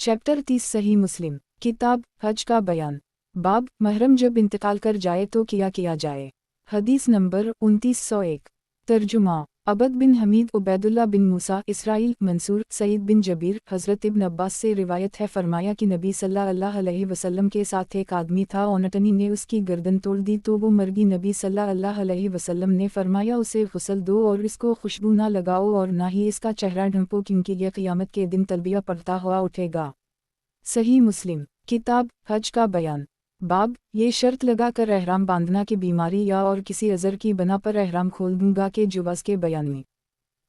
Chapter 30 सही मुस्लिम किताब हज का बयान। बाब महरम जब इंतकाल कर जाए तो किया जाए। हदीस नंबर 2901। तर्जुमा अबद बिन हमीद उबैदुल्लाह बिन मूसा इसराइल मंसूर सईद बिन जबीर हज़रत इब्न अब्बास से रिवायत है, फरमाया कि नबी सल्लल्लाहु अलैहि वसल्लम के साथ एक आदमी था, ओनटनी ने उसकी गर्दन तोड़ दी तो वो मर गई। नबी सल्लल्लाहु अलैहि वसल्लम ने फरमाया उसे गुस्ल दो और इसको खुशबू ना लगाओ और ना ही इसका चेहरा ढंपो, क्योंकि यह क़यामत के दिन तलबिया पढ़ता हुआ उठेगा। सही मुस्लिम किताब हज का बयान। बाब ये शर्त लगा कर एहराम बांधना की बीमारी या और किसी अज़र की बना पर एहराम खोल दूंगा के जुवाज़ के बयान में।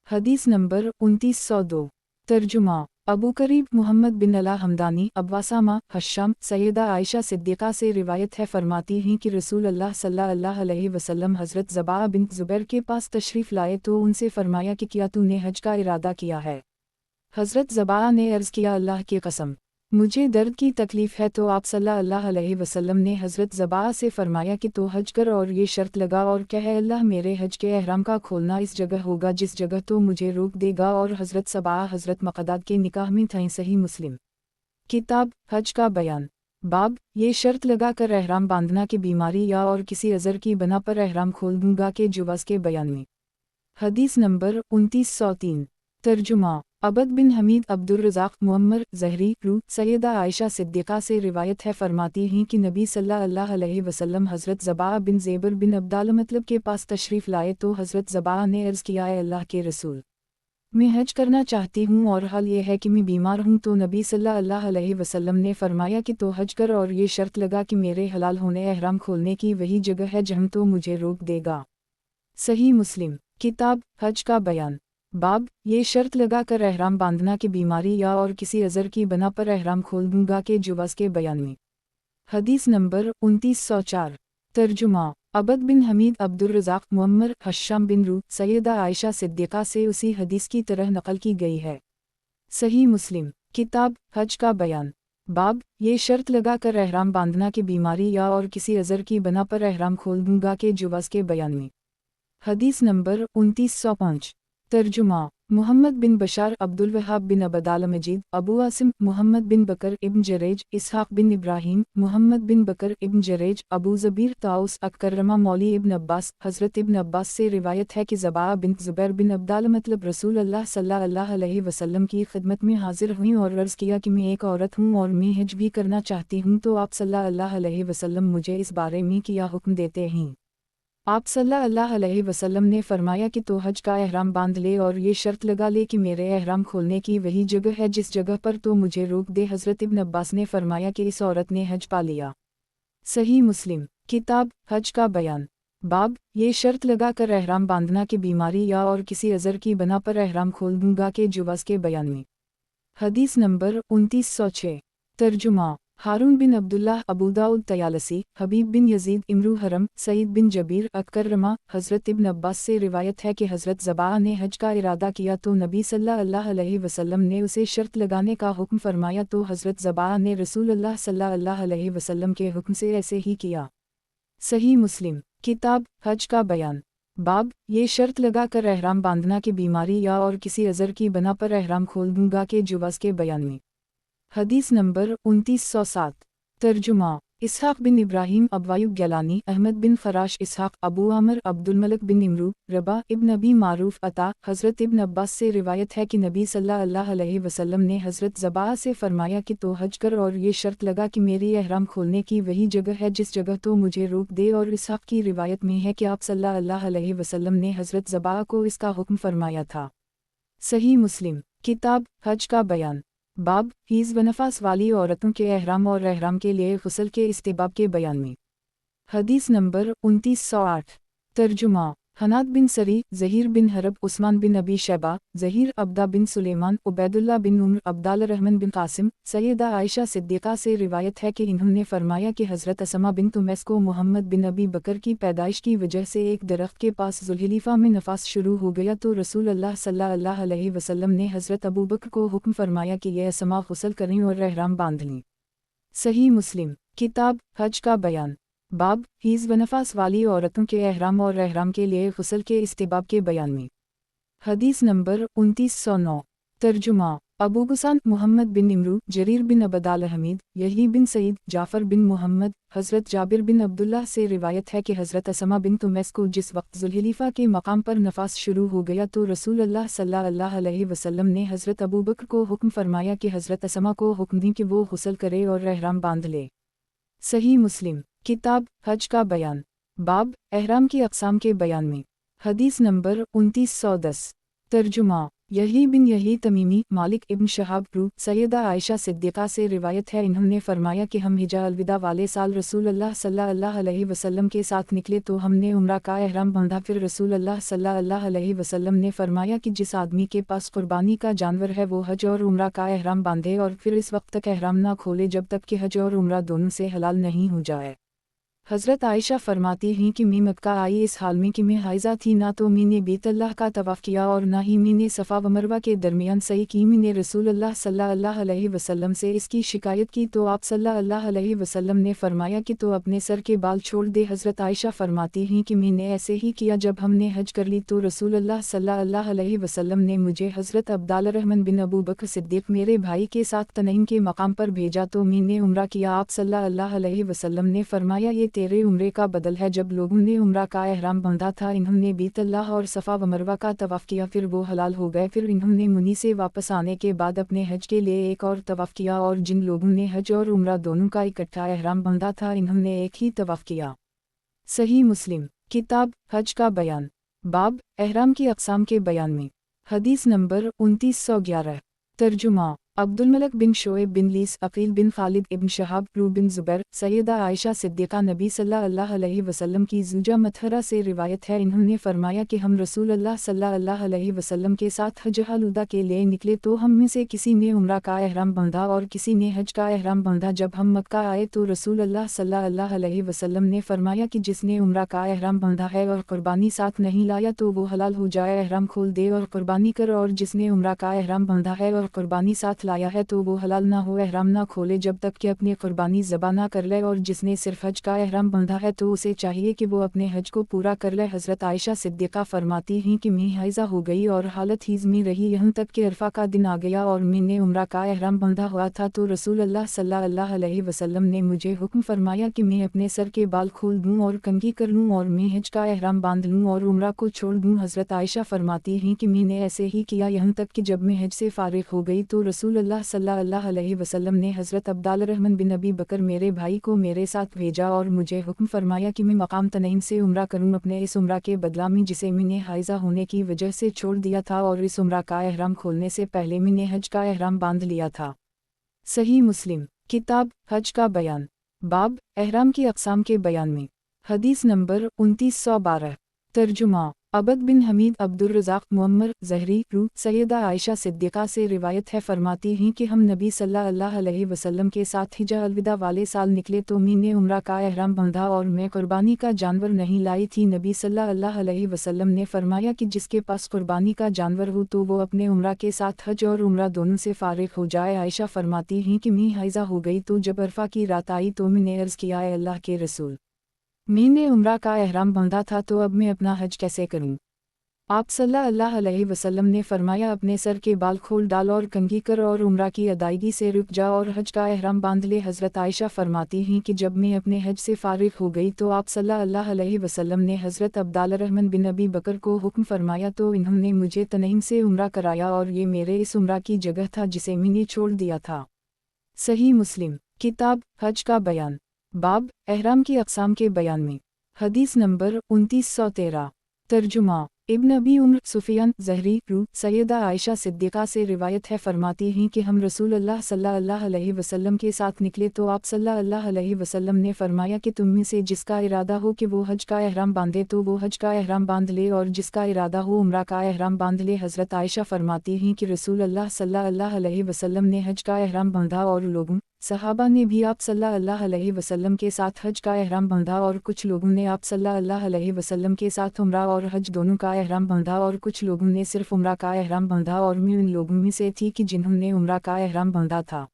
हदीस नंबर 2902। तर्जुमा अबू करीब मोहम्मद बिन अला हमदानी अब्वासामा हश्शाम सैयदा आयशा सिद्दीक़ा से रिवायत है, फरमाती हैं कि रसूल अल्लाह सल्लल्लाहु अलैहि वसल्लम हज़रत ज़बाआ बिन्त ज़ुबैर के पास तशरीफ़ लाए तो उनसे फरमाया कि क्या तूने हज का इरादा किया है। हज़रत ज़बाआ ने अर्ज़ किया, अल्लाह की कसम मुझे दर्द की तकलीफ़ है। तो आप सल्लल्लाहु अलैहि वसल्लम ने हज़रत ज़बाआ से फरमाया कि तो हज कर और ये शर्त लगा और कह, अल्लाह मेरे हज के एहराम का खोलना इस जगह होगा जिस जगह तो मुझे रोक देगा। और हज़रत ज़बाआ हज़रत मक़दाद के निकाह में थीं। सही मुस्लिम किताब हज का बयान। बाब ये शर्त लगा कर एहराम बांधना की बीमारी या और किसी अज़र की बना पर एहराम खोल दूंगा के जुवाज़ के बयान में। हदीस नंबर 2903। तर्जुमा अबद बिन हमीद अब्दुर्रज़ाक़ मुअम्मर ज़हरी रू सैयदा आयशा सिद्दीक़ा से रिवायत है, फरमाती हैं कि नबी सल्लल्लाहु अलैहि वसल्लम हज़रत ज़बाआ बिन ज़ेबर बिन अब्दाल मतलब के पास तशरीफ़ लाए तो हज़रत ज़बाआ ने अर्ज़ किया, अल्लाह के रसूल मैं हज करना चाहती हूँ और हाल ये है कि मैं बीमार हूँ। तो नबी सल्लल्लाहु अलैहि वसल्लम ने फरमाया कि तो हज कर और ये शर्त लगा कि मेरे हलाल होने एहराम खोलने की वही जगह है जहाँ तो मुझे रोक देगा। सही मुस्लिम किताब हज का बयान। बाब ये शर्त लगा कर एहराम बांधना की बीमारी या और किसी अज़र की बना पर एहराम खोल दूंगा के जुवाज़ के बयान में। हदीस नंबर 2904। तर्जुमा अबद बिन हमीद अब्दुर्रज़ाक़ मुअम्मर हश्शाम बिन रू सैयदा आयशा सिद्दीक़ा से उसी हदीस की तरह नकल की गई है। सही मुस्लिम किताब हज का बयान। बाब ये शर्त लगा कर एहराम बांधना की बीमारी या और किसी अज़र की बना पर एहराम खोल दूंगा के जुवाज़ के बयान में। हदीस नंबर 2905। तर्जुमा मुहम्मद बिन बशार अब्दुल वहाब बिन अबदाल मजीद अबू आसिम मुहम्मद बिन बकर इब्न जरेज इसहाक़ बिन इब्राहीम मुहम्मद बिन बकर इब्न जरेज अबू ज़बीर ताउस अकरमा मौली इब्न अब्बास हज़रत इब्न अब्बास से रिवायत है कि ज़बाआ बिन्त ज़ुबैर बिन अब्दाल मतलब रसूल अल्लाह सल्लल्लाहु अलैहि वसल्लम की खिदमत में हाजिर हुई और अर्ज़ किया कि मैं एक औरत हूँ और मैं हज भी करना चाहती हूँ। तो आप सल्लल्लाहु अलैहि वसल्लम मुझे इस बारे में क्या हुक्म देते हैं। आप सल्लल्लाहु अलैहि वसल्लम ने फरमाया कि तो हज का एहराम बांध ले और ये शर्त लगा ले कि मेरे एहराम खोलने की वही जगह है जिस जगह पर तो मुझे रोक दे। हज़रत इब्न अब्बास ने फरमाया कि इस औरत ने हज पा लिया। सही मुस्लिम किताब हज का बयान। बाब ये शर्त लगा कर एहराम बांधना की बीमारी या और किसी अज़र की बना पर एहराम खोल दूंगा के जुवाज़ के बयान में। हदीस नंबर 2906। तर्जुमा हारून बिन अब्दुल्लाह अबू दाऊद तयालसी हबीब बिन यजीद इमरू हरम सईद बिन जबीर अकरमा हज़रत इब्न अब्बास से रिवायत है कि हज़रत ज़बाआ ने हज का इरादा किया तो नबी सल्लल्लाहु अलैहि वसल्लम ने उसे शर्त लगाने का हुक्म फरमाया। तो हज़रत ज़बाआ ने रसूल अल्लाह सल्लल्लाहु अलैहि वसल्लम के हुक्म से ऐसे ही किया। सही मुस्लिम किताब हज का बयान। बाब ये शर्त लगा कर एहराम बांधना की बीमारी या और किसी अज़र की बना पर एहराम खोल दूंगा के जुवाज़ के बयान में। हदीस नंबर 2907। तर्जुमा इसहाक़ बिन इब्राहीम अबवायुब गैलानी अहमद बिन फ़राश इसहाक़ अबू आमर अब्दुल मलिक बिन इमरू रबा इब्न अबी मारूफ अता हज़रत इब्न अब्बास से रिवायत है कि नबी सल्लल्लाहु अलैहि वसल्लम ने हज़रत ज़बाआ से फरमाया कि तो हज कर और ये शर्त लगा कि मेरी एहराम खोलने की वही जगह है जिस जगह तो मुझे रोक दे। और इसहाक़ की रिवायत में है कि आप सल्लल्लाहु अलैहि वसल्लम ने हज़रत ज़बाआ को इसका हुक्म फरमाया था। सही मुस्लिम किताब हज का बयान। बाब हीज़ व नफास वाली औरतों के एहराम और एहराम के लिए गुस्ल के इस्तेबाब के बयान में। हदीस नंबर 2908। तर्जुमा हनाद बिन सरी ज़हीर बिन हरब उस्मान बिन अबी शैबा ज़हीर अब्दा बिन सुलेमान उबैदुल्लाह बिन उम्र अब्दाल रहमान बिन कासिम सैयदा आयशा सिद्दीक़ा से रिवायत है कि इन्होंने फरमाया कि हज़रत असमा बिन तुमैस को मोहम्मद बिन अबी बकर की पैदाइश की वजह से एक दरख्त के पास ज़ुल्हिलीफ़ा में नफास शुरू हो गया। तो रसूल अल्लाह सल्लल्लाहु अलैहि वसल्लम ने हज़रत अबू बकर को हुक्म फरमाया कि यह असमा गुस्ल करें और एहराम बांध लें। सही मुस्लिम किताब हज का बयान। बाब हीज़ व नफास वाली औरतों के एहराम और एहराम के लिए गुस्ल के इस्तेबाब के बयान में। हदीस नंबर 2909। तर्जुमा अबू गुसान मुहम्मद बिन इमरू, जरीर बिन अबदाल हमीद, यही बिन सईद, जाफ़र बिन मुहम्मद, हज़रत जाबिर बिन अब्दुल्लाह से रिवायत है कि हज़रत असमा बिन तुमैस को जिस वक्त ज़ुल्हिलीफ़ा के मकाम पर नफास शुरू हो गया तो रसूल अल्लाह सल्लल्लाहु अलैहि वसल्लम ने हज़रत अबू बकर को हुक्म फरमाया कि हज़रत असमा को हुक्म दी कि वो गुस्ल करे और एहराम बांध ले। सही मुस्लिम किताब हज का बयान, बाब एहराम की अक़साम के बयान में। हदीस नंबर 2910। तर्जुमा यही बिन यही तमीमी मालिक इब्न शहाब रू सैयदा आयशा सिद्दीक़ा से रिवायत है, इन्होंने फरमाया कि हम हिजा अलविदा वाले साल रसूल अल्लाह सल्लल्लाहु अलैहि वसल्लम के साथ निकले तो हमने उम्रा का एहराम बांधा। फिर रसूल अल्लाह सल्लल्लाहु अलैहि वसल्लम ने फरमाया कि जिस आदमी के पास कुर्बानी का जानवर है वो हज और उम्रा का एहराम बांधे और फिर इस वक्त तक एहराम ना खोले जब तक कि हज और उम्रा दोनों से हलाल नहीं हो जाए। हज़रत आयशा फरमाती हैं कि मैं मक्का आई इस हाल में कि मैं हाइज़ा थी, ना तो मैंने बैतुल्लाह का तवाफ़ किया और ना ही मैंने सफ़ा व मरवा के दरमियान सई की। मैंने रसूल अल्लाह सल्लल्लाहु अलैहि वसल्लम से इसकी शिकायत की तो आप सल्लल्लाहु अलैहि वसल्लम ने फरमाया कि तो अपने सर के बाल छोड़ दे। हज़रत आयशा फरमाती हैं कि मैंने ऐसे ही किया। जब हमने हज कर ली तो रसूल अल्लाह सल्लल्लाहु अलैहि वसल्लम ने मुझे हज़रत अब्दुल रहमान बिन अबू बकर सिद्दीक़ मेरे भाई के साथ तनईम के मकाम पर भेजा तो मैंने उम्रा किया। आप सल्लल्लाहु अलैहि वसल्लम ने फरमाया ये तेरे उम्रे का बदल है। जब लोगों ने उम्रा का एहराम बांधा था इन्होंने बैतुल्लाह और सफ़ा व मरवा का तवाफ़ किया, फिर वो हलाल हो गए। फिर इन्होंने मुनी से वापस आने के बाद अपने हज के लिए एक और तवाफ़ किया और जिन लोगों ने हज और उम्रा दोनों का इकट्ठा एहराम बांधा था इन्होंने एक ही तवाफ़ किया। सही मुस्लिम किताब हज का बयान, बाब एहराम की अक़साम के बयान में। हदीस नंबर 2911। तर्जुमा अब्दुल मलिक बिन शोएब बिन लीस, अकील बिन खालिद इब्न शहाब, रू बिन ज़ुबैर, सैयदा आयशा सिद्दीक़ा नबी सल्लल्लाहु अलैहि वसल्लम की ज़ुजा मतहरा से रिवायत है, इन्होंने फरमाया कि हम रसूल अल्लाह सल्लल्लाहु अलैहि वसल्लम के साथ हज अलुदा के लिए निकले तो हम में से किसी ने उम्रा का एहराम बांधा और किसी ने हज का एहराम बांधा। जब हम मक्का आए तो रसूल अल्लाह सल्लल्लाहु अलैहि वसल्लम ने फरमाया कि जिसने उम्रा का एहराम बांधा है और कुर्बानी साथ नहीं लाया तो वो हलाल हो जाए, एहराम खोल दे और कुर्बानी कर, और जिसने उम्रा का एहराम बांधा है और कुर्बानी साथ लाया है तो वो हलाल ना हो, एहराम ना खोले जब तक कि अपनी कुर्बानी ज़बा ना कर ले, और जिसने सिर्फ हज का एहराम बांधा है तो उसे चाहिए कि वो अपने हज को पूरा कर ले। हज़रत आयशा सिद्दीक़ा फरमाती हैं कि मैं हाइज़ा हो गई और हालत हीज़ में रही यहाँ तक कि अरफा का दिन आ गया और मैंने उम्रा का एहराम बांधा हुआ था तो रसूल अल्लाह सल्लल्लाहु अलैहि वसल्लम ने मुझे हुक्म फरमाया कि मैं अपने सर के बाल खोल दूँ और कंघी कर लूँ और मैं हज का एहराम बांध लूँ और उम्रा को छोड़ दूँ। हज़रत आयशा फरमाती हैं कि मैंने ऐसे ही किया यहाँ तक कि जब मैं हज से फारिग हो गई तो रसूल अल्लाह सल्लल्लाहु अलैहि वसल्लम ने हज़रत अब्दुल रहमान बिन अबी बकर मेरे भाई को मेरे साथ भेजा और मुझे हुक्म फरमाया कि मैं मकाम तनईम से उम्रा करूं अपने इस उम्रा के बदला में जिसे मैंने हाइज़ा होने की वजह से छोड़ दिया था, और इस उम्रा का एहराम खोलने से पहले मैंने हज का एहराम बांध लिया था। सही मुस्लिम किताब हज का बयान, बाब एहराम की अक़साम के बयान में। हदीस नंबर 2912। तर्जुमा अबद बिन हमीद अब्दुल रज़ाक मुअम्मर ज़हरी रू सैयदा आयशा सिद्दीक़ा से रिवायत है, फरमाती हैं कि हम नबी सल्लल्लाहु अलैहि वसल्लम के साथ हिजा अलविदा वाले साल निकले तो मैंने उम्रा का एहराम बांधा और मैं कुर्बानी का जानवर नहीं लाई थी। नबी सल्लल्लाहु अलैहि वसल्लम ने फरमाया कि जिसके पास कुर्बानी का जानवर हो तो वो अपने उम्रा के साथ हज और उम्रा दोनों से फारिग हो जाए। आयशा फरमाती हैं कि मैं हाइज़ा हो गई तो जब अरफा की रात आई तो मैंने अर्ज़ किया, ए अल्लाह के रसूल, मैंने उम्रा का एहराम बांधा था तो अब मैं अपना हज कैसे करूं? आप सल्लल्लाहु अलैहि वसल्लम ने फरमाया अपने सर के बाल खोल डाल और कंघी कर और उम्रा की अदायगी से रुक जा और हज का एहराम बांध ले। हज़रत आयशा फरमाती हैं कि जब मैं अपने हज से फारिग हो गई तो आप सल्लल्लाहु अलैहि वसल्लम ने हज़रत अब्दुल रहमान बिन अबी बकर को हुक्म फरमाया तो इन्होंने मुझे तनईम से उम्रा कराया और ये मेरे इस उम्रा की जगह था जिसे मैंने छोड़ दिया था। सही मुस्लिम किताब हज का बयान, बाब एहराम की अक़साम के बयान में। हदीस नंबर 2913। तर्जुमा इब्न अबी उम्र सुफियान ज़हरी रू सैयदा आयशा सिद्दीक़ा से रिवायत है, फरमाती हैं कि हम रसूल अल्लाह सल्लल्लाहु अलैहि वसल्लम के साथ निकले तो आप सल्लल्लाहु अलैहि वसल्लम ने फरमाया कि तुम में से जिसका इरादा हो कि वो हज का एहराम बांधे तो वो हज का एहराम बांध ले और जिसका इरादा हो उम्रा का एहराम बांध ले। हज़रत आयशा फरमाती हैं कि रसूल अल्लाह सल्लल्लाहु अलैहि वसल्लम ने हज का एहराम बांधा और लोगों सहाबा ने भी आप सल्लल्लाहु अलैहि वसल्लम के साथ हज का एहराम बांधा और कुछ लोगों ने आप सल्लल्लाहु अलैहि वसल्लम के साथ उम्रा और हज दोनों का एहराम बांधा और कुछ लोगों ने सिर्फ उम्रा का एहराम बांधा और मैं उन लोगों में से थी कि जिन्होंने उम्रा का एहराम बांधा था।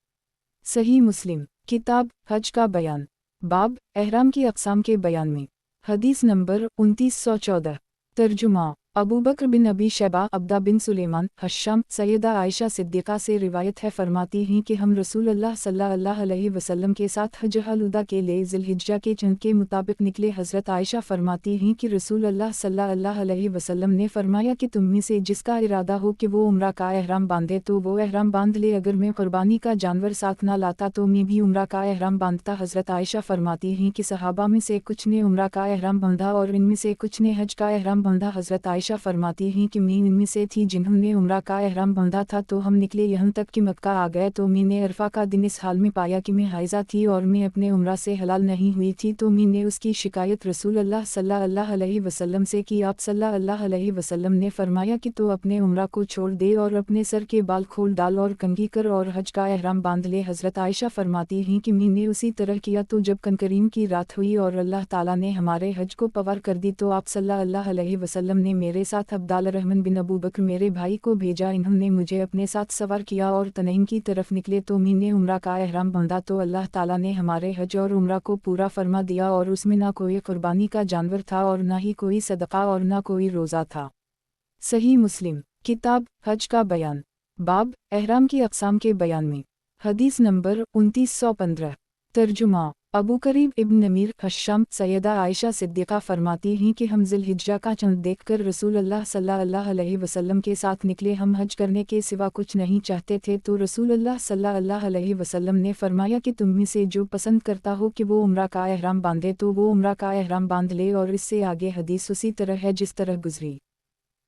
सही मुस्लिम किताब हज का बयान, बाब एहराम की अक़साम के बयान में। हदीस नंबर 2914। तर्जुमा अबू बकर बिन अबी शैबा, अब्दा बिन सुलेमान, हश्शाम, सैयदा आयशा सिद्दीक़ा से रिवायत है, फरमाती हैं कि हम रसूल अल्लाह सल्लल्लाहु अलैहि वसल्लम के साथ हज हलुदा के लिए ज़िलहिज्जा के चंद के मुताबिक निकले। हज़रत आयशा फरमाती हैं कि रसूल अल्लाह सल्लल्लाहु अलैहि वसल्लम ने फरमाया कि तुम में से जिसका इरादा हो कि वो उम्रा का एहराम बांधे तो वो एहराम बांध ले, अगर मैं कुर्बानी का जानवर साथ न लाता तो मैं भी उम्रा का एहराम बांधता। हज़रत आयशा फरमाती हैं कि सहाबा में से कुछ ने उम्रा का एहराम बांधा और इनमें से कुछ ने हज का एहराम बांधा। हज़रत आयशा फरमाती हैं कि मैं इनमें से थी जिन्होंने उम्रा का एहराम बांधा था, तो हम निकले यहाँ तक कि मक्का आ गए तो मैंने अरफा का दिन इस हाल में पाया कि मैं हाइज़ा थी और मैं अपने उम्रा से हलाल नहीं हुई थी, तो मैंने उसकी शिकायत रसूल अल्लाह सल्लल्लाहु अलैहि वसल्लम से की। आप सल्लल्लाहु अलैहि वसल्लम ने फरमाया कि तो अपने उम्रा को छोड़ दे और अपने सर के बाल खोल डाल और कंघी कर और हज का एहराम बांध ले। हज़रत आयशा फरमाती हैं कि मैंने उसी तरह किया, तो जब कनकरीम की रात हुई और अल्लाह ताला ने हमारे हज को पवार कर दी तो आप सल्लल्लाहु अलैहि वसल्लम ने मेरे साथ अब्दाल रहमान बिन अबू बकर मेरे भाई को भेजा। इन्होंने मुझे अपने साथ सवार किया और तनईम की तरफ निकले, तो मैंने उम्रा का एहराम बांधा तो अल्लाह ताला ने हमारे हज और उम्रा को पूरा फरमा दिया और उसमें ना कोई कुर्बानी का जानवर था और ना ही कोई सदका और ना कोई रोज़ा था। सही मुस्लिम किताब हज का बयान, बाब एहराम की अक़साम के बयान में। हदीस नंबर 2915। तर्जुमा अबू करीब इब्न नमीर हश्शाम, सैयदा आयशा सिद्दीक़ा फरमाती हैं कि हम ज़िलहिज्जा का चंद देखकर रसूल अल्लाह सल्लल्लाहु अलैहि वसल्लम के साथ निकले। हम हज करने के सिवा कुछ नहीं चाहते थे, तो रसूल अल्लाह सल्लल्लाहु अलैहि वसल्लम ने फरमाया कि तुम में से जो पसंद करता हो कि वो उम्रा का एहराम बांधे तो वो उम्रा का एहराम बांध ले, और इससे आगे हदीस उसी तरह है जिस तरह गुजरी।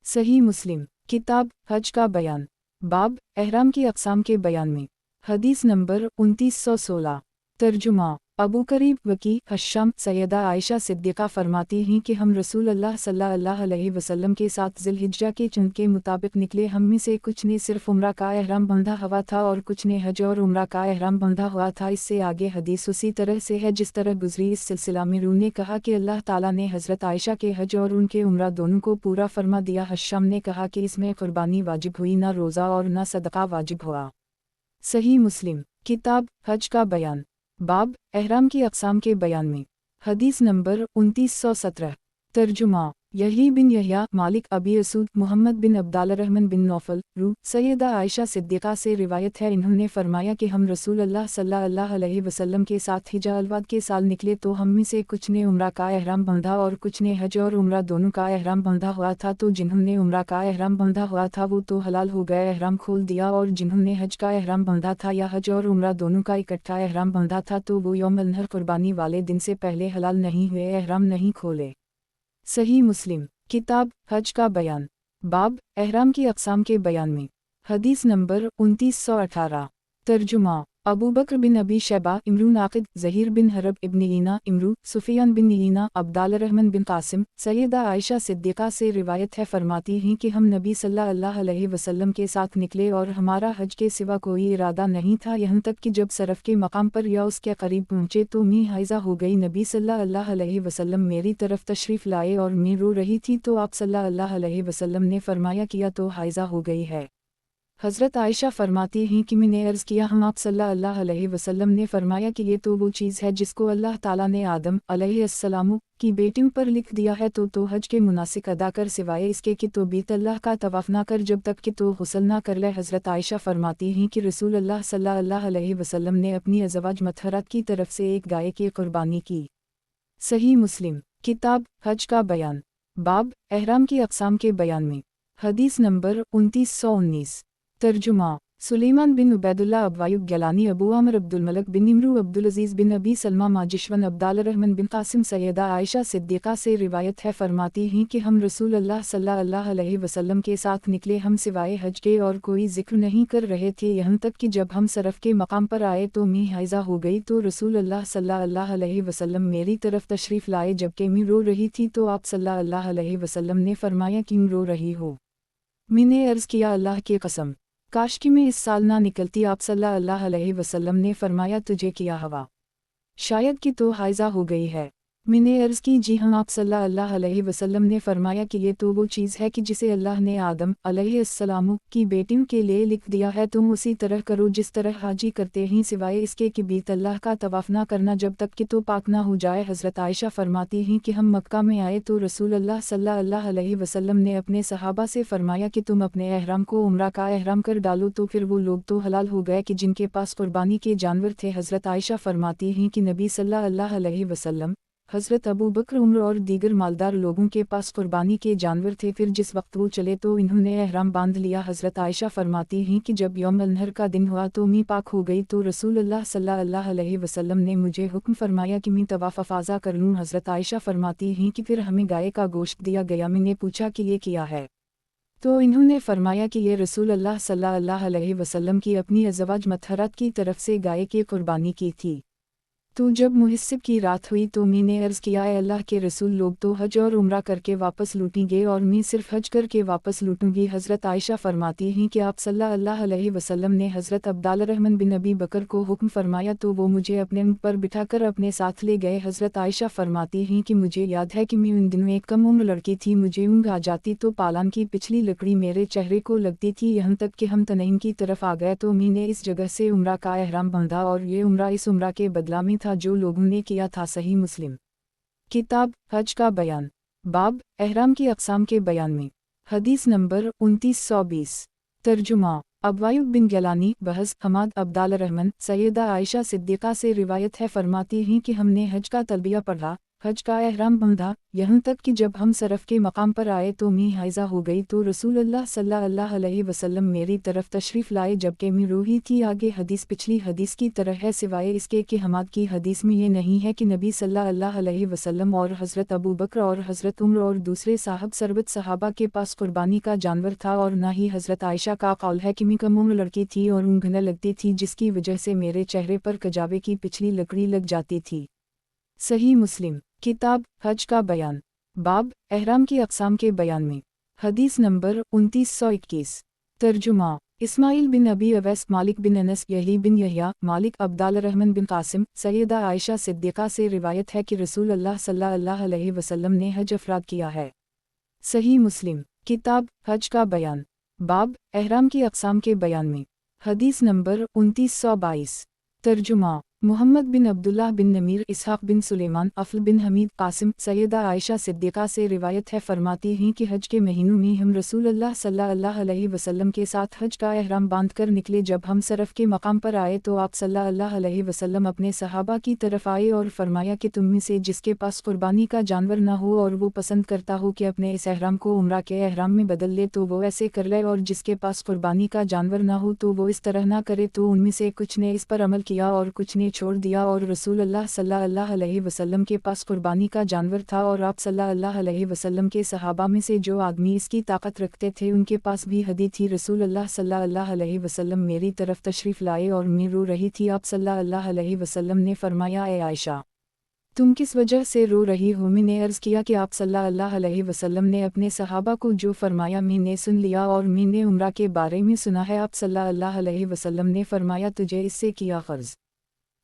सही मुस्लिम किताब हज का बयान, बाब एहराम की अक़साम के बयान में। हदीस नंबर 2916। तर्जुमा अबू करीब वकी हश्शाम, सैयदा आयशा सिद्दीक़ा फरमाती हैं कि हम रसूल अल्लाह सल्लल्लाहु अलैहि वसल्लम के साथ ज़िलहिज्जा के चंद के मुताबिक निकले। हम में से कुछ ने सिर्फ उम्रा का एहराम बंधा हुआ था और कुछ ने हज और उम्रा का एहराम बंधा हुआ था। इससे आगे हदीस उसी तरह से है जिस तरह गुजरी। इस सिलसिला में रू ने कहा कि अल्लाह ताला ने हज़रत आयशा के हज और उनके उम्रा दोनों को पूरा फरमा दिया। हश्शाम ने कहा कि इसमें कुर्बानी वाजिब हुई, ना रोज़ा और ना सदका वाजिब हुआ। सही मुस्लिम किताब हज का बयान, बाब एहराम की अक़साम के बयान में। हदीस नंबर 2917। तर्जुमा यही बिन यहया, मालिक, अबी असूद, मोहम्मद बिन अब्दाल रहमान बिन नौफल, रू सैयदा आयशा सिद्दीक़ा से रिवायत है, इन्होंने फरमाया कि हम रसूल अल्लाह सल्लल्लाहु अलैहि वसल्लम के साथ हिजा अलवाद के साल निकले, तो हम में से कुछ ने उम्रा का एहराम बंधा और कुछ ने हज और उम्रा दोनों का एहराम बंधा हुआ था। तो जिन्होंने उम्रा का एहराम बंधा हुआ था वो तो हलाल हो गए, एहराम खोल दिया, और जिन्होंने हज का एहराम बंधा था या हज और उम्रा दोनों का इकट्ठा एहराम बंधा था तो वो यौम अल-नहर कुर्बानी वाले दिन से पहले हलाल नहीं हुए, एहराम नहीं खोले। सही मुस्लिम किताब हज का बयान, बाब एहराम की अक़साम के बयान में। हदीस नंबर 2918। तर्जुमा अबू बकर बिन अबी शैबा, इमरू नाक़िद, ज़हीर बिन हरब इब्न ईना, इमरू, सुफ़ियान बिन ईना, अब्दाल रहमान बिन कासिम, सैयदा आयशा सिद्दीक़ा से रिवायत है, फरमाती हैं कि हम नबी सल्लल्लाहु अलैहि वसल्लम के साथ निकले और हमारा हज के सिवा कोई इरादा नहीं था, यहाँ तक कि जब सरफ के मकाम पर या उसके करीब पहुँचे तो मैं हाइज़ा हो गई। नबी सल्लल्लाहु अलैहि वसल्लम मेरी तरफ तशरीफ़ लाए और मैं रो रही थी, तो आप सल्लल्लाहु अलैहि वसल्लम ने फरमाया किया तो हाइज़ा हो गई है। हज़रत आयशा फरमाती हैं कि मैंने अर्ज़ किया, हम आप सल्लल्लाहु अलैहि वसल्लम ने फरमाया कि ये तो वो चीज़ है जिसको अल्लाह ताला ने आदम अलैहिस्सलाम की बेटियों पर लिख दिया है, तो हज के मुनासिक अदा कर, सिवाय इसके कि तो बीत अल्लाह का तवाफ़ ना कर जब तक कि तो गुस्ल ना कर ले। हज़रत आयशा फरमाती हैं कि रसूल अल्लाह सल्लल्लाहु अलैहि वसल्लम ने अपनी अज़वाज मतहरात की तरफ से एक गाय की कुर्बानी की। सही मुस्लिम किताब हज का बयान, बाब एहराम की अक़साम के बयान में। हदीस नंबर 2919। तर्जुमा सुलेमान बिन उबैदुल्लाह अबवायुब गिलानी, अबू अमर अब्दुल मलक बिन इमरू, अब्दुल अजीज़ बिन अबी सलमा माजिशवन, अब्दाल रहमान बिन कासिम, सैयदा आयशा सिद्दीक़ा से रिवायत है, फरमाती हैं कि हम रसूल अल्लाह सल्लल्लाहु अलैहि वसल्लम के साथ निकले। हम सिवाय हज के और कोई ज़िक्र नहीं कर रहे थे, यहाँ तक कि जब हम सरफ के मकाम पर आए तो मैं हाइज़ा हो गई, तो रसूल अल्लाह सल्लल्लाहु अलैहि वसल्लम मेरी तरफ तशरीफ़ लाए जबकि मैं रो रही थी, तो आप सल्लल्लाहु अलैहि वसल्लम ने फरमाया क्यों रो रही हो? मैंने अर्ज़ किया अल्लाह की कसम, काश कि मैं इस साल ना निकलती। आप सल्लल्लाहु अलैहि वसल्लम ने फरमाया तुझे किया हवा, शायद कि तो हाइज़ा हो गई है। मैंने अर्ज़ की जी हाँ, आप सल्लल्लाहु अलैहि वसल्लम ने फरमाया कि ये तो वो चीज़ है कि जिसे अल्लाह ने आदम अलैहिस्सलाम की बेटियों के लिए लिख दिया है, तुम उसी तरह करो जिस तरह हाजी करते हैं, सिवाय इसके कि बीत अल्लाह का तवाफ़ ना करना जब तक कि तो पाक ना हो जाए। हज़रत आयशा फरमाती हैं कि हम मक्का में आए तो रसूल अल्लाह सल्लल्लाहु अलैहि वसल्लम ने अपने सहाबा से फरमाया कि तुम अपने एहराम को उम्रा का एहराम कर डालो, तो फिर वो लोग तो हलाल हो गए कि जिनके पास कुर्बानी के जानवर थे। हज़रत आयशा फरमाती हैं कि नबी सल्लल्लाहु अलैहि वसल्लम, हज़रत अबू बकर, उमर और दीगर मालदार लोगों के पास कुर्बानी के जानवर थे, फिर जिस वक्त वो चले तो इन्होंने एहराम बांध लिया। हज़रत आयशा फरमाती हैं कि जब यौम अल-नहर का दिन हुआ तो मैं पाक हो गई तो रसूलुल्लाह सल्लल्लाहु अलैहि वसल्लम ने मुझे हुक्म फरमाया कि मैं तवाफ़ अफ़ाज़ा कर लूँ। हज़रत आयशा फरमाती हैं कि फिर हमें गाय का गोश्त दिया गया। मैंने पूछा कि ये क्या है, तो इन्होंने फरमाया कि ये रसूलुल्लाह सल्लल्लाहु अलैहि वसल्लम की अपनी अज़वाज मतहरत की तरफ से गाय की कुर्बानी की थी। तो जब मुहस्सिब की रात हुई तो मैंने अर्ज़ किया, ए अल्लाह के रसूल, लोग तो हज और उम्रा करके वापस लौटेंगे और मैं सिर्फ हज करके वापस लौटूंगी। हज़रत आयशा फरमाती हैं कि आप सल्लल्लाहु अलैहि वसल्लम ने हज़रत अब्दुल्लाह बिन अबी बकर को हुक्म फरमाया तो वो मुझे अपने ऊँट पर बिठाकर अपने साथ ले गए। हज़रत आयशा फरमाती हैं कि मुझे याद है कि मैं उन दिनों एक कम उम्र लड़की थी, मुझे ऊँघ आ जाती तो पालान की पिछली लकड़ी मेरे चेहरे को लगती थी, यहाँ तक कि हम तनईम की तरफ आ गए तो मैंने इस जगह से उम्रा का एहराम बांधा और ये उम्रा इस उम्रा के बदला में था जो लोगों ने किया था। सही मुस्लिम किताब हज का बयान, बाब एहराम की अक़साम के बयान में। हदीस नंबर 2920। तर्जुमा अबवायुब बिन गलानी बहस हमाद अब्दुल्लाह सैयदा आयशा सिद्दीक़ा से रिवायत है, फरमाती हैं कि हमने हज का तलबिया पढ़ा, हज का एहराम बांधा, यहाँ तक कि जब हम सरफ के मकाम पर आए तो मैं हाइज़ा हो गई तो रसूलुल्लाह सल्लल्लाहु अलैहि वसल्लम मेरी तरफ तशरीफ़ लाए जबकि मैं रोही थी। आगे हदीस पिछली हदीस की तरह है, सिवाय इसके कि हमाद की हदीस में ये नहीं है कि नबी सल्लल्लाहु अलैहि वसल्लम और हज़रत अबू बकर और हज़रत उमर और दूसरे साहब सरबत सहाबा के पास कुर्बानी का जानवर था, और न ही हज़रत आयशा का कौल है कि मैं कम उम्र लड़की थी और ऊँघ न लगती थी जिसकी वजह से मेरे चेहरे पर कजावे की पिछली लकड़ी लग जाती थी। सही मुस्लिम किताब हज का बयान, बाब एहराम की अक़साम के बयान में। हदीस नंबर 2921। तर्जुमा इस्माइल बिन अबी अवैस, मालिक बिन अनस, यही बिन यहया, मालिक अब्दुल्लाह बिन कासिम, सैयदा आयशा सिद्दीक़ा से रिवायत है कि रसूलुल्लाह सल्लल्लाहु अलैहि वसल्लम ने हज अफराद किया है। सही मुस्लिम किताब हज का बयान, बाब एहराम की अक़साम के बयान में। हदीस नंबर 2922। तर्जुमा मोहम्मद बिन अब्दुल्लाह बिन नमीर, इसहाक़ बिन सुलेमान, अफ़ल बिन हमीद, कासिम, सैयदा आयशा सिद्दीक़ा से रिवायत है, फरमाती हैं कि हज के महीनों में हम रसूलुल्लाह सल्लल्लाहु अलैहि वसल्लम के साथ हज का एहराम बांध कर निकले। जब हम सरफ के मकाम पर आए तो आप सल्लल्लाहु अलैहि वसल्लम अपने सहाबा की तरफ आए और फरमाया कि तुम में से जिसके पास कुर्बानी का जानवर ना हो और वो पसंद करता हो कि अपने इस एहराम को उम्रा के एहराम में बदल ले तो वो ऐसे कर ले, और जिसके पास कुर्बानी का जानवर ना हो तो वो इस तरह ना करे। तो उनमें से कुछ ने इस पर अमल किया और कुछ ने छोड़ दिया, और रसूलुल्लाह सल्लल्लाहु अलैहि वसल्लम के पास कुर्बानी का जानवर था और आप सल्लल्लाहु अलैहि वसल्लम के सहाबा में से जो आदमी इसकी ताकत रखते थे उनके पास भी हदी थी। रसूलुल्लाह सल्लल्लाहु अलैहि वसल्लम मेरी तरफ तशरीफ़ लाए और मैं रो रही थी। आप सल्लल्लाहु अलैहि वसल्लम ने फरमाया, ए आयशा, तुम किस वजह से रो रही हो? मैंने अर्ज़ किया कि आप सल्लल्लाहु अलैहि वसल्लम ने अपने सहाबा को जो फरमाया मैंने सुन लिया और मैंने उम्रा के बारे में सुना है। आप सल्लल्लाहु अलैहि वसल्लम ने फरमाया, तुझे इससे किया क़र्ज़?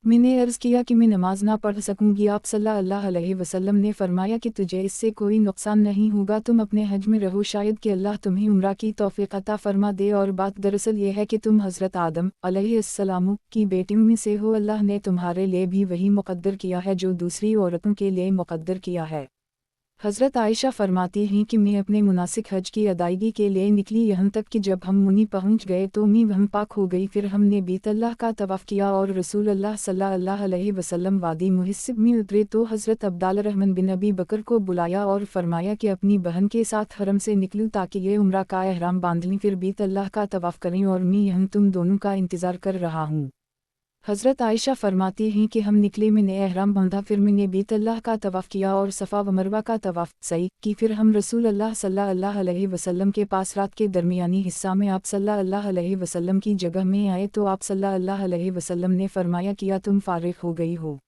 मैंने अर्ज़ किया कि मैं नमाज ना पढ़ सकूंगी। आप सल्लल्लाहु अलैहि वसल्लम ने फरमाया कि तुझे इससे कोई नुकसान नहीं होगा, तुम अपने हज में रहो, शायद कि अल्लाह तुम्हें उम्रा की तौफ़ीक़ अता फरमा दे। और बात दरअसल ये है कि तुम हज़रत आदम अलैहिस्सलाम की बेटियों में से हो। अल्लाह ने तुम्हारे लिए भी वही मुक़द्दर किया है जो दूसरी औरतों के लिए मुक़द्दर किया है। हज़रत आयशा फरमाती हैं कि मैं अपने मुनासिक हज की अदायगी के लिए निकली, यहाँ तक कि जब हम मुनी पहुँच गए तो मैं वहाँ पाक हो गई। फिर हमने बीतल्लाह का तवाफ़ किया और रसूलुल्लाह सल्लल्लाहु अलैहि वसल्लम वादी मुहस्सिब में उतरे तो हज़रत अब्दुल्लाह बिन अबी बकर को बुलाया और फरमाया कि अपनी बहन के साथ हरम से निकलूँ ताकि ये उम्रा का एहराम बांध लें, फिर बीतल्लाह का तवाफ़ करें, और मैं यहाँ तुम दोनों का इंतज़ार कर रहा हूँ। हज़रत आयशा फरमाती हैं कि हम निकले, मैंने एहराम बांधा, फिर मैंने बीतल्लाह का तवाफ़ किया और सफ़ा व मरवा का तवाफ़ सही की। फिर हम रसूलुल्लाह सल्लल्लाहु अलैहि वसल्लम के पास रात के दरमियानी हिस्सा में आप सल्लल्लाहु अलैहि वसल्लम की जगह में आए तो आप सल्लल्लाहु अलैहि वसल्लम ने फरमाया, किया तुम फ़ारिग़ हो गई हो?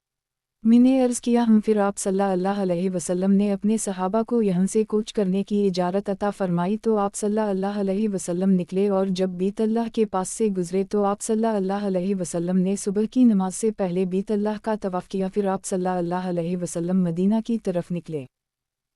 मी ने अर्ज़ किया हम फिर आप सल्लल्लाहु अलैहि वसल्लम ने अपने सहाबा को यहाँ से कूच करने की इजाज़त अता फरमाई तो आप सल्लल्लाहु अलैहि वसल्लम निकले और जब बीतल्लाह के पास से गुज़रे तो आप सल्लल्लाहु अलैहि वसल्लम ने सुबह की नमाज से पहले बीतल्लाह का तवाफ़ किया फिर आप सल्लल्लाहु अलैहि वसल्लम मदीना की तरफ निकले।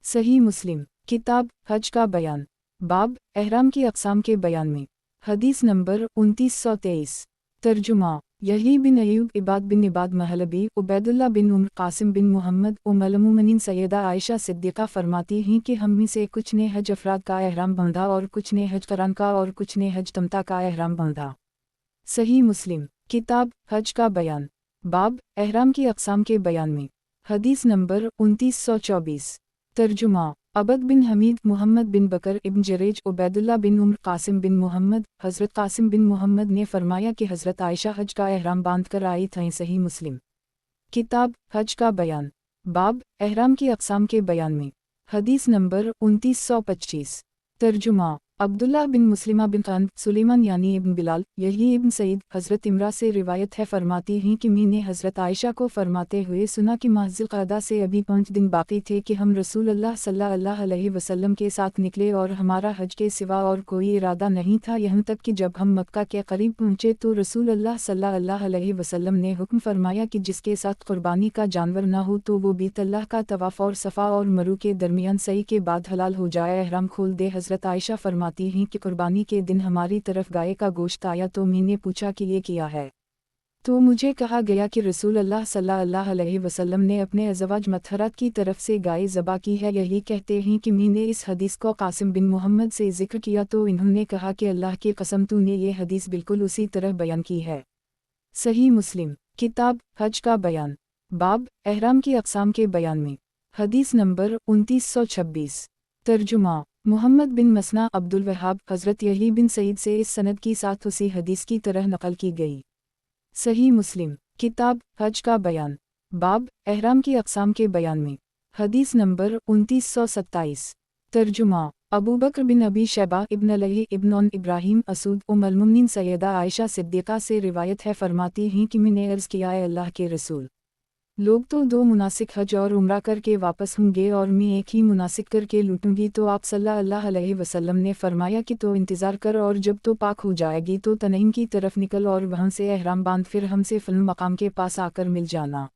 सही मुस्लिम किताब हज का बयान बाब एहराम की अक़साम के बयान में हदीस नंबर 2923 तर्जुमा यही बिन अयूब इबाद बिन इबाद महलबी उबैदुल्ला बिन उम्र कासिम बिन मोहम्मद उम्मुल सैयदा आयशा सिद्दीक़ा फरमाती हैं कि हम में से कुछ ने हज अफराद का एहराम बांधा और कुछ ने हज क़रान का और कुछ ने हज तमता का एहराम बांधा। सही मुस्लिम किताब हज का बयान बाब एहराम की अक़साम के बयान में हदीस नंबर 2924 तर्जुमा अबद बिन हमीद मोहम्मद बिन बकर इब्न जरेज उबैदुल्ला बिन उम्र कासिम बिन मोहम्मद हज़रत कासिम बिन मोहम्मद ने फरमाया कि हज़रत आयशा हज का एहराम बांध कर आई थीं। सही मुस्लिम किताब हज का बयान बाब एहराम की अक़साम के बयान में हदीस नंबर 2925 तर्जुमा अब्दुल्लाह बिन मुस्लिमा बिन खान सुलेमान यानी इब्न बिलाल यही इब्न सईद हज़रत इमरा से रिवायत है फरमाती हैं कि मी ने हज़रत आयशा को फरमाते हुए सुना कि माह ज़िलक़अदा से अभी 5 दिन बाकी थे कि हम रसूलुल्लाह सल्लल्लाहु अलैहि वसल्लम के साथ निकले और हमारा हज के सिवा और कोई इरादा नहीं था यहाँ तक कि जब हम मक्का के करीब पहुँचे तो रसूलुल्लाह सल्लल्लाहु अलैहि वसल्लम ने हुक्म फरमाया कि जिसके साथ कुर्बानी का जानवर न हो तो वो बीतल्लाह का तवाफ़ और सफ़ा और मरू के दरमियान सई के बाद हलाल हो जाए एहराम खोल दे। हज़रत आयशा फरमाती हैं कि कुर्बानी के दिन हमारी तरफ गाय का गोश्त आया तो मैंने पूछा कि ये क्या है, तो मुझे कहा गया कि रसूलुल्लाह सल्लल्लाहु अलैहि वसल्लम ने अपने अज़वाज मतहरात की तरफ से गाय ज़बा की है। यही कहते हैं कि मैंने इस हदीस को कासिम बिन मोहम्मद से ज़िक्र किया तो इन्होंने कहा कि अल्लाह की कसम तूने ये हदीस बिल्कुल उसी तरह बयान की है। सही मुस्लिम किताब हज का बयान बाब एहराम की अक़साम के बयान में हदीस नंबर 2926 तर्जुमा मोहम्मद बिन मसना अब्दुल वहाब हज़रत यही बिन सईद से इस सनद की साथ उसी हदीस की तरह नकल की गई। सही मुस्लिम किताब हज का बयान बाब एहराम की अक़साम के बयान में हदीस नंबर 2927 तर्जुमा अबू बकर बिन अबी शैबा इब्न अलही इब्न इब्राहीम असूद उम्मुल सैयदा आयशा सिद्दीक़ा से रिवायत है फरमाती हैं कि मैंने अर्ज़ किया है अल्लाह के रसूल लोग तो 2 मुनासिक हज और उम्रा करके वापस होंगे और मैं एक ही मुनासिक करके लूटूंगी तो आप सल्लल्लाहु अलैहि वसल्लम ने फरमाया कि तो इंतज़ार कर और जब तो पाक हो जाएगी तो तनईम की तरफ निकल और वहाँ से एहराम बांध फिर हमसे फिल्म मकाम के पास आकर मिल जाना।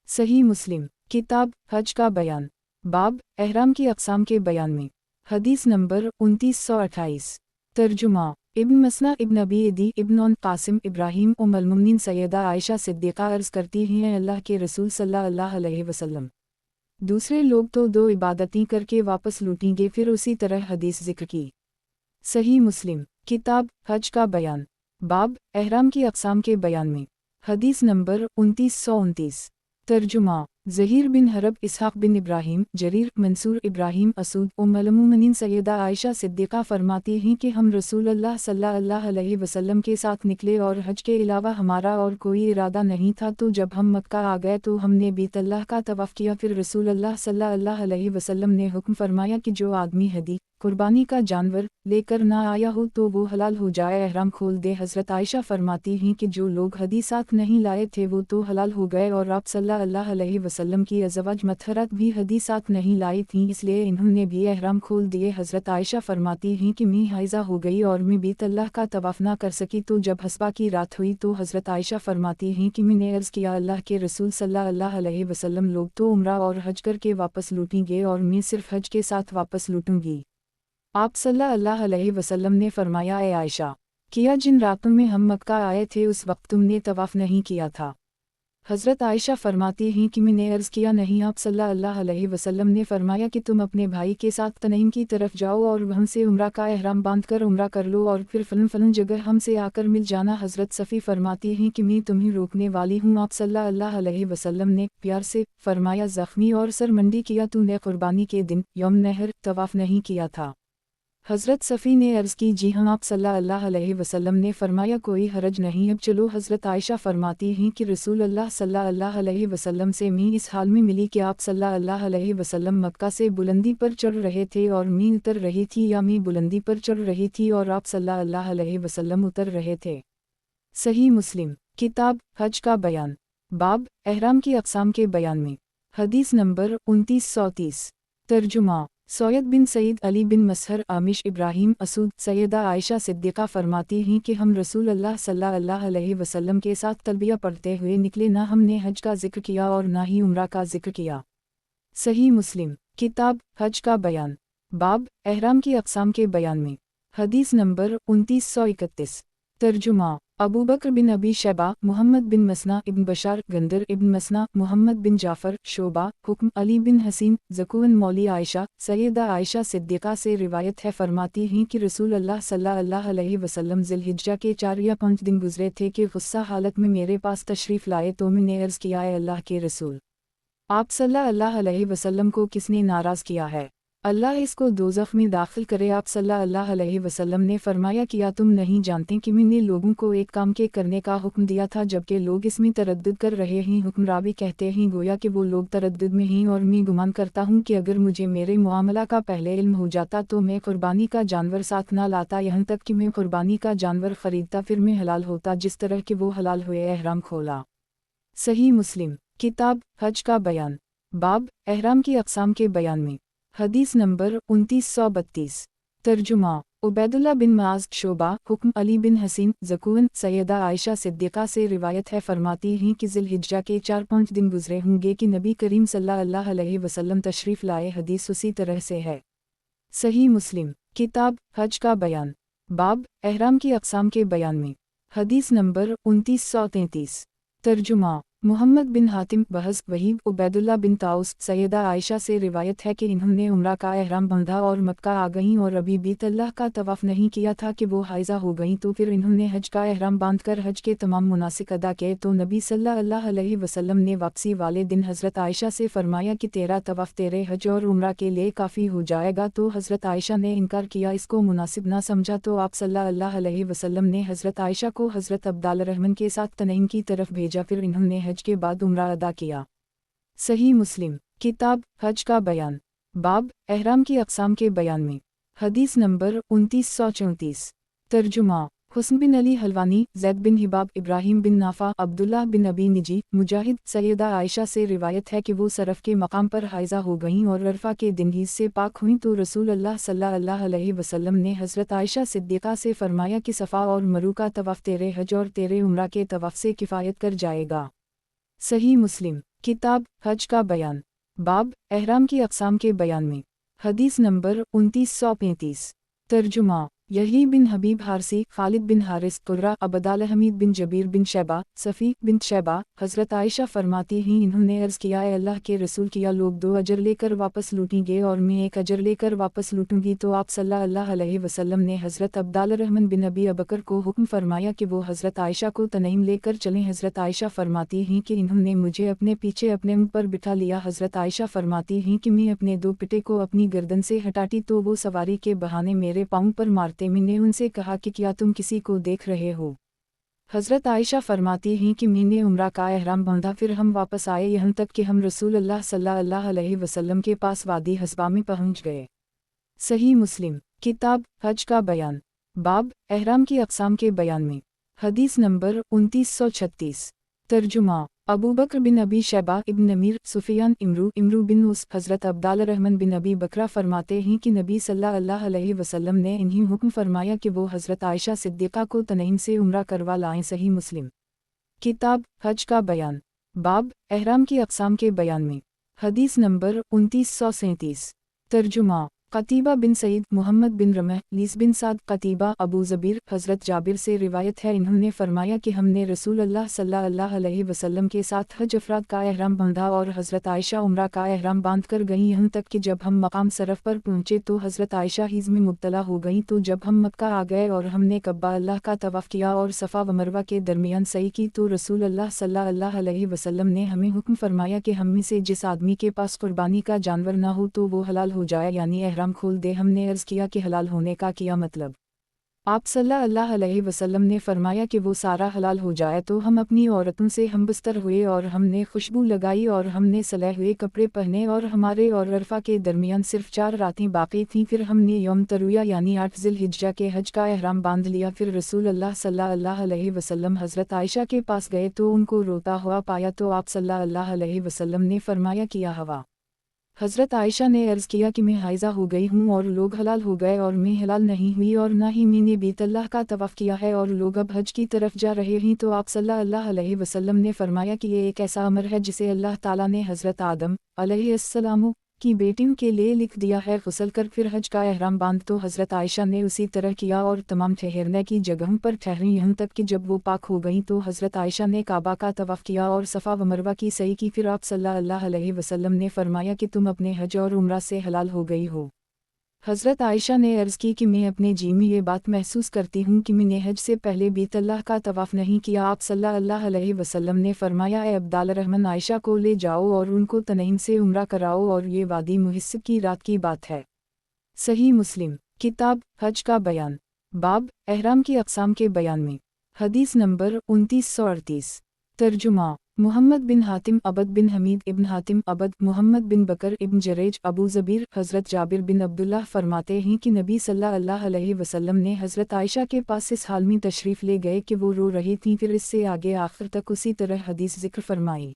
सही मुस्लिम किताब हज का बयान बाब एहराम की अक़साम के बयान में हदीस नंबर 2928 तर्जुमा इब्न मसना इब्न अबी अदी इब्न कासिम इब्राहीम उम्मुल सैयदा आयशा सिद्दीक़ा अर्ज़ करती हैं अल्लाह के रसूल सल्लल्लाहु अलैहि वसल्लम दूसरे लोग तो 2 इबादतें करके वापस लूटेंगे फिर उसी तरह हदीस ज़िक्र की। सही मुस्लिम किताब हज का बयान बाब एहराम की अक़साम के बयान में हदीस नंबर 2929 तर्जुमा ज़हीर बिन हरब इसहाक़ बिन इब्राहीम जरीर मंसूर इब्राहीम असूद उम्मुल सैयदा आयशा सिद्दीक़ा फरमाती हैं कि हम रसूलुल्लाह सल्लल्लाहु अलैहि वसल्लम के साथ निकले और हज के अलावा हमारा और कोई इरादा नहीं था तो जब हम मक्का आ गए तो हमने बीतल्लाह का तवाफ़ किया फिर रसूलुल्लाह सल्लल्लाहु अलैहि वसल्लम ने हुक्म फरमाया कि जो आदमी हदी कुर्बानी का जानवर लेकर ना आया हो तो वो हलाल हो जाए एहराम खोल दे। हज़रत आयशा फरमाती हैं कि जो लोग हदी साथ नहीं लाए थे वो तो हलाल हो गए और आप सल्लल्लाहु अलैहि वसल्लम की अज़वाज मतहरात भी हदी साथ नहीं लाई थीं इसलिए इन्होंने भी एहराम खोल दिए। हज़रत आयशा फरमाती हैं कि मैं हाइज़ा हो गई और मैं बीतल्लाह का तवाफ़ ना कर सकी तो जब हस्बा की रात हुई तो हज़रत आयशा फरमाती हैं कि मैंने अर्ज़ किया अल्लाह के रसूल सल्लल्लाहु अलैहि वसल्लम लोग तो उम्रा और हज करके वापस लूटेंगे और मैं सिर्फ हज के साथ वापस लूटूंगी। आप सल्लल्लाहु अलैहि वसल्लम ने फरमाया ए आयशा किया जिन रातों में हम मक्का आए थे उस वक्त तुमने तवाफ़ नहीं किया था। हज़रत आयशा फरमाती हैं कि मैंने अर्ज़ किया नहीं आप सल्लल्लाहु अलैहि वसल्लम ने फरमाया कि तुम अपने भाई के साथ तनईम की तरफ जाओ और वहाँ से उम्रा का एहराम बांध कर उम्रा कर लो और फिर फलन जगह हमसे आकर मिल जाना। हज़रत सफ़ी फरमाती हैं कि मैं तुम्हें रोकने वाली हूँ। आप सल्लल्लाहु अलैहि वसल्लम ने प्यार से फरमाया ज़ख्मी और सरमंडी किया तूने कुर्बानी के दिन यौम नहर तवाफ़ नहीं किया था। हज़रत सफ़ी ने अर्ज़ की जी हाँ। आप सल्लल्लाहु अलैहि वसल्लम ने फरमाया कोई हरज नहीं अब चलो। हज़रत आयशा फरमाती हैं कि रसूलुल्लाह सल्लल्लाहु अलैहि वसल्लम से मैं इस हाल में मिली कि आप सल्लल्लाहु अलैहि वसल्लम मक्का से बुलंदी पर चढ़ रहे थे और मैं उतर रही थी या मैं बुलंदी पर चढ़ रही थी और आप सल्लल्लाहु अलैहि वसल्लम उतर रहे थे। सही मुस्लिम किताब हज का बयान बाब एहराम की अक़साम के बयान में। हदीस नंबर 2930। तर्जुमा। सैयद बिन सईद अली बिन मसहर आमिश इब्राहीम असूद सैयदा आयशा सिद्दीक़ा फरमाती हैं कि हम रसूल अल्लाह सल्लल्लाहु अलैहि वसल्लम के साथ तलबिया पढ़ते हुए निकले, ना हमने हज का जिक्र किया और ना ही उम्रा का जिक्र किया। सही मुस्लिम किताब हज का बयान। बाब एहराम की अक़साम के बयान में। हदीस नंबर 2931। तर्जुमा। अबू बकर बिन अबी शैबा, मुहम्मद बिन मसना इब्न बशार, गंदर इब्न मसना, मुहम्मद बिन जाफ़र, शोबा, हुक्म, अली बिन हसीन, ज़कुवन मौली आयशा, सैयदा आयशा सिद्दीक़ा से रिवायत है, फरमाती हैं कि रसूल अल्लाह सल्लल्लाहु अलैहि वसल्लम ज़िलहिज्जा के 4 या 5 दिन गुजरे थे कि गुस्सा हालत में मेरे पास तशरीफ़ लाए तो मैंने अर्ज़ किया, ए अल्लाह के रसूल, आप सल्लल्लाहु अलैहि वसल्लम को किसने नाराज़ किया है? अल्लाह इसको दोज़ख में दाखिल करे। आप सल्लल्लाहु अलैहि वसल्लम ने फरमाया, क्या तुम नहीं जानते कि मैंने लोगों को एक काम के करने का हुक्म दिया था जबकि लोग इसमें तरद्दुद कर रहे हैं? हुक्म रावी कहते हैं, गोया कि वो लोग तरद्दुद में हैं और मैं गुमान करता हूँ कि अगर मुझे मेरे मुआमला का पहले इल्म हो जाता तो मैं कुर्बानी का जानवर साथ ना लाता, यहाँ तक कि मैं कुर्बानी का जानवर खरीदता, फिर मैं हलाल होता जिस तरह कि वो हलाल हुए। एहराम खोला। सही मुस्लिम किताब हज का बयान। बाब एहराम की अक़साम के बयान में। हदीस नंबर 2932। तर्जुमा। उबैदुल्लाह बिन माज शोबा, हुक्म, अली बिन हसीन, ज़कुवन, सैयदा आयशा सिद्दीक़ा से रिवायत है, फरमाती हैं कि ज़िलहिज्जा के 4-5 दिन गुजरे होंगे कि नबी करीम सल्लल्लाहु अलैहि वसल्लम तशरीफ़ लाए। हदीस उसी तरह से है। सही मुस्लिम किताब हज का बयान। बाब एहराम की अक़साम के बयान में। हदीस नंबर 2933। तर्जुमा। मुहम्मद बिन हातिम, बहस, वहीब, उबैदुल्लाह बिन ताउस, सैयदा आयशा से रिवायत है कि इन्होंने उम्रा का एहराम बांधा और मक्का आ गईं और अभी भी अल्लाह का तवाफ़ नहीं किया था कि वो हाइज़ा हो गईं, तो फिर इन्होंने हज का एहराम बांधकर हज के तमाम मुनासिक अदा किए तो नबी सल्लल्लाहु अलैहि वसल्लम ने वापसी वाले दिन हज़रत आयशा से फरमाया कि तेरा तवाफ़ तेरे हज और उम्रा के लिए काफ़ी हो जाएगा। तो हज़रत आयशा ने इनकार किया, इसको मुनासिब ना समझा, तो आप सल्लल्लाहु अलैहि वसल्लम ने हज़रत आयशा को हज़रत अब्दाल रहमान के साथ तनईम की तरफ भेजा, फिर इन्होंने हज के बाद उम्रा अदा किया। सही मुस्लिम किताब हज का बयान। बाब एहराम की अक़साम के बयान में। हदीस नंबर 2934। तर्जुमा। हुस्न बिन अली हलवानी, ज़ैद बिन हिबाब, इब्राहीम बिन नाफ़ा, अब्दुल्लाह बिन अबी निजी, मुजाहिद, सैयदा आयशा से रिवायत है कि वो सरफ़ के मकाम पर हाइज़ा हो गईं और अरफ़ा के दिन ही से पाक हुईं, तो रसूल अल्लाह सल्लल्लाहु अलैहि वसल्लम ने हज़रत आयशा सिद्दीक़ा से फरमाया कि सफ़ा और मरू का तवाफ़ तेरे हज और तेरे उम्रा के तवाफ़ से किफ़ायत कर जाएगा। सही मुस्लिम किताब हज का बयान। बाब एहराम की अक़साम के बयान में। हदीस नंबर 2935। तर्जुमा। यही बिन हबीब हारसी, खालिद बिन हारिस, कुर्रा, अबदाल हमीद बिन जबीर बिन शैबा, सफ़ी बिन शैबा, हज़रत आयशा फरमाती हैं, इन्होंने अर्ज़ किया, ए अल्लाह के रसूल, किया लोग 2 अजर लेकर वापस लूटेंगे और मैं 1 अजर लेकर वापस लूटूंगी? तो आप सल्लल्लाहु अलैहि वसल्लम ने हज़रत अब्दाल रहमान बिन अबी अबकर को हुक्म फरमाया कि वो हज़रत आयशा को तनईम लेकर चलें। हज़रत आयशा फरमाती हैं कि इन्होंने मुझे अपने पीछे अपने मुँह पर बिठा लिया। हज़रत आयशा फरमाती हैं कि मैं अपने 2 पिटे को अपनी गर्दन से हटाती तो वो सवारी के बहाने मेरे पाँव पर मारते। मैंने उनसे कहा कि क्या तुम किसी को देख रहे हो? हज़रत आयशा फरमाती हैं कि मैंने उम्रा का एहराम बांधा, फिर हम वापस आए, यहाँ तक कि हम रसूल अल्लाह सल्लल्लाहु अलैहि वसल्लम के पास वादी हस्बा में पहुँच गए। सही मुस्लिम किताब हज का बयान। बाब एहराम की अक़साम के बयान में। हदीस नंबर 2936। तर्जुमा। अबू बकर बिन अबी शैबा, इब्न नमीर, सुफियान, इमरू बिन उस, हज़रत अब्दाल रहमान बिन अबी बकरा फरमाते हैं कि नबी सल्लल्लाहु अलैहि वसल्लम ने इन्हीं हुक्म फरमाया कि वो हज़रत आयशा सिद्दीक़ा को तनईम से उम्रा करवा लाएं। सही मुस्लिम किताब हज का बयान। बाब एहराम की अक़साम के बयान में। हदीस नंबर 2937। तर्जुमा। क़तीबा बिन सईद, मुहम्मद बिन रमह, लीस बिन साद, क़तीबा, अबू ज़बीर, हज़रत जाबिर से रिवायत है, इन्होंने फरमाया कि हमने रसूल अल्लाह सल्लल्लाहु अलैहि वसल्लम के साथ हज अफ़राद का एहराम बांधा और हज़रत आयशा उम्रा का एहराम बांध कर गईं, यहाँ तक कि जब हम मकाम सरफ़ पर पहुँचे तो हज़रत आयशा हिज़ में मुब्तला हो गईं। तो जब हम मक्का आ गए और हमने कब्बा अल्लाह का तवाफ़ किया और सफ़ा व मरवा के दरमियान सई की, तो रसूल अल्लाह सल्लल्लाहु अलैहि वसल्लम ने हमें हुक्म फरमाया कि हम में से जिस आदमी के पास कुर्बानी का जानवर ना हो तो वो हलाल हो जाए, यानी एहराम खोल दे। हमने अर्ज़ किया कि हलाल होने का क्या मतलब? آپ सल्लल्लाहु अलैहि वसल्लम ने फरमाया कि वो सारा हलाल हो जाए तो हम अपनी औरतों से हमबस्तर हुए और हमने खुशबू लगाई और हमने सले हुए कपड़े पहने और हमारे और अरफा के दरमियान सिर्फ 4 रातें बाकी थीं। फिर हमने यौम तरुया यानी 8 ज़िल-हिज्जा के हज का एहराम बांध लिया। फिर रसूल अल्लाह सल्लल्लाहु अलैहि वसल्लम हज़रत आयशा के पास गए तो उनको रोता हुआ पाया तो आप सल्लल्लाहु अलैहि वसल्लम ने फरमाया कि या हवा। हज़रत आयशा ने अर्ज़ किया कि मैं हाइज़ा हो गई हूँ और लोग हलाल हो गए और मैं हलाल नहीं हुई और ना ही मैंने बैतुल्लाह का तवाफ़ किया है और लोग अब हज की तरफ जा रहे हैं। तो आप सल्लल्लाहु अलैहि वसल्लम ने फरमाया कि ये एक ऐसा अमर है जिसे अल्लाह ताला ने हज़रत आदम अलैहिस्सलाम की बेटियों के लिए लिख दिया है। गुस्ल कर फिर हज का एहराम बांध। तो हज़रत आयशा ने उसी तरह किया और तमाम ठहरने की जगहों पर ठहरी, यहाँ तक कि जब वो पाक हो गईं तो हज़रत आयशा ने काबा का तवाफ़ किया और सफ़ा व मरवा की सई की। फिर आप सल्लल्लाहु अलैहि वसल्लम ने फरमाया कि तुम अपने हज और उम्रा से हलाल हो गई हो। हज़रत आयशा ने अर्ज़ की कि मैं अपने जी में ये बात महसूस करती हूँ कि मैंने हज से पहले बैतुल्लाह का तवाफ़ नहीं किया। आप सल्लल्लाहु अलैहि वसल्लम ने फरमाया, ए अब्दाल रहमान, आयशा को ले जाओ और उनको तनईम से उम्रा कराओ और ये वादी मुहस्सिब की रात की बात है। सही मुस्लिम किताब हज का बयान, बाब एहराम की अक़साम के बयान में। हदीस नंबर 2938। तर्जुमा मुहम्मद बिन हातिम अबद बिन हमीद इब्न हातिम अबद मुहम्मद बिन बकर इब्न जरेज अबू ज़बीर हज़रत जाबिर बिन अब्दुल्लाह फरमाते हैं कि नबी सल्लल्लाहु अलैहि वसल्लम ने हज़रत आयशा के पास इस हाल में तशरीफ़ ले गए कि वो रो रही थीं। फिर इससे आगे आखिर तक उसी तरह हदीस ज़िक्र फरमाई।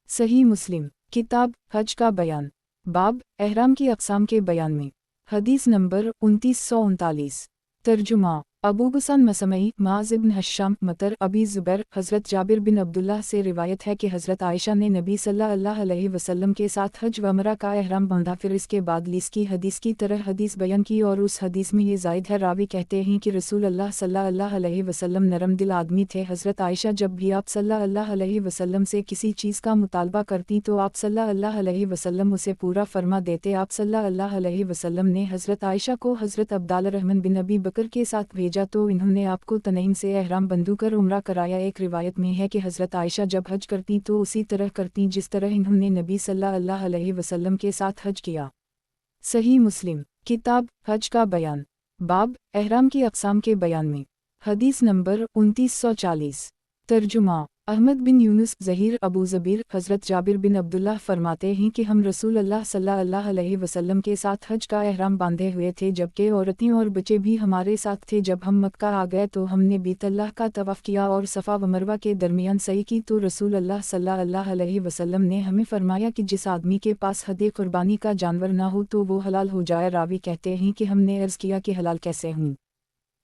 सही मुस्लिम किताब हज का बयान, बाब एहराम की अक़साम के बयान में। हदीस नंबर 2939। तर्जुमा अबू गुसान मसमई माज़ इब्न हश्शाम मतर अबी ज़ुबैर हज़रत जाबिर बिन अब्दुल्लाह से रिवायत है कि हज़रत आयशा ने नबी सल्लल्लाहु अलैहि वसल्लम के साथ हज व उम्रा का एहराम बांधा। फिर इसके बाद लीस की हदीस की तरह हदीस बयान की और उस हदीस में ये ज़ायद है। रावी कहते हैं कि रसूल अल्लाह सल्लल्लाहु अलैहि वसल्लम नरम दिल आदमी थे। हज़रत आयशा जब भी आप सल्लल्लाहु अलैहि वसल्लम से किसी चीज़ का मुतालबा करती तो आप सल्लल्लाहु अलैहि वसल्लम उसे पूरा फरमा देते। आप सल्लल्लाहु अलैहि वसल्लम ने हज़रत आयशा को हज़रत अब्दाल रहमान बिन अबी बकर के साथ भेजा तो इन्होंने आपको तनईम से एहराम बंधू कर उम्रा कराया। एक रिवायत में है कि हज़रत आयशा जब हज करती तो उसी तरह करती जिस तरह इन्होंने नबी सल्लल्लाहु अलैहि वसल्लम के साथ हज किया। सही मुस्लिम किताब हज का बयान, बाब एहराम की अक़साम के बयान में। हदीस नंबर 2940। तर्जुमा अहमद बिन यूनुस ज़हीर अबू ज़बीर हज़रत जाबिर बिन अब्दुल्लाह फरमाते हैं कि हम रसूल अल्लाह सल्लल्लाहु अलैहि वसल्लम के साथ हज का एहराम बांधे हुए थे, जबकि औरतें और बच्चे भी हमारे साथ थे। जब हम मक्का आ गए तो हमने बैतुल्लाह का तवाफ़ किया और सफ़ा व मरवा के दरमियान सई की। तो रसूल अल्लाह सल्लल्लाहु अलैहि वसल्लम ने हमें फरमाया कि जिस आदमी के पास हदे कुर्बानी का जानवर ना हो तो वो हलाल हो जाए। रावी कहते हैं कि हमने अर्ज़ किया कि हलाल कैसे हूँ?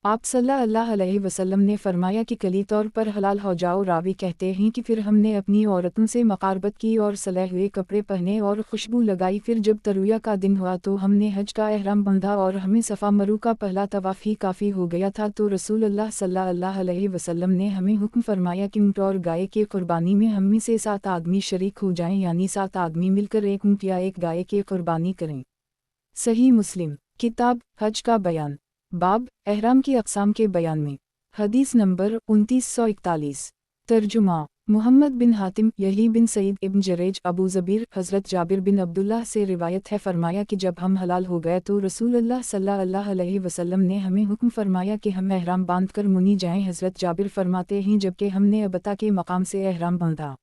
आप सल्लल्लाहु अलैहि वसल्लम ने फरमाया कि कली तौर पर हलाल हो जाओ। रावी कहते हैं कि फिर हमने अपनी औरतों से मकारबत की और सले हुए कपड़े पहने और खुशबू लगाई। फिर जब तरुया का दिन हुआ तो हमने हज का एहराम बांधा और हमें सफ़ा मरू का पहला तवाफ़ ही काफ़ी हो गया था। तो रसूल अल्लाह सल्लल्लाहु अलैहि वसल्लम ने हमें हुक्म फरमाया कि ऊँट और गाय की कुर्बानी में हम में से 7 आदमी शरीक हो जाएं, यानी 7 आदमी मिलकर एक ऊँट या एक गाय की कुर्बानी करें। सही मुस्लिम किताब हज का बयान, बाब एहराम की अक़साम के बयान में। हदीस नंबर 2941। तर्जुमा मुहम्मद बिन हातिम यही बिन सईद इब्न जरेज अबू ज़बीर हज़रत जाबिर बिन अब्दुल्लाह से रिवायत है, फरमाया कि जब हम हलाल हो गए तो रसूल अल्लाह सल्लल्लाहु अलैहि वसल्लम ने हमें हुक्म फरमाया कि हम एहराम बांध कर मुनी जाएं। हज़रत जाबिर फरमाते हैं जबकि हमने अबता के मकाम से एहराम बांधा।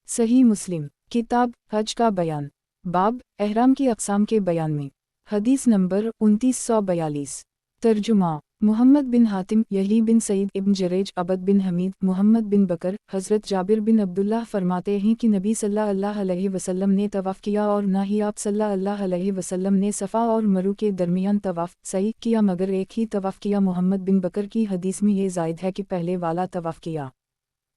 सही मुस्लिम किताब हज का बयान, बाब एहराम की अक़साम के बयान में। हदीस नंबर 2942। तर्जुमा मुहम्मद बिन हातिम यही बिन सईद इब्न जरेज अबद बिन हमीद मुहम्मद बिन बकर हज़रत जाबिर बिन अब्दुल्लाह फरमाते हैं कि नबी सल्लल्लाहु अलैहि वसल्लम ने तवाफ़ किया और ना ही आप सल्लल्लाहु अलैहि वसल्लम ने सफ़ा और मरू के दरमियान तवाफ़ सही किया, मगर एक ही तवाफ़ किया। मुहम्मद बिन बकर की हदीस में ये ज़ायद है कि पहले वाला तवाफ़ किया।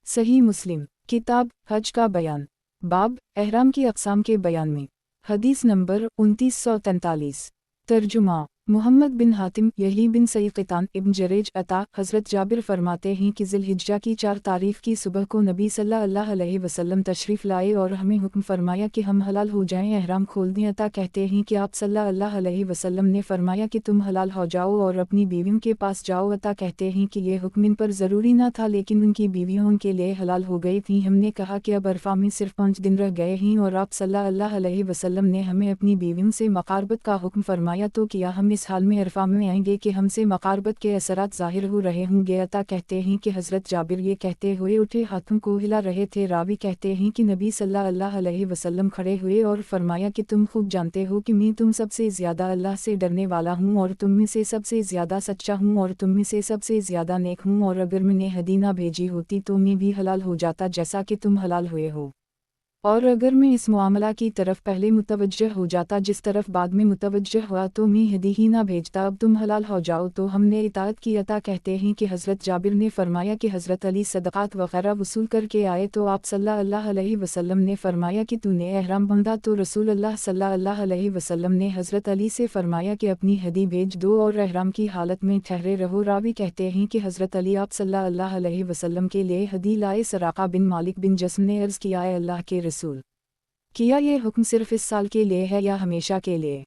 सही मुस्लिम किताब हज का बयान, बाब एहराम की अक़साम के बयान में। हदीस नंबर 2943। तर्जुमा मुहम्मद बिन हातिम यही बिन सईद क़ितान इब्न जरेज अता हज़रत जाबिर फरमाते हैं कि ज़िल-हिज्जा की 4 तारीख़ की सुबह को नबी सल्लल्लाहु अलैहि वसल्लम तशरीफ़ लाए और हमें हुक्म फरमाया कि हम हलाल हो जाएं, एहराम खोल दें। अता कहते हैं कि आप सल्लल्लाहु अलैहि वसल्लम ने फरमाया कि तुम हलाल हो जाओ और अपनी बीवियों के पास जाओ। अता कहते हैं कि ये हुक्म इन पर ज़रूरी न था, लेकिन उनकी बीवियाँ उनके लिए हलाल हो गई थीं। हमने कहा कि अब अरफा में सिर्फ 5 दिन रह गए हैं और आप सल्लल्लाहु अलैहि वसल्लम ने हमें अपनी बीवियों से मकारबत का हुक्म फरमाया तो किया। हम اس حال میں عرفہ میں آئیں گے کہ ہم سے مقاربت کے اثرات ظاہر ہو رہے ہوں گے۔ عطا کہتے ہیں کہ حضرت جابر یہ کہتے ہوئے اٹھے ہاتھوں کو ہلا رہے تھے۔ راوی کہتے ہیں کہ نبی صلی اللہ علیہ وسلم کھڑے ہوئے اور فرمایا کہ تم خوب جانتے ہو کہ میں تم سب سے زیادہ اللہ سے ڈرنے والا ہوں اور تم میں سے سب سے زیادہ سچا ہوں اور تم میں سے سب سے زیادہ نیک ہوں، اور اگر میں نے ہدیہ نہ بھیجی ہوتی تو میں بھی حلال ہو جاتا جیسا کہ تم حلال ہوئے ہو، اور اگر میں اس معاملہ کی طرف پہلے متوجہ ہو جاتا جس طرف بعد میں متوجہ ہوا تو میں ہدیہ ہی نہ بھیجتا۔ اب تم حلال ہو جاؤ تو ہم نے اطاعت کی۔ عطا کہتے ہیں کہ حضرت جابر نے فرمایا کہ حضرت علی صدقات وغیرہ وصول کر کے آئے تو آپ صلی اللہ علیہ وسلم نے فرمایا کہ تو نے احرام باندھا؟ تو رسول اللہ صلی اللہ علیہ وسلم نے حضرت علی سے فرمایا کہ اپنی ہدیہ بھیج دو اور احرام کی حالت میں ٹھہرے رہو۔ راوی کہتے ہیں کہ حضرت علی آپ صلی اللہ علیہ وسلم کے لیے ہدیہ لائے۔ سراقہ بن مالک بن جسم نے عرض کیا، اے اللہ کے رسول، کیا یہ حکم صرف اس سال کے لیے ہے یا ہمیشہ کے لیے؟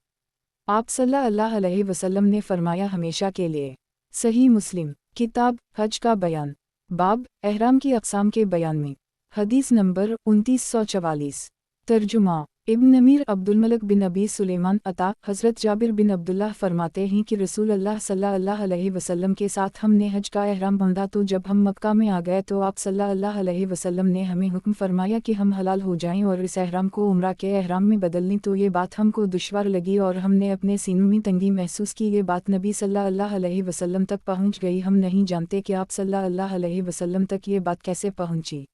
آپ صلی اللہ علیہ وسلم نے فرمایا ہمیشہ کے لیے۔ صحیح مسلم کتاب حج کا بیان، باب احرام کی اقسام کے بیان میں، حدیث نمبر 2944۔ ترجمہ ابن امیر عبد الملک بن ابی سلیمان عطا حضرت جابر بن عبداللہ فرماتے ہیں کہ رسول اللہ صلی اللہ علیہ وسلم کے ساتھ ہم نے حج کا احرام باندھا تو جب ہم مکہ میں آ گئے تو آپ صلی اللہ علیہ وسلم نے ہمیں حکم فرمایا کہ ہم حلال ہو جائیں اور اس احرام کو عمرہ کے احرام میں بدل لیں۔ تو یہ بات ہم کو دشوار لگی اور ہم نے اپنے سینوں میں تنگی محسوس کی۔ یہ بات نبی صلی اللہ علیہ وسلم تک پہنچ گئی۔ ہم نہیں جانتے کہ آپ صلی اللہ علیہ وسلم تک یہ بات کیسے پہنچی،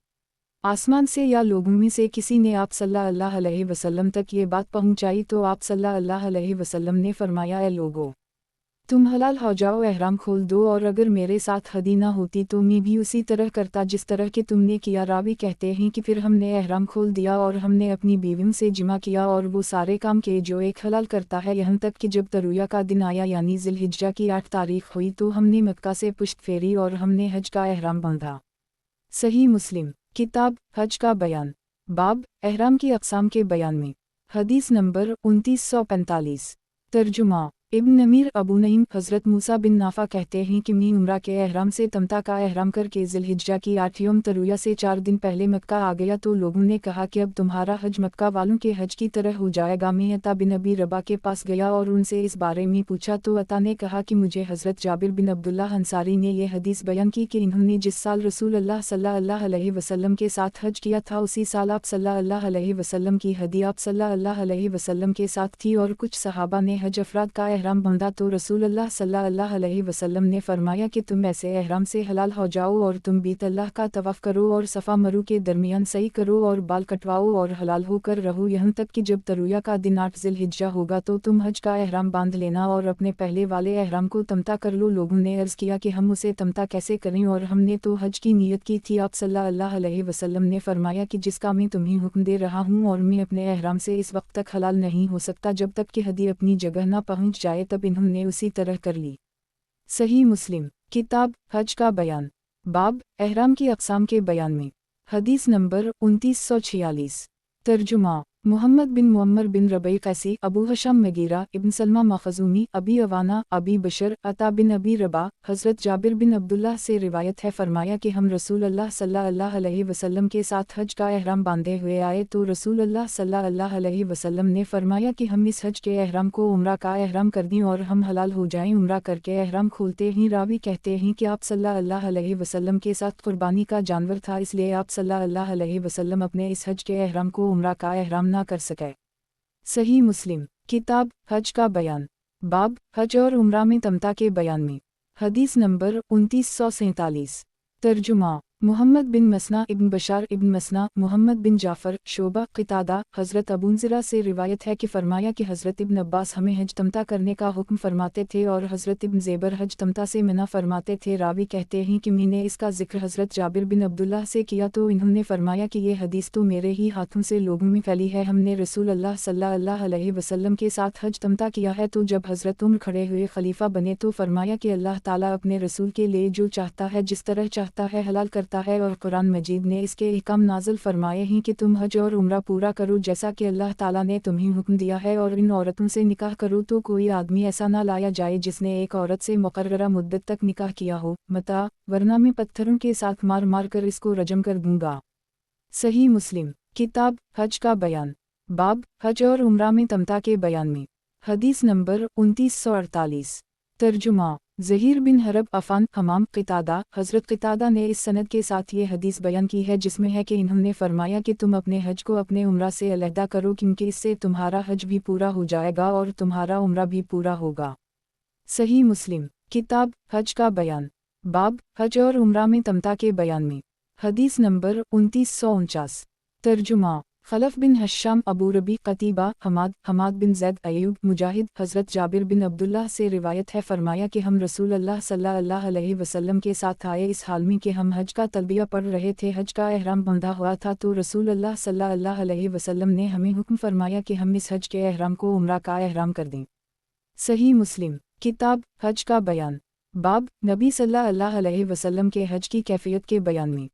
آسمان سے یا لوگوں میں سے کسی نے آپ صلی اللہ علیہ وسلم تک یہ بات پہنچائی؟ تو آپ صلی اللہ علیہ وسلم نے فرمایا، اے لوگو، تم حلال ہو جاؤ، احرام کھول دو، اور اگر میرے ساتھ ہدیہ نہ ہوتی تو میں بھی اسی طرح کرتا جس طرح کہ تم نے کیا۔ راوی کہتے ہیں کہ پھر ہم نے احرام کھول دیا اور ہم نے اپنی بیویوں سے جمع کیا اور وہ سارے کام کیے جو ایک حلال کرتا ہے، یہاں تک کہ جب ترویہ کا دن آیا یعنی ذی الحجہ کی 8 تاریخ ہوئی تو ہم نے مکہ سے پشت پھیری اور ہم نے حج کا احرام باندھا۔ صحیح مسلم کتاب حج کا بیان، باب احرام کی اقسام کے بیان میں، حدیث نمبر 2945۔ ترجمہ ابن امیر ابو نعیم حضرت موسیٰ بن نافع کہتے ہیں کہ میں عمرہ کے احرام سے تمتع کا احرام کر کے ذی الحجہ کی 8 یوم ترویہ سے 4 دن پہلے مکہ آ گیا تو لوگوں نے کہا کہ اب تمہارا حج مکہ والوں کے حج کی طرح ہو جائے گا۔ میں عطا بن ابی رباح کے پاس گیا اور ان سے اس بارے میں پوچھا تو عطا نے کہا کہ مجھے حضرت جابر بن عبداللہ انصاری نے یہ حدیث بیان کی کہ انہوں نے جس سال رسول اللہ صلی اللہ علیہ وسلم کے ساتھ حج کیا تھا اسی سال آپ صلی اللہ علیہ وسلم کی ہدیہ آپ صلی اللہ علیہ وسلم کے ساتھ تھی اور کچھ صحابہ نے حج افراد کا احرام باندھا تو رسول اللہ صلی اللہ علیہ وسلم نے فرمایا کہ تم ایسے احرام سے حلال ہو جاؤ اور تم بیت اللہ کا طواف کرو اور صفا مرو کے درمیان سعی کرو اور بال کٹواؤ اور حلال ہو کر رہو یہاں تک کہ جب ترویہ کا دن 8 ذی الحجہ ہوگا تو تم حج کا احرام باندھ لینا اور اپنے پہلے والے احرام کو تمتع کر لو۔ لوگوں نے عرض کیا کہ ہم اسے تمتع کیسے کریں اور ہم نے تو حج کی نیت کی تھی۔ آپ صلی اللہ علیہ وسلم نے فرمایا کہ جس کا میں تمہیں حکم دے رہا ہوں اور میں اپنے احرام سے اس وقت تک حلال نہیں ہو سکتا جب تک کہ ہدیہ اپنی جگہ نہ پہنچ جائے، تب انہوں نے اسی طرح کر لی۔ صحیح مسلم کتاب حج کا بیان، باب احرام کی اقسام کے بیان میں، حدیث نمبر 2946۔ ترجمہ محمد بن معمر بن ربیع قیسی ابو ہشام مغیرہ ابن سلمہ مخزومی ابی عوانہ ابی بشر عطا بن ابی رباح حضرت جابر بن عبداللہ سے روایت ہے، فرمایا کہ ہم رسول اللہ صلی اللہ علیہ وسلم کے ساتھ حج کا احرام باندھے ہوئے آئے تو رسول اللہ صلی اللہ علیہ وسلم نے فرمایا کہ ہم اس حج کے احرام کو عمرہ کا احرام کر دیں اور ہم حلال ہو جائیں۔ عمرہ کر کے احرام کھولتے ہی راوی کہتے ہیں کہ آپ صلی اللہ علیہ وسلم کے ساتھ قربانی کا جانور تھا، اس لیے آپ صلی اللہ علیہ وسلم اپنے اس حج کے احرام کو عمرہ کا احرام نہ کر سکے۔ صحیح مسلم کتاب حج کا بیان، باب حج اور عمرہ میں تمتع کے بیان میں، حدیث نمبر 2947۔ ترجمہ محمد بن مسنا ابن بشار ابن مسنا محمد بن جعفر شعبہ قتادہ حضرت ابو ذرا سے روایت ہے کہ فرمایا کہ حضرت ابن عباس ہمیں حج تمتع کرنے کا حکم فرماتے تھے اور حضرت ابن زیبر حج تمتع سے منع فرماتے تھے۔ راوی کہتے ہیں کہ میں نے اس کا ذکر حضرت جابر بن عبداللہ سے کیا تو انہوں نے فرمایا کہ یہ حدیث تو میرے ہی ہاتھوں سے لوگوں میں پھیلی ہے، ہم نے رسول اللہ صلی اللہ علیہ وسلم کے ساتھ حج تمتع کیا ہے۔ تو جب حضرت عمر کھڑے ہوئے خلیفہ بنے تو فرمایا کہ اللہ تعالیٰ اپنے رسول کے لیے جو چاہتا ہے جس طرح چاہتا ہے حلال کرتا ہے، اور قرآن مجید نے اس کے احکام نازل فرمائے ہیں کہ تم حج اور عمرہ پورا کرو جیسا کہ اللہ تعالیٰ نے تمہیں حکم دیا ہے، اور ان عورتوں سے نکاح کرو تو کوئی آدمی ایسا نہ لایا جائے جس نے ایک عورت سے مقررہ مدت تک نکاح کیا ہو متاع، ورنہ میں پتھروں کے ساتھ مار مار کر اس کو رجم کر دوں گا۔ صحیح مسلم کتاب حج کا بیان، باب حج اور عمرہ میں تمتع کے بیان میں، حدیث نمبر 2948 ترجمہ ظہیر بن حرب عفان حمام قتادہ حضرت قتادہ نے اس سند کے ساتھ یہ حدیث بیان کی ہے جس میں ہے کہ انہوں نے فرمایا کہ تم اپنے حج کو اپنے عمرہ سے علیحدہ کرو کیونکہ اس سے تمہارا حج بھی پورا ہو جائے گا اور تمہارا عمرہ بھی پورا ہوگا۔ صحیح مسلم کتاب حج کا بیان باب حج اور عمرہ میں تمتع کے بیان میں۔ حدیث نمبر 2949 ترجمہ خلف بن حشام ابو ربی قتیبہ حماد بن زید ایوب مجاہد حضرت جابر بن عبداللہ سے روایت ہے فرمایا کہ ہم رسول اللہ صلی اللہ علیہ وسلم کے ساتھ آئے اس حال میں کہ ہم حج کا تلبیہ پڑھ رہے تھے، حج کا احرام بندھا ہوا تھا تو رسول اللہ صلی اللہ علیہ وسلم نے ہمیں حکم فرمایا کہ ہم اس حج کے احرام کو عمرہ کا احرام کر دیں۔ صحیح مسلم کتاب حج کا بیان باب نبی صلی اللہ علیہ وسلم کے حج کی کیفیت کے بیان میں۔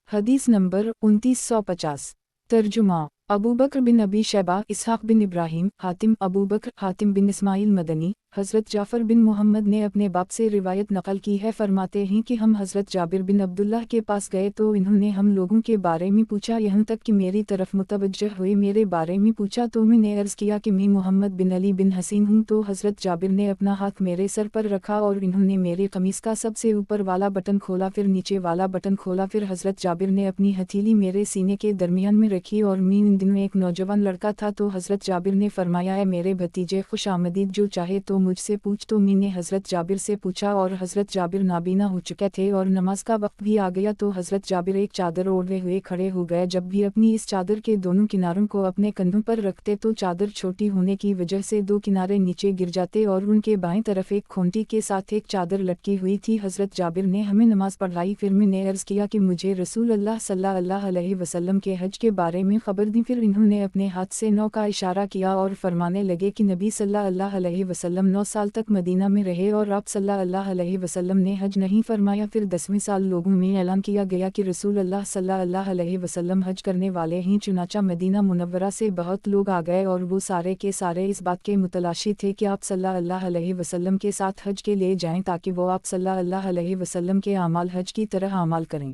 حدیث نمبر 2950 ترجمہ ابو بکر بن ابی شیبہ اسحاق بن ابراہیم حاتم ابو بکر حاتم بن اسماعیل مدنی حضرت جعفر بن محمد نے اپنے باپ سے روایت نقل کی ہے فرماتے ہیں کہ ہم حضرت جابر بن عبداللہ کے پاس گئے تو انہوں نے ہم لوگوں کے بارے میں پوچھا یہاں تک کہ میری طرف متوجہ ہوئے، میرے بارے میں پوچھا تو میں نے عرض کیا کہ میں محمد بن علی بن حسین ہوں، تو حضرت جابر نے اپنا ہاتھ میرے سر پر رکھا اور انہوں نے میری قمیص کا سب سے اوپر والا بٹن کھولا، پھر نیچے والا بٹن کھولا، پھر حضرت جابر نے اپنی ہتھیلی میرے سینے کے درمیان میں رکھی اور میں ان دنوں ایک نوجوان لڑکا تھا تو حضرت جابر نے فرمایا اے میرے بھتیجے خوش آمدید، جو چاہے تو مجھ سے پوچھ، تو میں نے حضرت جابر سے پوچھا اور حضرت جابر نابینا ہو چکے تھے اور نماز کا وقت بھی آ گیا تو حضرت جابر ایک چادر اوڑھے ہوئے کھڑے ہو گئے، جب بھی اپنی اس چادر کے دونوں کناروں کو اپنے کندھوں پر رکھتے تو چادر چھوٹی ہونے کی وجہ سے دو کنارے نیچے گر جاتے اور ان کے بائیں طرف ایک کھونٹی کے ساتھ ایک چادر لٹکی ہوئی تھی۔ حضرت جابر نے ہمیں نماز پڑھائی، پھر میں نے عرض کیا کہ مجھے رسول اللہ صلی اللہ علیہ وسلم کے حج کے بارے میں خبر دی، پھر انہوں نے اپنے ہاتھ سے 9 کا اشارہ کیا اور فرمانے لگے کہ نبی صلی اللہ علیہ وسلم 9 سال تک مدینہ میں رہے اور آپ صلی اللہ علیہ وسلم نے حج نہیں فرمایا۔ پھر 10ویں سال لوگوں میں اعلان کیا گیا کہ رسول اللہ صلی اللہ علیہ وسلم حج کرنے والے ہیں، چنانچہ مدینہ منورہ سے بہت لوگ آ گئے اور وہ سارے کے سارے اس بات کے متلاشی تھے کہ آپ صلی اللہ علیہ وسلم کے ساتھ حج کے لیے جائیں تاکہ وہ آپ صلی اللہ علیہ وسلم کے اعمال حج کی طرح اعمال کریں۔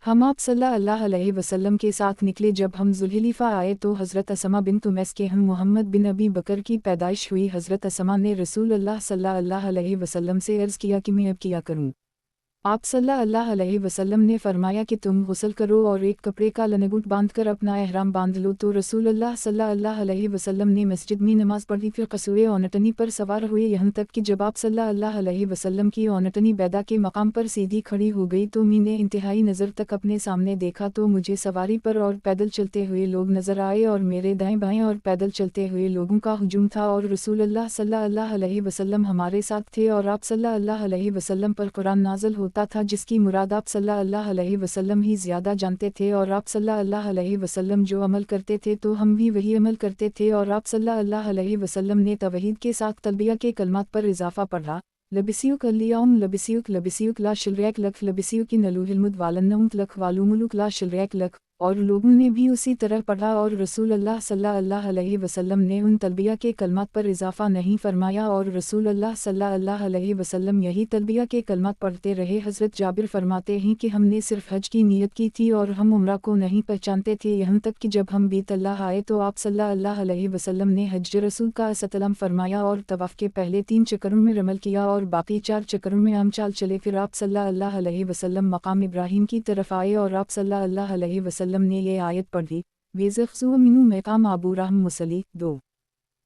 ہم آپ صلی اللہ علیہ وسلم کے ساتھ نکلے، جب ہم ذوالحلیفہ آئے تو حضرت اسمہ بنت امیس کے ہم محمد بن ابی بکر کی پیدائش ہوئی۔ حضرت اسمہ نے رسول اللہ صلی اللہ علیہ وسلم سے عرض کیا کہ میں اب کیا کروں؟ آپ صلی اللہ علیہ وسلم نے فرمایا کہ تم غسل کرو اور ایک کپڑے کا لنگوٹ باندھ کر اپنا احرام باندھ لو، تو رسول اللہ صلی اللہ علیہ وسلم نے مسجد میں نماز پڑھی، پھر قصوے اونٹنی پر سوار ہوئے، یہاں تک کہ جب آپ صلی اللہ علیہ وسلم کی اونٹنی بیدا کے مقام پر سیدھی کھڑی ہو گئی تو میں نے انتہائی نظر تک اپنے سامنے دیکھا تو مجھے سواری پر اور پیدل چلتے ہوئے لوگ نظر آئے اور میرے دائیں بائیں اور پیدل چلتے ہوئے لوگوں کا ہجوم تھا اور رسول اللہ صلی اللہ علیہ وسلم ہمارے ساتھ تھے اور آپ صلی اللہ علیہ وسلم پر قرآن نازل ہوتا تھا جس کی مراد آپ صلی اللہ علیہ وسلم ہی زیادہ جانتے تھے، اور آپ صلی اللہ علیہ وسلم جو عمل کرتے تھے تو ہم بھی وہی عمل کرتے تھے، اور آپ صلی اللہ علیہ وسلم نے توحید کے ساتھ تلبیہ کے کلمات پر اضافہ پڑھا، لبسیوک الیوم لبسیوک لبسیوک لا شلریک لک لبسیوک نلوہ المد والنومت لک والوملوک لا شلریک لک، اور لوگوں نے بھی اسی طرح پڑھا، اور رسول اللہ صلی اللہ علیہ وسلم نے ان تلبیہ کے کلمات پر اضافہ نہیں فرمایا، اور رسول اللہ صلی اللہ علیہ وسلم یہی تلبیہ کے کلمات پڑھتے رہے۔ حضرت جابر فرماتے ہیں کہ ہم نے صرف حج کی نیت کی تھی اور ہم عمرہ کو نہیں پہچانتے تھے، یہاں تک کہ جب ہم بیت اللہ آئے تو آپ صلی اللہ علیہ وسلم نے حج رسول کا استلام فرمایا اور طواف کے پہلے 3 چکروں میں رمل کیا اور باقی 4 چکروں میں ہم چال چلے، پھر آپ صلی اللہ علیہ وسلم مقام ابراہیم کی طرف آئے اور آپ صلی اللہ علیہ وسلم نے یہ آیت پڑھی، وَيَزْخْزُوا مِنُّ مَقَامَ ابراہیم مصلی 2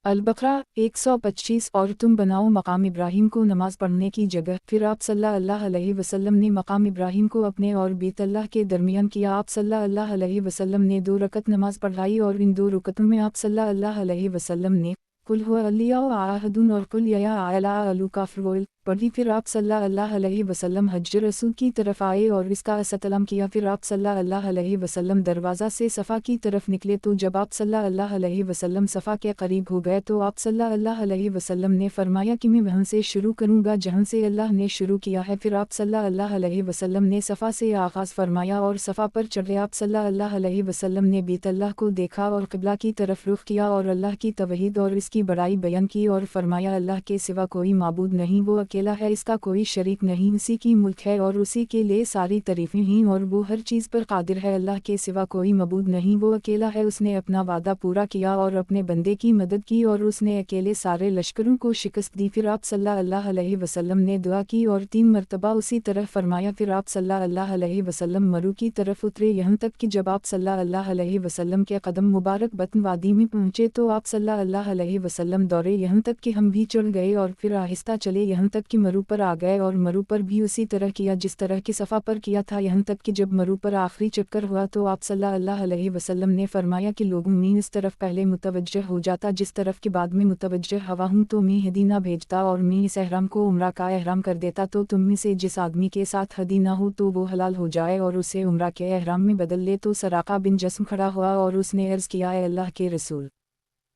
البقرہ 125، اور تم بناؤ مقام ابراہیم کو نماز پڑھنے کی جگہ۔ پھر آپ صلی اللہ علیہ وسلم نے مقام ابراہیم کو اپنے اور بیت اللہ کے درمیان کیا، آپ صلی اللہ علیہ وسلم نے 2 رکعت نماز پڑھائی اور ان 2 رکعتوں میں آپ صلی اللہ علیہ وسلم نے قل هو اللہ احد اور قل یا اعلی الکافرون پڑھی، پھر آپ صلی اللہ علیہ وسلم حج رسول کی طرف آئے اور اس کا استلام کیا، پھر آپ صلی اللہ علیہ وسلم دروازہ سے صفا کی طرف نکلے، تو جب آپ صلی اللہ علیہ وسلم صفا کے قریب ہو گئے تو آپ صلی اللہ علیہ وسلم نے فرمایا کہ میں وہاں سے شروع کروں گا جہاں سے اللہ نے شروع کیا ہے، پھر آپ صلی اللہ علیہ وسلم نے صفا سے آغاز فرمایا اور صفا پر چڑھے، آپ صلی اللہ علیہ وسلم نے بیت اللہ کو دیکھا اور قبلہ کی طرف رخ کیا اور اللہ کی توحید اور اس کی بڑائی بیان کی اور فرمایا اللہ کے سوا کوئی معبود نہیں، وہ अकेला है, इसका कोई शरीक नहीं, उसी की मुल्क है और उसी के लिए सारी तारीफें हैं और वो हर चीज़ पर कादिर है। अल्लाह के सिवा कोई मबूद नहीं, वो अकेला है, उसने अपना वादा पूरा किया और अपने बंदे की मदद की और उसने अकेले सारे लश्करों को शिकस्त दी। फिर आप सल्लल्लाहु अलैहि वसल्लम ने दुआ की और 3 मरतबा उसी तरफ फरमाया। फिर आप सल्लल्लाहु अलैहि वसल्लम मरू की तरफ उतरे, यहाँ तक कि जब आप सल्लल्लाहु अलैहि वसल्लम के कदम मुबारक बतन वादी में पहुँचे तो आप सल्लल्लाहु अलैहि वसल्लम दौड़े, यहाँ तक कि हम भी चढ़ गए और फिर आहिस्ता चले यहाँ तक कि मरू पर आ गए और मरू पर भी उसी तरह किया जिस तरह की सफ़ा पर किया था, यहाँ तक कि जब मरू पर आखिरी चक्कर हुआ तो आप सल्लल्लाहु अलैहि वसल्लम ने फरमाया कि लोगों में इस तरफ पहले मुतवज्जह हो जाता जिस तरफ के बाद में मुतवज्जह हवा हूँ तो मैं हदी ना भेजता और मैं इस एहराम को उम्रा का एहराम कर देता, तो तुम में से जिस आदमी के साथ हदी ना हो तो वो हलाल हो जाए और उसे उम्रा के एहराम में बदल ले। तो सराका बिन जस्म खड़ा हुआ और उसने अर्ज़ किया, ए अल्लाह के रसूल,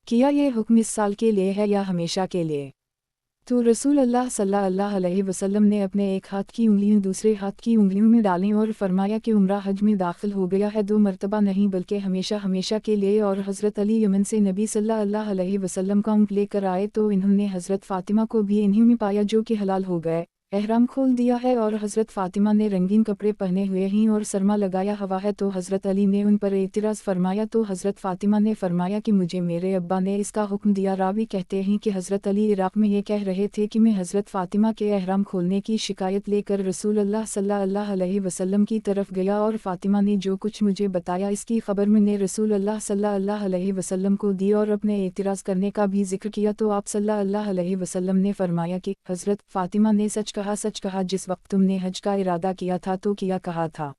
किया ये हुक्म इस साल के लिए है या हमेशा के लिए? तो रसूल अल्लाह सल्लल्लाहु अलैहि वसल्लम ने अपने एक हाथ की उंगलियां दूसरे हाथ की उंगलियों में डालीं और फरमाया कि उम्रा हज में दाखिल हो गया है, 2 मरतबा नहीं बल्कि हमेशा हमेशा के लिए। और हज़रत अली यमन से नबी सल्लल्लाहु अलैहि वसल्लम का ऊँट लेकर आए तो इन्होंने हज़रत फ़ातिमा को भी इन्हीं में पाया जो कि हलाल हो गए, एहराम खोल दिया है और हज़रत फ़ातिमा ने रंगीन कपड़े पहने हुए हैं और सरमा लगाया हुआ है। तो हज़रत अली ने उन पर एतराज़ फरमाया तो हज़रत फ़ातिमा ने फरमाया कि मुझे मेरे अब्बा ने इसका हुक्म दिया। रावी कहते हैं कि हज़रत अली इराक़ में ये कह रहे थे कि मैं हज़रत फ़ातिमा के एहराम खोलने की शिकायत लेकर रसूल अल्लाह सल्लल्लाहु अलैहि वसल्लम की तरफ गया और फ़ातिमा ने जो कुछ मुझे बताया इसकी खबर मैंने रसूल अल्लाह सल्लल्लाहु अलैहि वसल्लम को दी और अपने एतराज़ करने का भी जिक्र किया। तो आप सल्लल्लाहु अलैहि वसल्लम ने फरमाया कि हज़रत फ़ातिमा ने सच कहा, जिस वक्त तुमने हज का इरादा किया था तो क्या कहा था?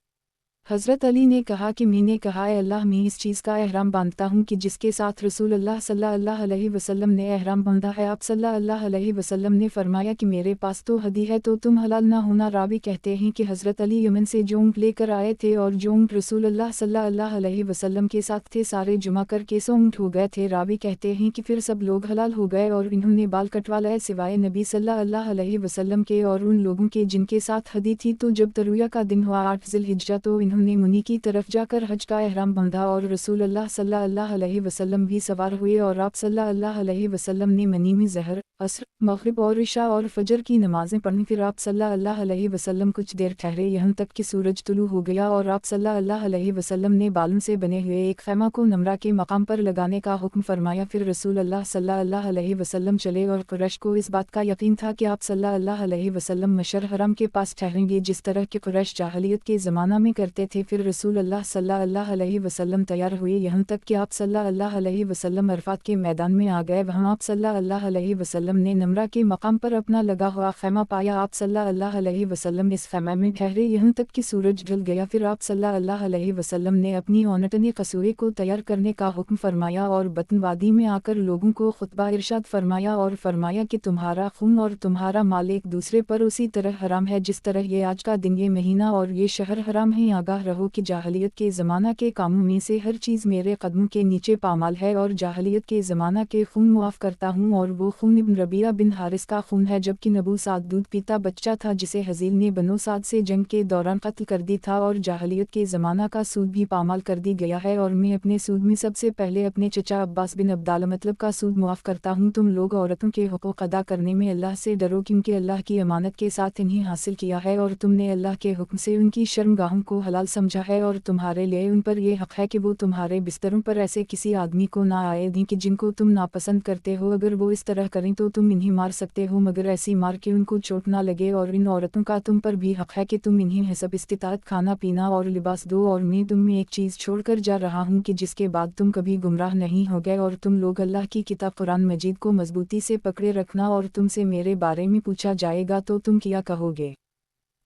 हज़रत अली ने कहा कि मैंने कहा, ए अल्लाह, मैं इस चीज़ का एहराम बांधता हूँ कि जिसके साथ रसूल अल्लाह सल्लल्लाहु अलैहि वसल्लम ने एहराम बांधा है। आप सल्लल्लाहु अलैहि वसल्लम ने फरमाया कि मेरे पास तो हदी है तो तुम हलाल ना होना। रावी कहते हैं कि हज़रत अली यमन से जो ऊँट लेकर आए थे और जो ऊँट रसूल अल्लाह सल्लल्लाहु अलैहि वसल्लम के साथ थे सारे जुमा करके 100 ऊँट हो गए थे। रावी कहते हैं कि फिर सब लोग हलाल हो गए और इन्होंने बाल कटवा लाए सिवाय नबी सल्लल्लाहु अलैहि वसल्लम के और उन लोगों के जिनके साथ हदी थी। तो जब तरुया का दिन हुआ 8 ज़िलहिज्जा तो इन्होंने मुनी की तरफ जाकर हज का एहराम बांधा और रसूल अल्लाह सल्लल्लाहु अलैहि वसल्लम भी सवार हुए और आप सल्लल्लाहु अलैहि वसल्लम ने मनी में ज़हर, असर, मग़रिब और इशा और फजर की नमाज़ें पढ़ीं। फिर आप सल्लल्लाहु अलैहि वसल्लम कुछ देर ठहरे यहाँ तक कि सूरज तुलू हो गया और आप सल्लल्लाहु अलैहि वसल्लम ने बालों से बने हुए एक खैमा को नमरा के मकाम पर लगाने का हुक्म फरमाया। फिर रसूल अल्लाह सल्लल्लाहु अलैहि वसल्लम चले और कुरैश को इस बात का यकीन था कि आप सल्लल्लाहु अलैहि वसल्लम मशर हरम के पास ठहरेंगे जिस तरह के कुरैश जाहलियत के ज़माना में करते थे। फिर रसूल अल्लाह सल्लल्लाहु अलैहि वसल्लम तैयार हुए यहाँ तक कि आप सल्लल्लाहु अलैहि वसल्लम अरफात के मैदान में आ गए। वहाँ आप सल्लल्लाहु अलैहि वसल्लम ने नमरा के मकाम पर अपना लगा हुआ खैमा पाया। आप सल्लल्लाहु अलैहि वसल्लम इस खैमा में ठहरे यहाँ तक कि सूरज ढल गया। फिर आप सल्लल्लाहु अलैहि वसल्लम ने अपनी औनटने कसूए को तैयार करने का हुक्म फरमाया और बतन वादी में आकर लोगों को खुतबा इरशाद फरमाया और फरमाया कि तुम्हारा खून और तुम्हारा माल एक दूसरे पर उसी तरह हराम है जिस तरह ये आज का दिन, ये महीना और ये शहर हराम है। आगाह रहो कि जाहलियत के ज़माना के कामों में से हर चीज़ मेरे कदमों के नीचे पामाल है और जाहलियत के ज़माना के खून मुआफ़ करता हूँ और वो खून इब्न रबीआ बिन हारिस का खून है जबकि नबू साद दूध पीता बच्चा था जिसे हज़ील ने बनो साद से जंग के दौरान कत्ल कर दी था और जाहलियत के ज़माना का सूद भी पामाल कर दी गया है और मैं अपने सूद में सबसे पहले अपने चचा अब्बास बिन अब्दाल मतलब का सूद मुआफ़ करता हूँ। तुम लोग औरतों के हुकूक़ अदा करने में अल्लाह से डरो क्योंकि अल्लाह की अमानत के साथ इन्हें हासिल किया है और तुमने अल्लाह के हुक्म से उनकी शर्मगाहों को हलाल समझा है और तुम्हारे लिए उन पर यह हक़ है कि वो तुम्हारे बिस्तरों पर ऐसे किसी आदमी को ना आए दें कि जिनको तुम नापसंद करते हो। अगर वो इस तरह करें तो तुम इन्हें मार सकते हो मगर ऐसी मार के उनको चोट ना लगे और इन औरतों का तुम पर भी हक़ है कि तुम इन्हें हसब इस्तिताअत खाना पीना और लिबास दो। और मैं तुम में एक चीज़ छोड़कर जा रहा हूँ कि जिसके बाद तुम कभी गुमराह नहीं होगे और तुम लोग अल्लाह की किताब कुरान मजीद को मजबूती से पकड़े रखना और तुमसे मेरे बारे में पूछा जाएगा तो तुम क्या कहोगे?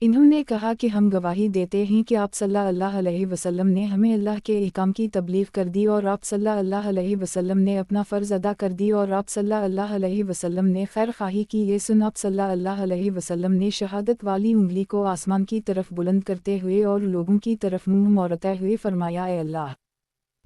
इन्होंने कहा कि हम गवाही देते हैं कि आप सल्लल्लाहु अलैहि वसल्लम ने हमें अल्लाह के अहकाम की तबलीग कर दी और आप सल्लल्लाहु अलैहि वसल्लम ने अपना फ़र्ज़ अदा कर दी और आप सल्लल्लाहु अलैहि वसल्लम ने खैर खाही की। ये सुन आप सल्लल्लाहु अलैहि वसल्लम ने शहादत वाली उंगली को आसमान की तरफ बुलंद करते हुए और लोगों की तरफ मुँह मोड़ते हुए फरमाया, ए अल्लाह,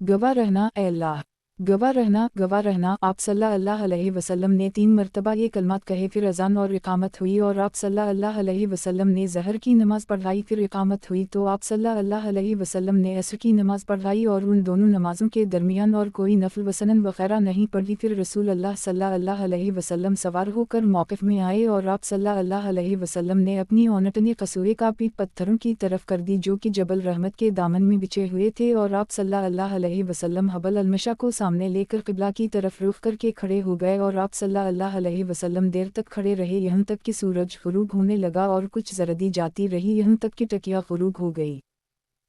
गवाह रहना, ए अल्लाह, गवाह रहना। आप सल्लल्लाहु अलैहि वसल्लम ने 3 मरतबा ये कलमात कहे, फिर अजान और इकामत हुई और आप सल्लल्लाहु अलैहि वसल्लम ने ज़हर की नमाज़ पढ़ाई, फिर इकामत हुई तो आप सल्लल्लाहु अलैहि वसल्लम ने असर की नमाज़ पढ़ाई और उन दोनों नमाज़ों के दरमियान और कोई नफल वसनन वगैरह नहीं पढ़ी। फिर रसूलुल्लाह सल्लल्लाहु अलैहि वसल्लम सवार होकर मौक़िफ़ में आए और आप सल्लल्लाहु अलैहि वसल्लम ने अपनी औनटने कसूए का पीठ पत्थरों की तरफ कर दी जो कि जबल रहमत के दामन में बिछे हुए थे, और आप सल्लल्लाहु अलैहि वसल्लम हबल अलमशा को सामने लेकर क़िबला की तरफ रुख करके खड़े हो गए और आप सल्लल्लाहु अलैहि वसल्लम देर तक खड़े रहे, यहाँ तक कि सूरज ग़ुरूब होने लगा और कुछ ज़रदी जाती रही, यहाँ तक कि टकिया ग़ुरूब हो गई।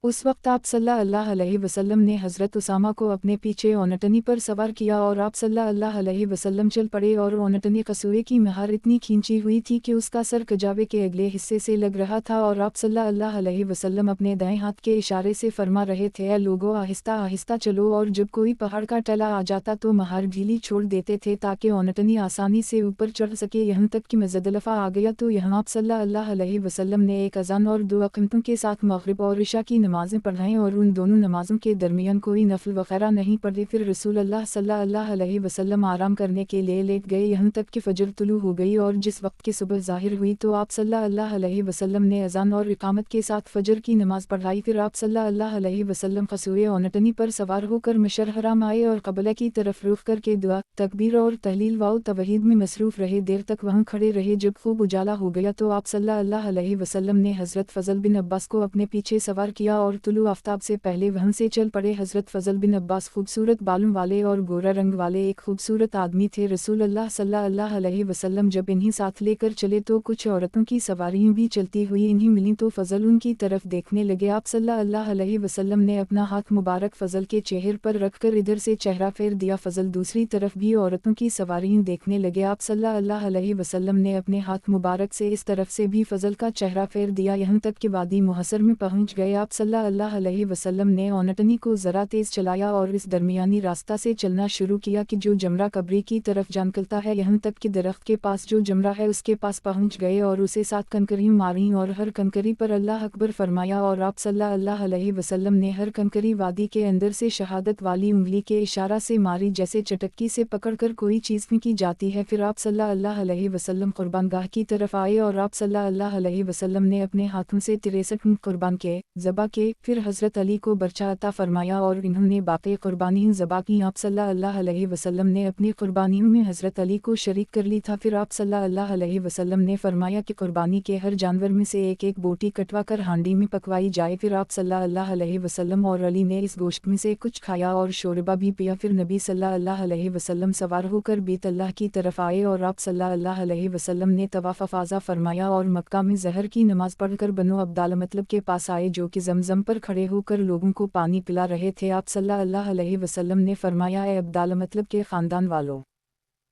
उस वक्त आप सल्लल्लाहु अलैहि वसल्लम ने हज़रत उसामा को अपने पीछे औनटनी पर सवार किया और आप सल्लल्लाहु अलैहि वसल्लम चल पड़े और औनटनी कसूए की महार इतनी खींची हुई थी कि उसका सर कजावे के अगले हिस्से से लग रहा था, और आप सल्लल्लाहु अलैहि वसल्लम अपने दाएं हाथ के इशारे से फरमा रहे थे, लोगों आहिस्ता आहिस्ता चलो, और जब कोई पहाड़ का टला आ जाता तो महार ढीली छोड़ देते थे ताकि औनटनी आसानी से ऊपर चढ़ सके, यहाँ तक कि मुज़दलिफ़ा आ गया तो यहाँ आप सल्लल्लाहु अलैहि वसल्लम ने एक अज़ान और 2 अक़ीमतों के साथ मग़रिब और इशा की नमाज़ें पढ़ाईं और उन दोनों नमाज़ों के दरमियान कोई नफल वगैरह नहीं पढ़े। फिर रसूलुल्लाह सल्लल्लाहु अलैहि वसल्लम आराम करने के लिए लेट गए, यहाँ तक कि फजर तुलू हो गई और जिस वक्त की सुबह ज़ाहिर हुई तो आप सल्लल्लाहु अलैहि वसल्लम ने अज़ान और इकामत के साथ फजर की नमाज़ पढ़ाई। फिर आप सल्लल्लाहु अलैहि वसल्लम कसूए औनटनी पर सवार होकर मशर हराम आए और क़िबला की तरफ रुख करके दुआ, तकबीर और तहलील व तवहीद में मसरूफ़ रहे, देर तक वहाँ खड़े रहे। जब खूब उजाला हो गया तो आप सल्लल्लाहु अलैहि वसल्लम ने हज़रत फ़ज़ल बिन अब्बास को अपने पीछे सवार किया और तुलू आफ्ताब से पहले वहाँ से चल पड़े। हज़रत फ़ज़ल बिन अब्बास खूबसूरत बालों वाले और गोरा रंग वाले एक खूबसूरत आदमी थे। रसूलुल्लाह सल्लल्लाहु अलैहि वसल्लम जब इन्हीं साथ लेकर चले तो कुछ औरतों की सवारियाँ भी चलती हुई इन्हीं मिलीं तो फ़ज़ल उनकी तरफ देखने लगे। आप सल्लल्लाहु अलैहि वसल्लम ने अपना हाथ मुबारक फ़ज़ल के चेहरे पर रखकर इधर से चेहरा फेर दिया। फ़ज़ल दूसरी तरफ भी औरतों की सवारियाँ देखने लगे। आप सल्लल्लाहु अलैहि वसल्लम ने अपने हाथ मुबारक से इस तरफ से भी फ़ज़ल का चेहरा फेर दिया, यहाँ तक कि वादी मुहसर में पहुँच गए। आप सल्लल्लाहु अलैहि वसल्लम ने औनटनी को ज़रा तेज़ चलाया और इस दरमियानी रास्ता से चलना शुरू किया कि जो जमरा कब्री की तरफ जा निकलता है, यहाँ तक कि दरख्त के पास जो जमरा है उसके पास पहुँच गए और उसे 7 कंकरियाँ मारीं और हर कंकरी पर अल्लाह अकबर फरमाया, और आप सल्लल्लाहु अलैहि वसल्लम ने हर कंकरी वादी के अंदर से शहादत वाली उंगली के इशारा से मारी जैसे चटक्की से पकड़कर कोई चीज़ फेंकी जाती है। फिर आप सल्लल्लाहु अलैहि वसल्लम कुर्बानगाह की तरफ आए और आप सल्लल्लाहु अलैहि वसल्लम ने अपने हाथों से 63 ऊँट कुर्बान के ज़बा के। फिर हज़रत अली को बर्छा अता फरमाया और इन्होंने बाकी कुर्बानियाँ ज़बा की। आप सल्लल्लाहु अलैहि वसल्लम ने अपनी कुर्बानियों में हज़रत अली को शरीक कर ली था। फिर आप सल्लल्लाहु अलैहि वसल्लम ने फरमाया कि कुर्बानी के हर जानवर में से एक एक बोटी कटवा कर हांडी में पकवाई जाए। फिर आप सल्लल्लाहु अलैहि वसल्लम और अली ने इस गोश्त में से कुछ खाया और शोरबा भी पिया। फिर नबी सल्लल्लाहु अलैहि वसल्लम सवार होकर बैत अल्लाह की तरफ आए और आप सल्लल्लाहु अलैहि वसल्लम ने तवाफ़ अफ़ाज़ा फरमाया और मक्का में ज़हर की नमाज़ पढ़कर बनो अब्दाल मतलब के पास आए जो कि ज़मज़म पर खड़े होकर लोगों को पानी पिला रहे थे। आप सल्लल्लाहु अलैहि वसल्लम ने फरमाया, ए अब्दाल मतलब के ख़ानदान वालों,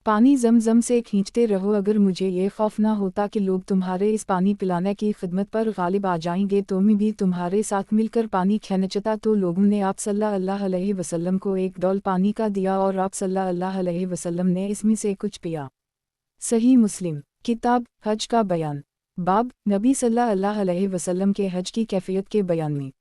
पानी ज़मज़म से खींचते रहो। अगर मुझे ये खौफ ना होता कि लोग तुम्हारे इस पानी पिलाने की खिदमत पर गालिब आ जाएंगे तो मैं भी तुम्हारे साथ मिलकर पानी खींचता। तो लोगों ने आप सल्लल्लाहु अलैहि वसल्लम को एक डोल पानी का दिया और आप सल्लल्लाहु अलैहि वसल्लम ने इसमें से कुछ पिया। सही मुस्लिम किताब हज का बयान, बाब नबी सल्लल्लाहु अलैहि वसल्लम के हज की कैफियत के बयान में।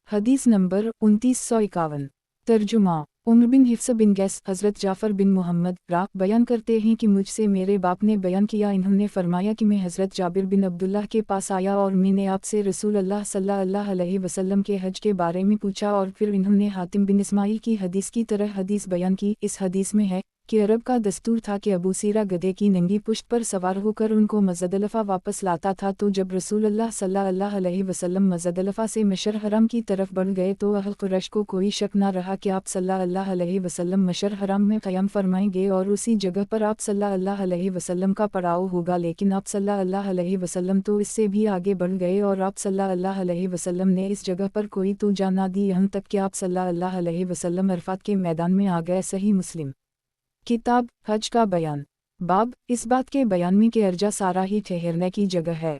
हदीस नंबर 2951। तर्जुमा उमर बिन हिफ्स बिन गैस हज़रत जाफ़र बिन मोहम्मद बयान करते हैं कि मुझसे मेरे बाप ने बयान किया, इन्होंने फरमाया कि मैं हज़रत जाबिर बिन अब्दुल्लाह के पास आया और मैंने आपसे रसूलुल्लाह सल्लल्लाहु अलैहि वसल्लम के हज के बारे में पूछा और फिर इन्होंने हातिम बिन इस्माइल की हदीस की तरह हदीस बयान की। इस हदीस में है कि अरब का दस्तूर था कि अबू सीरा गधे की नंगी पुश्त पर सवार होकर उनको मुज़दलिफ़ा वापस लाता था। तो जब रसूलुल्लाह सल्लल्लाहु अलैहि वसल्लम मुज़दलिफ़ा से मशर हरम की तरफ बढ़ गए तो अहल कुरैश को कोई शक न रहा कि आप सल्लल्लाहु अलैहि वसल्लम मशर हरम में क़याम फरमाएंगे और उसी जगह पर आप सल्लल्लाहु अलैहि वसल्लम का पड़ाव होगा। लेकिन आप सल्लल्लाहु अलैहि वसल्लम तो इससे भी आगे बढ़ गए और आप सल्लल्लाहु अलैहि वसल्लम ने इस जगह पर कोई तोजा न दी, यहाँ तक कि आप सल्लल्लाहु अलैहि वसल्लम अरफ़ात के मैदान में आ गए। सही मुस्लिम किताब हज का बयान, बाब इस बात के बयान में कि अर्जा सारा ही ठहरने की जगह है।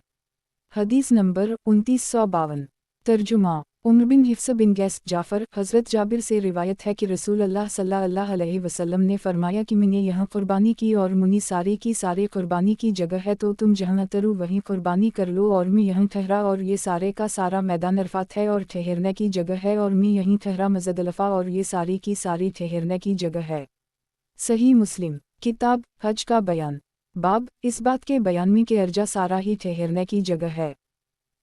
हदीस नंबर 2952। तर्जुमा उम्र बिन हिफ्स बिन गैस जाफ़र हज़रत जाबिर से रिवायत है कि रसूल अल्लाह सल्लल्लाहु अलैहि वसल्लम ने फरमाया कि मैंने यहाँ क़ुरबानी की और मुनी सारे की सारे क़ुरबानी की जगह है, तो तुम जहाँ उतरो वहीं क़ुरबानी कर लो, और मैं यहाँ ठहरा और ये सारे का सारा मैदान अरफ़ात है और ठहरने की जगह है, और मैं यहीं ठहरा मुज़दलिफ़ा और ये सारी की सारी ठहरने की जगह है। सही मुस्लिम किताब हज का बयान। बाब इस बात के बयान में कि अर्जा सारा ही ठहरने की जगह है।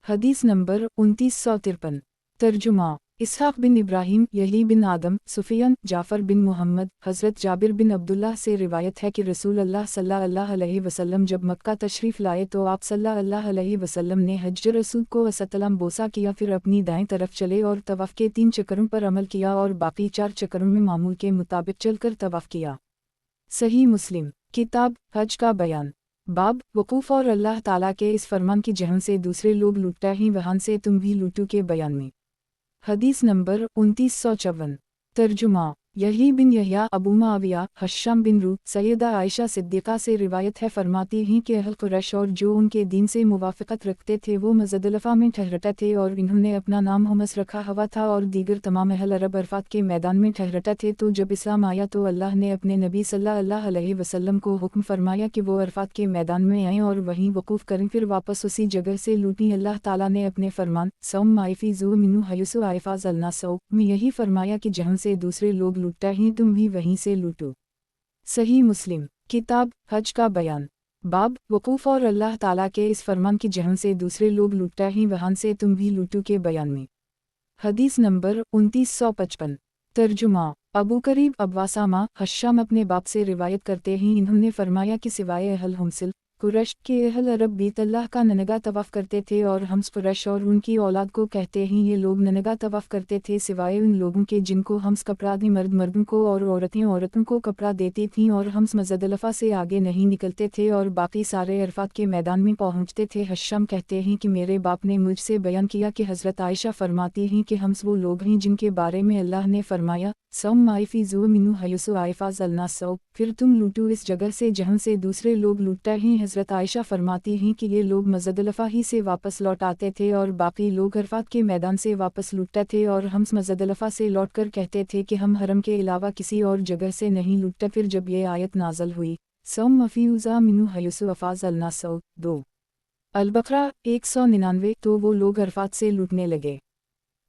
हदीस नंबर 2953। तर्जुमा इसहाक़ बिन इब्राहीम यही बिन आदम सुफियान जाफ़र बिन मोहम्मद हज़रत जाबिर बिन अब्दुल्लाह से रिवायत है कि रसूल अल्लाह सल्लल्लाहु अलैहि वसल्लम जब मक्का तशरीफ़ लाए तो आप सल्लल्लाहु अलैहि वसल्लम ने हज्जुर रसूल को असतलम बोसा किया, फिर अपनी दाएं तरफ चले और तवाफ़ के 3 चक्करों पर अमल किया और बाकी 4 चक्करों में मामूल के मुताबिक चलकर तवाफ़ किया। सही मुस्लिम किताब हज का बयान। बाब वकूफ़ और अल्लाह ताला के इस फरमान की जहाँ से दूसरे लोग लूटते हैं वहाँ से तुम भी लूटो के बयान में। हदीस नंबर 2954। तर्जुमा यही बिन यहया अबू मुआविया हश्शाम बिन रूह सैयदा आयशा सिद्दीक़ा से रिवायत है, फरमाती हैं कि अहल कुरैश और जो उनके दीन से मुवाफ़क़त रखते थे वो मुज़दलिफ़ा में ठहरते थे और इन्होंने अपना नाम हमस रखा हुआ था, और दीगर तमाम अहल अरब अरफ़ात के मैदान में ठहरते थे। तो जब इस्लाम आया तो अल्लाह ने अपने नबी सल्लल्लाहु अलैहि वसल्लम को हुक्म फरमाया कि वो अरफ़ात के मैदान में आएँ और वहीं वक़ूफ़ करें, फिर वापस उसी जगह से लूटें। अल्लाह ताला ने अपने फरमान सौम माइफ़ीज़ु मिन्हु हयुसु आइफ़ाज़ अलनासौ में यही फरमाया कि जहाँ से दूसरे लोग लूटते हैं तुम भी वहीं से लूटो। सही मुस्लिम किताब हज का बयान। बाब वकूफ़ और अल्लाह ताला के इस फरमान की जहाँ से दूसरे लोग लूटते हैं वहाँ से तुम भी लूटो के बयान में। हदीस नंबर 2955। तर्जुमा अबू करीब अब्बासामा हश्शाम अपने बाप से रिवायत करते हैं, इन्होंने फरमाया कि सिवाय अहल हमसिल कुरैश के अहल अरब भी अल्लाह का ननगा तवाफ़ करते थे, और हम्स कुरैश और उनकी औलाद को कहते हैं ये लोग ननगा तवाफ़ करते थे, सिवाय उन लोगों के जिनको हम्स कपड़ा दी, मर्द मर्दों को और औरतें औरतों को कपड़ा देती थीं, और हम्स मुज़दलिफ़ा से आगे नहीं निकलते थे और बाकी सारे अरफ़ात के मैदान में पहुँचते थे। हश्शाम कहते हैं कि मेरे बाप ने मुझसे बयान किया कि हज़रत आयशा फरमाती हैं कि हम्स वो लोग हैं जिनके बारे में अल्लाह ने फरमाया सौम माइफ़ीज़ु मिन्हु हयुसु आइफ़ाज़ अलनासौ, फिर तुम लूटो इस जगह से जहाँ से दूसरे लोग लूटते हैं। हज़रत आयशा फरमाती हैं कि ये लोग मुज़दलिफ़ा ही से वापस लौट आते थे और बाकी लोग अरफ़ात के मैदान से वापस लूटते थे, और हम मुज़दलिफ़ा से लौटकर कहते थे कि हम हरम के अलावा किसी और जगह से नहीं लूटते। फिर जब ये आयत नाज़ल हुई सौम मफ़ीज़ा मिन्हु हयुसु आइफ़ाज़ अलनासौ 2 अल-बक़रा 199, तो वो लोग अरफ़ात से लूटने लगे।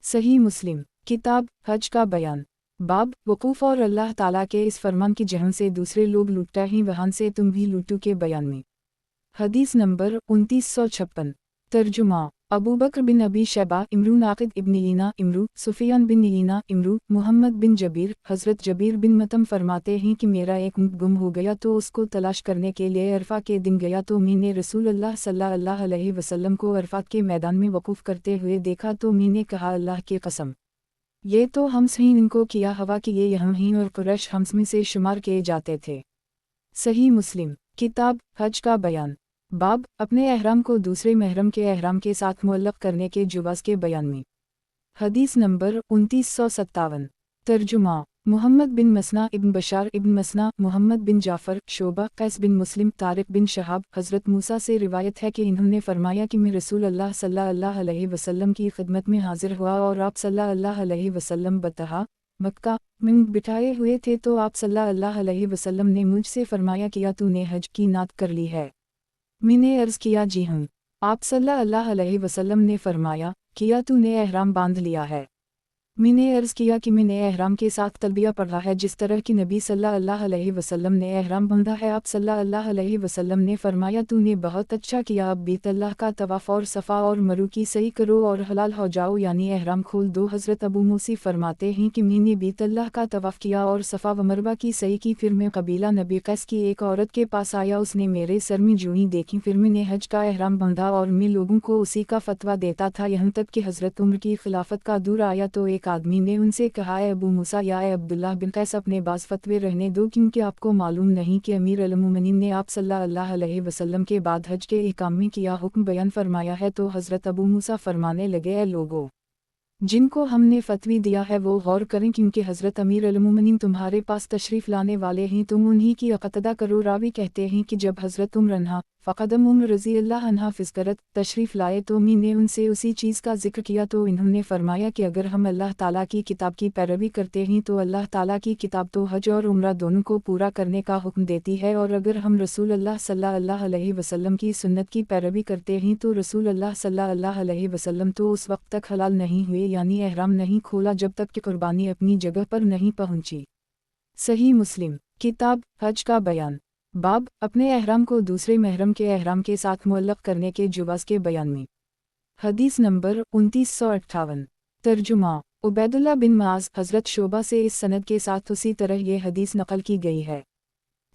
सही मुस्लिम किताब हज का बयान। बाब वकूफ़ और अल्लाह ताला के इस फरमान की जहाँ से दूसरे लोग लूटते हैं वहाँ से तुम भी लूटो के बयान में। हदीस नंबर 2956। तर्जुमा अबू बकर बिन अबी शैबा इमरू नाक़िद इब्न ईना इमरू सुफियान बिन ईना इमरू मोहम्मद बिन जबीर हज़रत जबीर बिन मतम फरमाते हैं कि मेरा एक ऊँट गुम हो गया, तो उसको तलाश करने के लिए अरफ़ा के दिन गया, तो मैंने रसूल अल्लाह सल्लल्लाहु अलैहि वसल्लम को अरफ़ात के मैदान में वक़ूफ़ करते हुए देखा, तो मैंने कहा अल्लाह की कसम ये तो हम्स ही इनको किया हवा कि ये यहाँ ही और कुरैश हम्स में से शुमार किए जाते थे। सही मुस्लिम किताब हज का बयान। बाब अपने अहराम को दूसरे महरम के अहराम के साथ मुअल्लक़ करने के जुवाज़ के बयान में। हदीस नंबर 2957। तर्जुमा मोहम्मद बिन मसना इब्न बशार इब्न मसना मोहम्मद बिन जाफ़र शोबा कैस बिन मुस्लिम तारिक बिन शहाब हज़रत मूसा से रिवायत है कि इन्होंने फरमाया कि मैं रसूल अल्लाह सल्लल्लाहु अलैहि वसल्लम की खिदमत में हाजिर हुआ और आप सल्लल्लाहु अलैहि वसल्लम बतहा मक्का में बिठाए हुए थे, तो आप सल्लल्लाहु अलैहि वसल्लम ने मुझसे फरमाया किया तूने हज की नात कर ली है? मैंने अर्ज़ किया जी हूँ। आप सल्लल्लाहु अलैहि वसल्लम ने फरमाया किया तूने एहराम बांध लिया है? मैंने अर्ज़ किया कि मैंने एहराम के साथ तलबिया पढ़ा है जिस तरह कि नबी सल्लल्लाहु अलैहि वसल्लम ने एहराम बांधा है। आप सल्लल्लाहु अलैहि वसल्लम ने फरमाया तूने बहुत अच्छा किया, अब बीत अल्लाह का तवाफ़ और सफ़ा और मरू की सही करो और हलाल हो जाओ, यानी एहराम खोल दो। हज़रत अबू मूसी फरमाते हैं कि मैंने बीत अल्लाह का तवाफ़ किया और सफ़ा व मरवा की सही की, फिर मैं कबीला नबी कैस की एक औरत के पास आया, उसने मेरे सर में जूई देखी, फिर मैंने हज का एहराम बांधा और मैं लोगों को उसी का फतवा देता था, यहाँ तक कि हज़रत उम्र की खिलाफत का दूर आया तो एक आदमी ने उनसे कहा ए अबू मूसा या ए अब्दुल्लाह बिन कैस अपने बाज़ फतवे रहने दो, क्योंकि आपको मालूम नहीं कि अमीर अल मोमिनीन ने आप सल्लल्लाहु अलैहि वसल्लम के बाद हज के इकाम में किया हुक्म बयान फरमाया है। तो हज़रत अबू मूसा फरमाने लगे ए लोगों, जिनको हमने फतवी दिया है वो गौर करें, क्योंकि हज़रत अमीर अल मोमिनीन तुम्हारे पास तशरीफ़ लाने वाले हैं, तुम उन्हीं की इक़्तिदा करो। रावी कहते हैं कि जब हज़रत उमर अन्हा फ़क़दम उम्र रज़ी अल्लाह अन्हा फ़िज़करत तशरीफ़ लाए तो मी ने उनसे उसी चीज़ का ज़िक्र किया तो इन्होंने फ़रमाया कि अगर हम अल्लाह ताला की किताब की पैरवी करते हैं तो अल्लाह ताला की किताब तो हज और उम्रा दोनों को पूरा करने का हुक्म देती है, और अगर हम रसूल अल्लाह सल्लल्लाहु अलैहि वसल्लम की सुन्नत की पैरवी करते हैं तो रसूल अल्लाह सल्लल्लाहु अलैहि वसल्लम तो उस वक्त तक हलाल नहीं हुए, यानी एहराम नहीं खोला जब तक कि कुर्बानी अपनी जगह पर नहीं पहुंची। सही मुस्लिम किताब हज का बयान। बाब अपने एहराम को दूसरे महरम के एहराम के साथ मुअल्लक़ करने के जुवाज़ के बयान में। हदीस नंबर 2958। तर्जुमा उबैदुल्लाह बिन माज़ हज़रत शोबा से इस सनद के साथ उसी तरह ये हदीस नक़ल की गई है।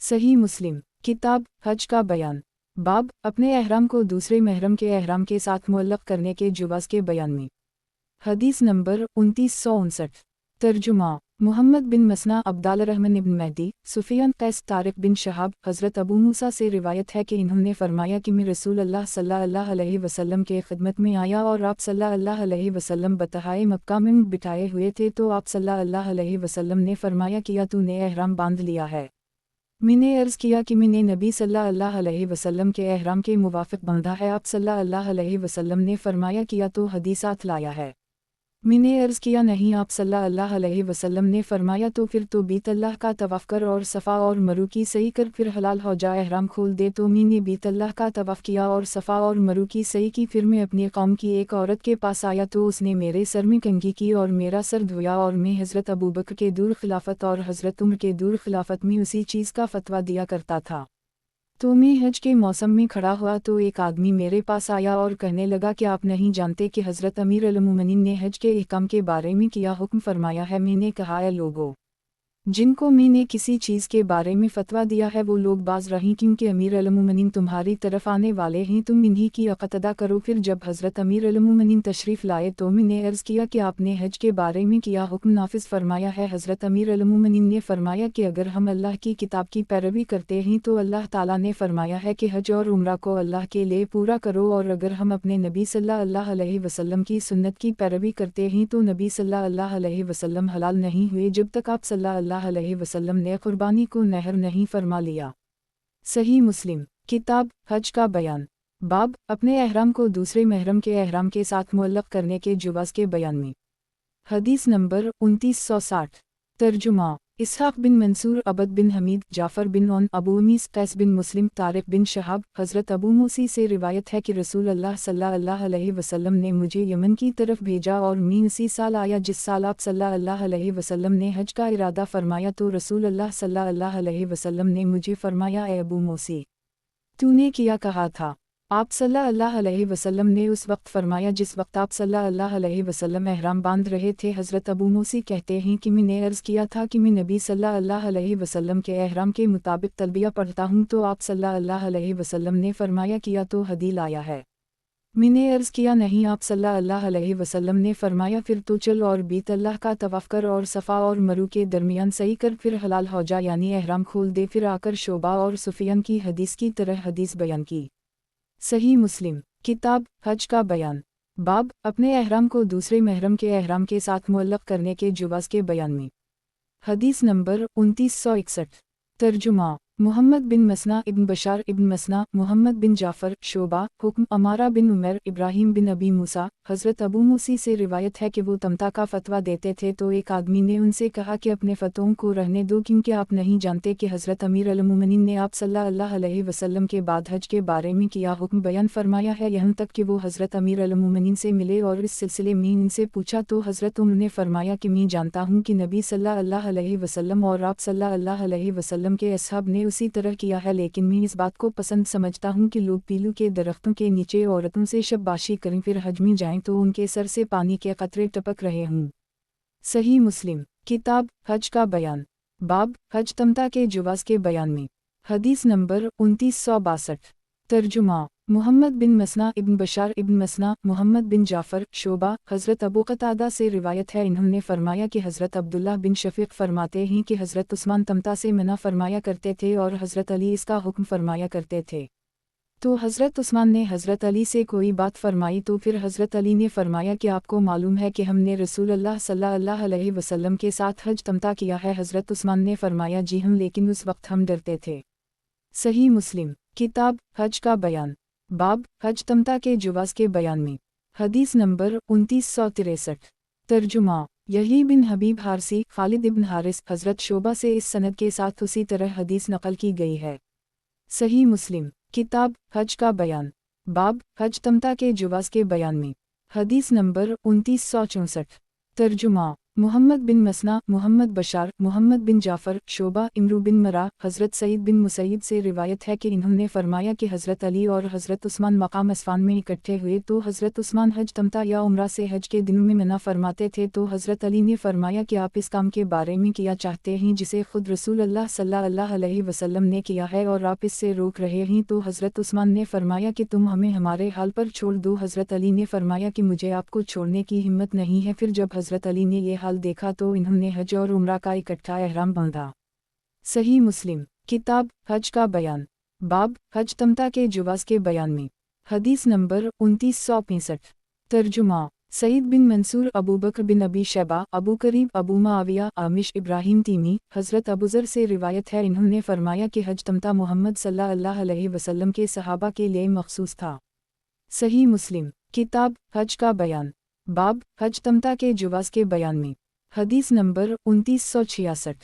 सही मुस्लिम किताब हज का बयान। बाब अपने एहराम को दूसरे महरम के एहराम के साथ मुअल्लक़ करने के जुवाज़ के बयान में। हदीस नंबर 2959। तर्जुमा मुहम्मद बिन मसना अब्दालरहमान इब्न महदी सुफियान कैस तारिक बिन शहाब हज़रत अबू मूसा से रिवायत है कि इन्होंने फरमाया कि मैं रसूल अल्लाह सल्लल्लाहु अलैहि वसल्लम के खिदमत में आया और आप सल्लल्लाहु अलैहि वसल्लम बतहाए मक्का में बिठाए हुए थे, तो आप सल्लल्लाहु अलैहि वसल्लम ने फरमाया किया तूने एहराम बांध लिया है। मैंने अर्ज़ किया कि मैंने नबी सल्लल्लाहु अलैहि वसल्लम के एहराम के मुवाफ़िक़ बांधा है। आप सल्लल्लाहु अलैहि वसल्लम ने फरमाया किया तो हदीसात लाया है। मैंने अर्ज़ किया नहीं। आप सल्लल्लाहु अलैहि वसल्लम ने फरमाया तो फिर तो बीत अल्लाह का तवाफ़ कर और सफ़ा और मरू की सही कर फिर हलाल हो जा, एहराम खोल दे। तो मैंने बीत अल्लाह का तवाफ़ किया और सफ़ा और मरू की सही की। फिर मैं अपनी कौम की एक औरत के पास आया तो उसने मेरे सर में कंघी की और मेरा सर धोया, और मैं हज़रत अबू बकर के दूर खिलाफत और हज़रत उमर के दूर खिलाफत में उसी चीज़ का फ़तवा दिया करता था। तो मैं हज के मौसम में खड़ा हुआ तो एक आदमी मेरे पास आया और कहने लगा कि आप नहीं जानते कि हज़रत अमीर अल मोमिनीन ने हज के अहकाम के बारे में क्या हुक्म फरमाया है। मैंने कहा है लोगों जिनको मैंने किसी चीज़ के बारे में फ़तवा दिया है वो लोग बाज रहीं, क्योंकि अमीर अल मोमिनीन तुम्हारी तरफ आने वाले हैं, तुम इन्हीं की इक़्तिदा करो। फिर जब हज़रत अमीर अल मोमिनीन तशरीफ़ लाए तो मैंने अर्ज़ किया कि आपने हज के बारे में क्या हुक्म नाफिज फरमाया है। हज़रत अमीर अल मोमिनीन ने फरमाया कि अगर हम अल्लाह की किताब की पैरवी करते हैं तो अल्लाह ताला ने फरमाया है कि हज और उम्रा को अल्लाह के लिए पूरा करो, और अगर हम अपने नबी सल्लल्लाहु अलैहि वसल्लम की सुन्नत की पैरवी करते हैं तो नबी सल्लल्लाहु अलैहि वसल्लम हलाल नहीं हुए जब तक आप सल्लल्लाहु अलैहि वसल्लम ने कुर्बानी को नहर नहीं फरमा लिया। सही मुस्लिम किताब हज का बयान। बाब अपने एहराम को दूसरे महरम के एहराम के साथ मुअल्लक़ करने के जुवाज़ के बयान में। हदीस नंबर 2960। तर्जुमा इसहाक़ बिन मंसूर अबद बिन हमीद जाफ़र बिन औन अबू उमीस कैस बिन मुस्लिम तारिक बिन शहाब हज़रत अबू मूसी से रिवायत है कि रसूल अल्लाह सल्लल्लाहु अलैहि वसल्लम ने मुझे यमन की तरफ भेजा और मैं उसी साल आया जिस साल आप सल्लल्लाहु अलैहि वसल्लम ने हज का इरादा फरमाया। तो रसूल अल्लाह सल्लल्लाहु अलैहि वसल्लम ने मुझे फरमाया, ए अबू मूसी तूने क्या कहा था? आप सल्लल्लाहु अलैहि वसल्लम ने उस वक्त फरमाया जिस वक्त आप सल्लल्लाहु अलैहि वसल्लम एहराम बांध रहे थे। हज़रत अबू मूसी कहते हैं कि मैंने अर्ज़ किया था कि मैं नबी सल्लल्लाहु अलैहि वसल्लम के एहराम के मुताबिक तलबिया पढ़ता हूँ, तो आप सल्लल्लाहु अलैहि वसल्लम ने फरमाया किया तो हदी लाया है। मैंने अर्ज़ किया नहीं। आप सल्लल्लाहु अलैहि वसल्लम ने फरमाया फिर तो चल और बीत अल्लाह का तवाफ़ कर और सफ़ा और मरू के दरमियान सही कर फिर हलाल हो जा, यानी एहराम खोल दे। फिर आकर शोबा और सुफियान की हदीस की तरह हदीस बयान की। सही मुस्लिम किताब हज का बयान। बाब अपने एहराम को दूसरे महरम के एहराम के साथ मुअल्लक़ करने के जुवाज़ के बयान में। हदीस नंबर 2961। तर्जुमा मुहम्मद बिन मसना इब्न बशार इब्न मसना मुहम्मद बिन जाफ़र शोबा हुक्म अमारा बिन उमर इब्राहिम बिन अबी मूसा। हज़रत अबू मूसी से रिवायत है कि वो तमता का फ़तवा देते थे, तो एक आदमी ने उनसे कहा कि अपने फ़तों को रहने दो, क्योंकि आप नहीं जानते कि हज़रत अमीर अल मोमिनीन ने आप सल्लल्लाहु अलैहि वसल्लम के बाद हज के बारे में क्या हुक्म बयान फरमाया है। यहाँ तक कि वो हज़रत अमीर अल मोमिनीन से मिले और इस सिलसिले में इनसे पूछा तो हज़रत उमर ने फरमाया कि मैं जानता हूँ कि नबी सल्लल्लाहु अलैहि वसल्लम और आप सल्लल्लाहु अलैहि वसल्लम के असहाब ने उसी तरह किया है, लेकिन मैं इस बात को पसंद समझता हूँ कि लोग पीलू के दरख्तों के नीचे औरतों से शबबाशी करें, फिर हज में जाएं तो उनके सर से पानी के कतरे टपक रहे हों। सही मुस्लिम किताब हज का बयान। बाब हज तमता के जुवाज़ के बयान में। हदीस नंबर 2962। तर्जुमा मुहम्मद बिन मसना इब्न बशार इब्न मसना मुहम्मद बिन जाफ़र शोबा हज़रत अबू क़तादा से रिवायत है, इन्होंने फरमाया कि हज़रत अब्दुल्लाह बिन शफ़ीक़ फरमाते हैं कि हज़रत उस्मान तमता से मना फरमाया करते थे और हज़रत अली इसका हुक्म फरमाया करते थे। तो हज़रत उस्मान ने हज़रत अली से कोई बात फरमाई तो फिर हज़रत अली ने फरमाया कि आपको मालूम है कि हमने रसूल अल्लाह सल्लल्लाहु अलैहि वसल्लम के साथ हज तमता किया है। हज़रत उस्मान ने फरमाया जी हम, लेकिन उस वक्त हम डरते थे। सही मुस्लिम किताब हज का बयान, बाब हज तमता के जवाज़ के बयान में। हदीस नंबर 2963। तर्जुमा, यही बिन हबीब हारसी खालिद इब्न हारिस हज़रत शोबा से इस सनद के साथ उसी तरह हदीस नकल की गई है। सही मुस्लिम किताब हज का बयान, बाब हज तमता के जवाज़ के बयान में। हदीस नंबर 2964। तर्जुमा, मोहम्मद बिन मसना, मोहम्मद बशार, मोहम्मद बिन जाफ़र, शोबा, इमरू बिन मरा, हज़रत सईद बिन मुसैयब से रिवायत है कि इन्होंने फरमाया कि हज़रत अली और हज़रत उस्मान मकाम अस्फ़ान में इकट्ठे हुए तो हज़रत उस्मान हज तमता या उम्रा से हज के दिनों में मना फरमाते थे तो हज़रत अली ने फरमाया कि आप इस काम के बारे में किया चाहते हैं जिसे ख़ुद रसूल अल्लाह सल्लल्लाहु अलैहि वसल्लम ने किया है और आप इससे रोक रहे हैं तो हज़रत उस्मान ने फरमाया कि तुम हमें हमारे हाल पर छोड़ दो। हज़रत अली ने फरमाया कि मुझे आपको छोड़ने की हिम्मत नहीं है। फिर जब हज़रत अली ने ये हाल देखा तो इन्होंने हज और उम्रा का इकट्ठा एहराम बांधा। सही मुस्लिम किताब हज का बयान, बाब हज तमता के जवाज़ के बयान में। हदीस नंबर 2965। तर्जुमा, सईद बिन मंसूर, अबू बकर बिन अबी शैबा, अबू करीब, अबू माविया, आमिश इब्राहिम तीमी, हज़रत अबूज़र से रिवायत है इन्होंने फरमाया कि हज तमता मोहम्मद सल्लल्लाहु अलैहि वसल्लम के सहाबा के लिए मखसूस था। सही मुस्लिम किताब हज का बयान, बाब हज तमता के जवाज़ के बयान में। हदीस नंबर 2966।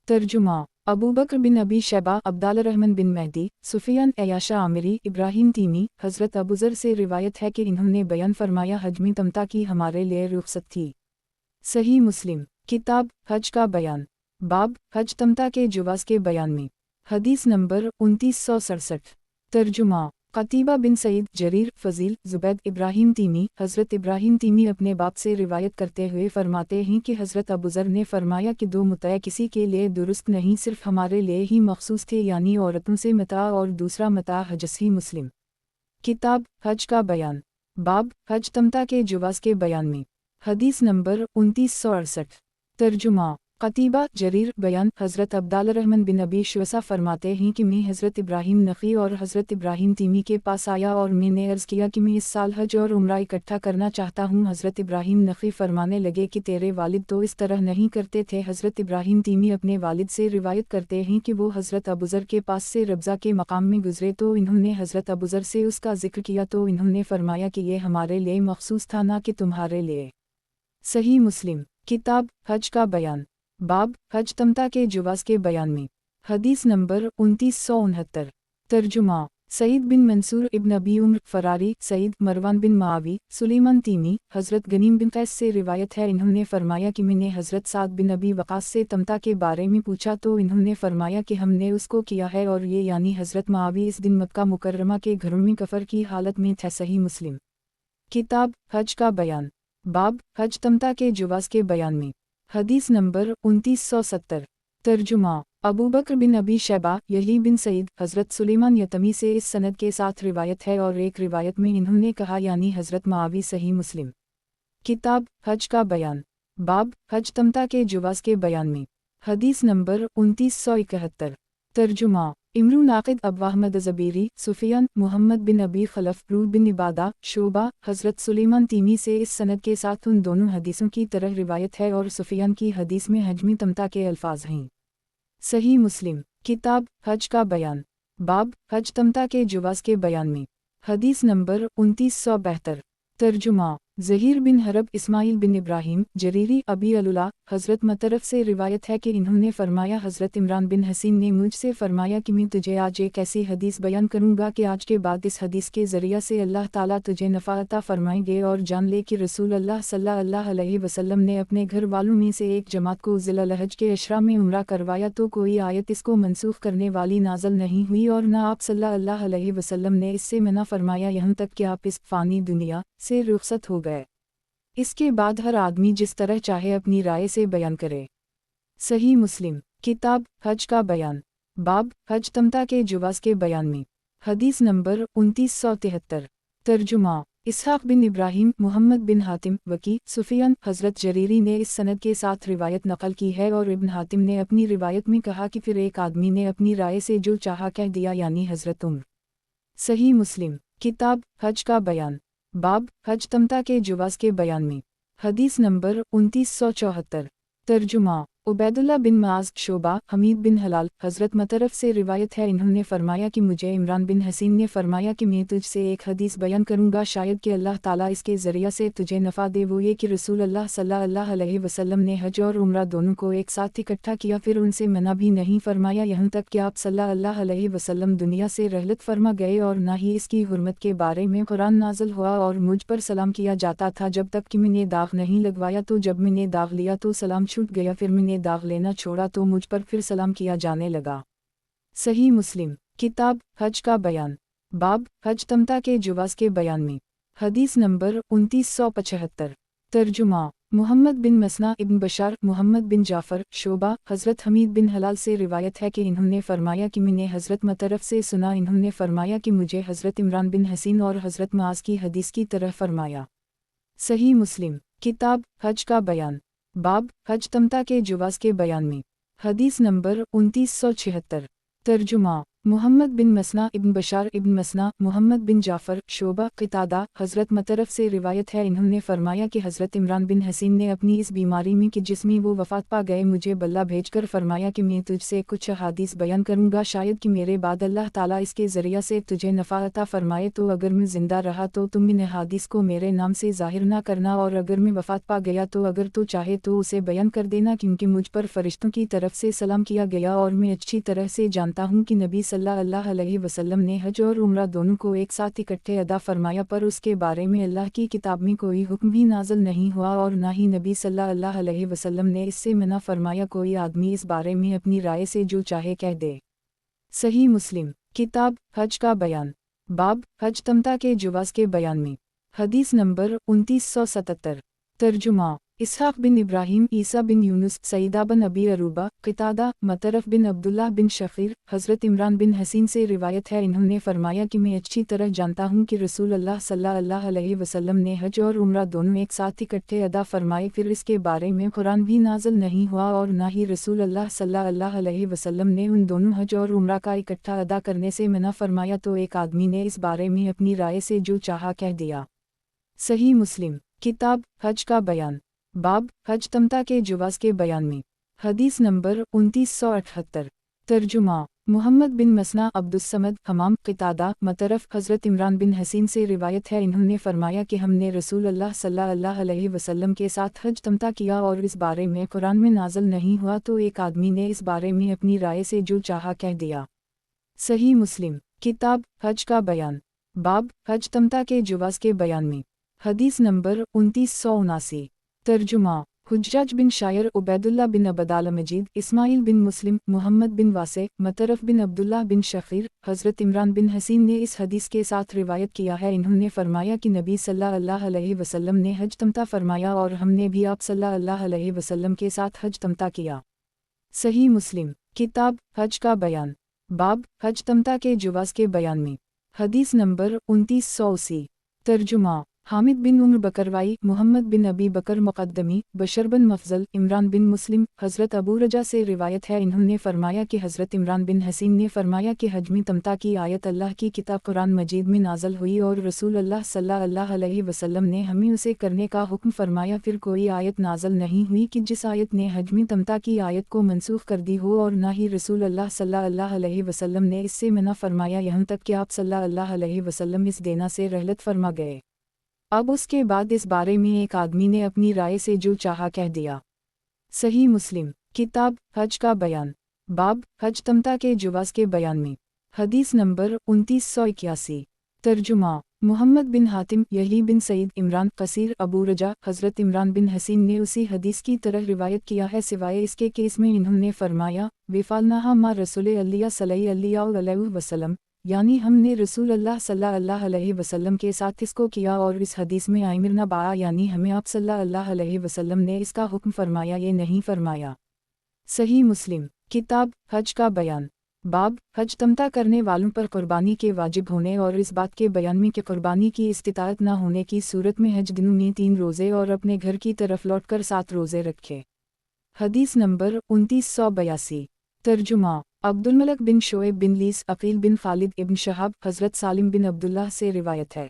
तर्जुमा, अबू बकर बिन अबी शैबा, अब्दाल रहमान बिन मेहदी, सुफियान अयाशा आमिरी, इब्राहिम तीमी, हज़रत अबूज़र से रिवायत है कि इन्होंने बयान फरमाया हज में तमता की हमारे लिए रुखसत थी। सही मुस्लिम किताब हज का बयान, बाब हज तमता के जवाज़ के बयान में। हदीस नंबर 2967। तर्जुमा, कतीबा बिन सईद, जरीर, फ़ज़ील, ज़ुबैद, इब्राहिम तीमी, हज़रत इब्राहिम तीमी अपने बाप से रिवायत करते हुए फरमाते हैं कि हज़रत अबूज़र ने फरमाया कि दो मुतआ किसी के लिए दुरुस्त नहीं, सिर्फ हमारे लिए ही मखसूस थे, यानी औरतों से मता और दूसरा मता हज। ही मुस्लिम किताब हज का बयान, बाब हज तमता के जवाज़ के बयान में। हदीस नंबर 2968। तर्जुमा, कतीबा जरीर बयान, हज़रत अब्दाल रहमान बिन अबी शुअसा फरमाते हैं कि मैं हज़रत इब्राहिम नक़ी और हज़रत इब्राहिम तीमी के पास आया और मैंने अर्ज़ किया कि मैं इस साल हज और उम्रा इकट्ठा करना चाहता हूँ। हज़रत इब्राहिम नक़ी फरमाने लगे कि तेरे वालिद तो इस तरह नहीं करते थे। हज़रत इब्राहिम तीमी अपने वालिद से रिवायत करते हैं कि वो हज़रत अबूज़र के पास से रब्ज़ा के मकाम में गुज़रे तो इन्होंने हज़रत अबूज़र से उसका ज़िक्र किया तो इन्होंने फरमाया कि ये हमारे लिए मखसूस था, ना कि तुम्हारे लिए। सही मुस्लिम किताब हज का बयान, बाब हज तमता के जवाज़ के बयान में। हदीस नंबर 2969। तर्जुमा, सईद बिन मंसूर इब्न अबी उम्र फ़रारी, सईद, मरवान बिन मावी, सुलेमान तीमी, हज़रत गनीम बिन कैस से रिवायत है इन्होंने फरमाया कि मैंने हज़रत साद बिन अबी वक़ास से तमता के बारे में पूछा तो इन्होंने फरमाया कि हमने उसको किया है और ये यानी हज़रत मावी इस दिन मक्का मुकर्रमा के घरों में कफ़र की हालत में थे। सही मुस्लिम किताब हज का बयान, बाब हज तमता के जवाज़ के बयान में। हदीस नंबर 2970। तर्जुमा, अबू बकर बिन अबी शैबा, यही बिन सईद, हज़रत सुलेमान यतमी से इस सनद के साथ रिवायत है और एक रिवायत में इन्होंने कहा यानी हज़रत मावी। सही मुस्लिम किताब हज का बयान, बाब हज तमता के जवाज़ के बयान में। हदीस नंबर 2971। तर्जुमा, इमरू नाक़िद, अबू अहमद ज़बीरी, सुफियान, मोहम्मद बिन अबी खलफ, रूद बिन इबादा, शोबा, हज़रत सुलेमान तीमी से इस सनद के साथ उन दोनों हदीसों की तरह रिवायत है और सुफियान की हदीस में हजमी तमता के अल्फाज हैं। सही मुस्लिम किताब हज का बयान, बाब हज तमता के जवाज़ के बयान में। हदीस नंबर 2972। तर्जुमा, ज़हीर बिन हरब, इस्माइल बिन इब्राहिम, जरीरी, अबी अलुला, हज़रत मतरफ से रिवायत है कि इन्होंने फरमाया हज़रत इमरान बिन हसीन ने मुझसे फरमाया कि मैं तुझे आज एक ऐसी हदीस बयान करूँगा कि आज के बाद इस हदीस के ज़रिया से अल्लाह ताला तुझे नफ़ा अता फरमाएंगे और जान ले कि रसूल अल्लाह सल्लल्लाहु अलैहि वसल्लम ने अपने घर वालों में से एक जमात को ज़िल-हज के अशरा में उम्रा करवाया तो कोई आयत इसको मनसूख करने वाली नाज़िल नहीं हुई और न आप सल्लल्लाहु अलैहि वसल्लम ने इससे मना फरमाया यहाँ तक कि आप इस फ़ानी दुनिया से रुखसत हो गए। इसके बाद हर आदमी जिस तरह चाहे अपनी राय से बयान करे। सही मुस्लिम किताब हज का बयान, बाब हज तमता के जवाज़ के बयान में। हदीस नंबर 2973। तर्जुमा, इसहाक़ बिन इब्राहिम, मोहम्मद बिन हातिम, वकी, सुफियान, हज़रत जरीरी ने इस सनद के साथ रिवायत नकल की है और इब्न हातिम ने अपनी रिवायत में कहा कि फिर एक आदमी ने अपनी राय से जो चाहा कह दिया यानी हज़रत उम्र। सही मुस्लिम किताब हज का बयान, बाब हज तमता के जवाज़ के बयान में। हदीस नंबर 2974। तर्जुमा, उबैदुल्लाह बिन माज शोबा हमीद बिन हलाल हज़रत मतरफ से रिवायत है, इन्होंने फरमाया कि मुझे इमरान बिन हसीन ने फरमाया कि मैं तुझसे एक हदीस बयान करूँगा, शायद कि अल्लाह ताला इसके ज़रिया से तुझे नफ़ा दे। वो ये कि रसूल अल्लाह सल्लल्लाहु अलैहि वसल्लम ने हज और उम्रा दोनों को एक साथ इकट्ठा किया, फिर उनसे मना भी नहीं फरमाया, यहाँ तक कि आप सल्लल्लाहु अलैहि वसल्लम दुनिया से रहलत फरमा गए और न ही इसकी हुर्मत के बारे में कुरान नाज़िल हुआ और मुझ पर सलाम किया जाता था जब तक कि मैंने दाग नहीं लगवाया, तो जब मैंने दाग लिया तो सलाम छूट गया, फिर मैंने दाग लेना छोड़ा तो मुझ पर फिर सलाम किया जाने लगा। सही मुस्लिम किताब हज का बयान बाब हज तमता के जुवाज़ के बयान में। हदीस नंबर 2975। तर्जुमा मोहम्मद बिन मसना इब्न बशार मोहम्मद बिन जाफ़र शोबा हज़रत हमीद बिन हलाल से रिवायत है कि इन्होंने फरमाया कि मैंने हज़रत मतरफ से सुना, इन्होंने फरमाया कि मुझे हज़रत इमरान बिन हसीन और हज़रत मुआज़ की हदीस की तरह फरमाया। सही मुस्लिम किताब हज का बयान बाब हज तमता के जुवाज़ के बयान में। हदीस नंबर 2976। तर्जुमा मोहम्मद बिन मसना इब्न बशार इब्न मसना मोहम्मद बिन जाफ़र शोबा क़तादा हज़रत मतरफ से रिवायत है, इन्होंने फरमाया कि हज़रत इमरान बिन हसीन ने अपनी इस बीमारी में कि जिसमें वो वफ़ात पा गए मुझे बल्ला भेजकर फरमाया कि मैं तुझसे कुछ हदीस बयान करूँगा, शायद कि मेरे बाद अल्लाह ताला इसके ज़रिया से तुझे नफ़ा अता फ़रमाए, तो अगर मैं ज़िंदा रहा तो तुम इन हदीस को मेरे नाम से ज़ाहिर ना करना, और अगर मैं वफ़ात पा गया तो अगर तो चाहे तो उसे बयान कर देना, क्योंकि मुझ पर फ़रिश्तों की तरफ से सलाम किया गया और मैं अच्छी तरह से जानता हूँ कि नबी सल्लल्लाहु अलैहि वसल्लम ने हज और उम्रा दोनों को एक साथ इकट्ठे अदा फरमाया, पर उसके बारे में अल्लाह की किताब में कोई हुक्म भी नाज़िल नहीं हुआ और न ही नबी सल्लल्लाहु अलैहि वसल्लम ने इससे मना फरमाया। कोई आदमी इस बारे में अपनी राय से जो चाहे कह दे। सही मुस्लिम किताब हज का बयान बाब हज तमता के जुवाज़ के बयान में। हदीस नंबर 2977। तर्जुमा इसहाक़ बिन इब्राहीम ईसा बिन यूनुस सईदा बिन अबी अरूबा क़तादा मतरफ बिन अब्दुल्लाह बिन शक़ीर हज़रत इमरान बिन हसीन से रिवायत है, इन्होंने फरमाया कि मैं अच्छी तरह जानता हूँ कि रसूल अल्लाह सल्लल्लाहु अलैहि वसल्लम ने हज और उम्रा दोनों एक साथ इकट्ठे अदा फरमाए, फिर इसके बारे में कुरान भी नाज़िल नहीं हुआ और न ही रसूल अल्लाह सल्लल्लाहु अलैहि वसल्लम ने उन दोनों हज और उम्रा का इकट्ठा अदा करने से मना फरमाया, तो एक आदमी ने इस बारे में अपनी राय से जो चाहा कह दिया। सही मुस्लिम किताब हज का बयान बाब हज तमता के जुवाज़ के बयान में। हदीस नंबर 2978। तर्जुमा मोहम्मद बिन मसना अब्दुस्समद हमाम क़तादा मतरफ हज़रत इमरान बिन हसीन से रिवायत है, इन्होंने फरमाया कि हमने रसूल अल्लाह सल्लल्लाहु अलैहि वसल्लम के साथ हज तमता किया और इस बारे में कुरान में नाज़िल नहीं हुआ, तो एक आदमी ने इस बारे में अपनी राय से जो चाहा कह दिया। सही मुस्लिम किताब हज का बयान बाब हज तमता के जुवाज़ के बयान में। हदीस नंबर 2979। तर्जुमा हुज्जाज बिन शायर उबैदुल्लाह बिन अबदाल मजीद इस्माइल बिन मुस्लिम मोहम्मद बिन वासे मतरफ बिन अब्दुल्लाह बिन शक़ीर हज़रत इमरान बिन हसीन ने इस हदीस के साथ रिवायत किया है, इन्होंने फरमाया कि नबी सल्लल्लाहु अलैहि वसल्लम ने हज तमता फरमाया और हमने भी आप सल्लल्लाहु अलैहि वसल्लम के साथ हज तमता किया। सही मुस्लिम किताब हज का बयान बाब हज तमता के जुवाज़ के बयान में। हदीस नंबर 2980। तर्जुमा हामिद बिन उम्र बकरवाई मोहम्मद बिन अबी बकर मुक़द्दमी बशर बिन मफज़ल इमरान बिन मुस्लिम हज़रत अबू रजा से रिवायत है, इन्होंने फरमाया कि हज़रत इमरान बिन हसीन ने फरमाया कि हज में तमता की आयत अल्लाह की किताब कुरान मजीद में नाज़िल हुई और रसूल अल्लाह सल्लल्लाहु अलैहि वसल्लम ने हमें उसे करने का हुक्म फरमाया, फिर कोई आयत नाज़िल नहीं हुई कि जिस आयत ने हज में तमता की आयत को मनसूख कर दी हो, और न ही रसूल अल्लाह सल्लल्लाहु अलैहि वसल्लम ने इससे मना फरमाया, यहाँ तक कि आप सल्लल्लाहु अलैहि वसल्लम इस देना से रहलत फरमा गए। अब उसके बाद इस बारे में एक आदमी ने अपनी राय से जो चाहा कह दिया। सही मुस्लिम किताब हज का बयान बाब हज तमता के जुवाज़ के बयान में। हदीस नंबर 2981। तर्जुमा मोहम्मद बिन हातिम यही बिन सईद इमरान कसीर अबू रजा हज़रत इमरान बिन हसीन ने उसी हदीस की तरह रिवायत किया है, सिवाय इसके केस में इन्होंने फरमाया विफालनाहा मा रसूल अल्लाह सल्लल्लाहु अलैहि वसल्लम, यानी हमने रसूल अल्लाह सल्लल्लाहु अलैहि वसल्लम के साथ इसको किया, और इस हदीस में आमिरना बाया यानी हमें आप सल्लल्लाहु अलैहि वसल्लम ने इसका हुक्म फरमाया ये नहीं फरमाया। सही मुस्लिम किताब हज का बयान बाब हज तमता करने वालों पर कुर्बानी के वाजिब होने और इस बात के बयान में कि कुर्बानी की इस्तिताअत न होने की सूरत में हज दिनों में 3 रोज़े और अपने घर की तरफ लौटकर 7 रोज़े रखे। हदीस नंबर 2982। तर्जुमा अब्दुल मलिक बिन शोएब बिन लीस अकील बिन खालिद इब्न शहाब हज़रत सालिम बिन अब्दुल्लाह से रिवायत है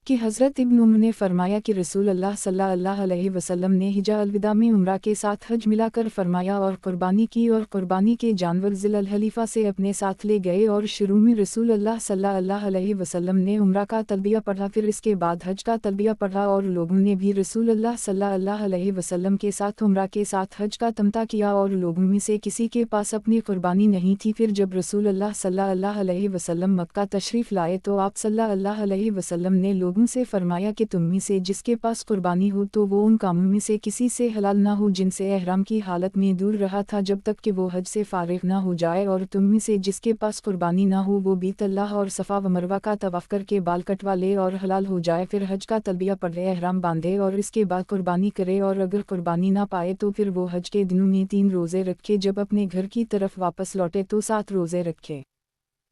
کہ حضرت ابن عمر نے فرمایا کہ رسول اللہ صلی اللہ علیہ وسلم نے حجۃ الوداع میں عمرہ کے ساتھ حج ملا کر فرمایا اور قربانی کی، اور قربانی کے جانور ذی الحلیفہ سے اپنے ساتھ لے گئے، اور شروع میں رسول اللہ صلی اللہ علیہ وسلم نے عمرہ کا تلبیہ پڑھا، پھر اس کے بعد حج کا تلبیہ پڑھا، اور لوگوں نے بھی رسول اللہ صلی اللہ علیہ وسلم کے ساتھ عمرہ کے ساتھ حج کا تمتع کیا، اور لوگوں میں سے کسی کے پاس اپنی قربانی نہیں تھی۔ پھر جب رسول اللہ صلی اللہ علیہ وسلم مکہ تشریف لائے تو آپ صلی اللہ علیہ وسلم نے لوگوں سے فرمایا کہ تم میں سے جس کے پاس قربانی ہو تو وہ ان کاموں میں سے کسی سے حلال نہ ہو جن سے احرام کی حالت میں دور رہا تھا، جب تک کہ وہ حج سے فارغ نہ ہو جائے، اور تم میں سے جس کے پاس قربانی نہ ہو وہ بیت اللہ اور صفا و مروہ کا طواف کر کے بال کٹوا لے اور حلال ہو جائے، پھر حج کا تلبیہ پڑھے، احرام باندھے اور اس کے بعد قربانی کرے، اور اگر قربانی نہ پائے تو پھر وہ حج کے دنوں میں 3 روزے رکھے، جب اپنے گھر کی طرف واپس لوٹے تو 7 روزے رکھے۔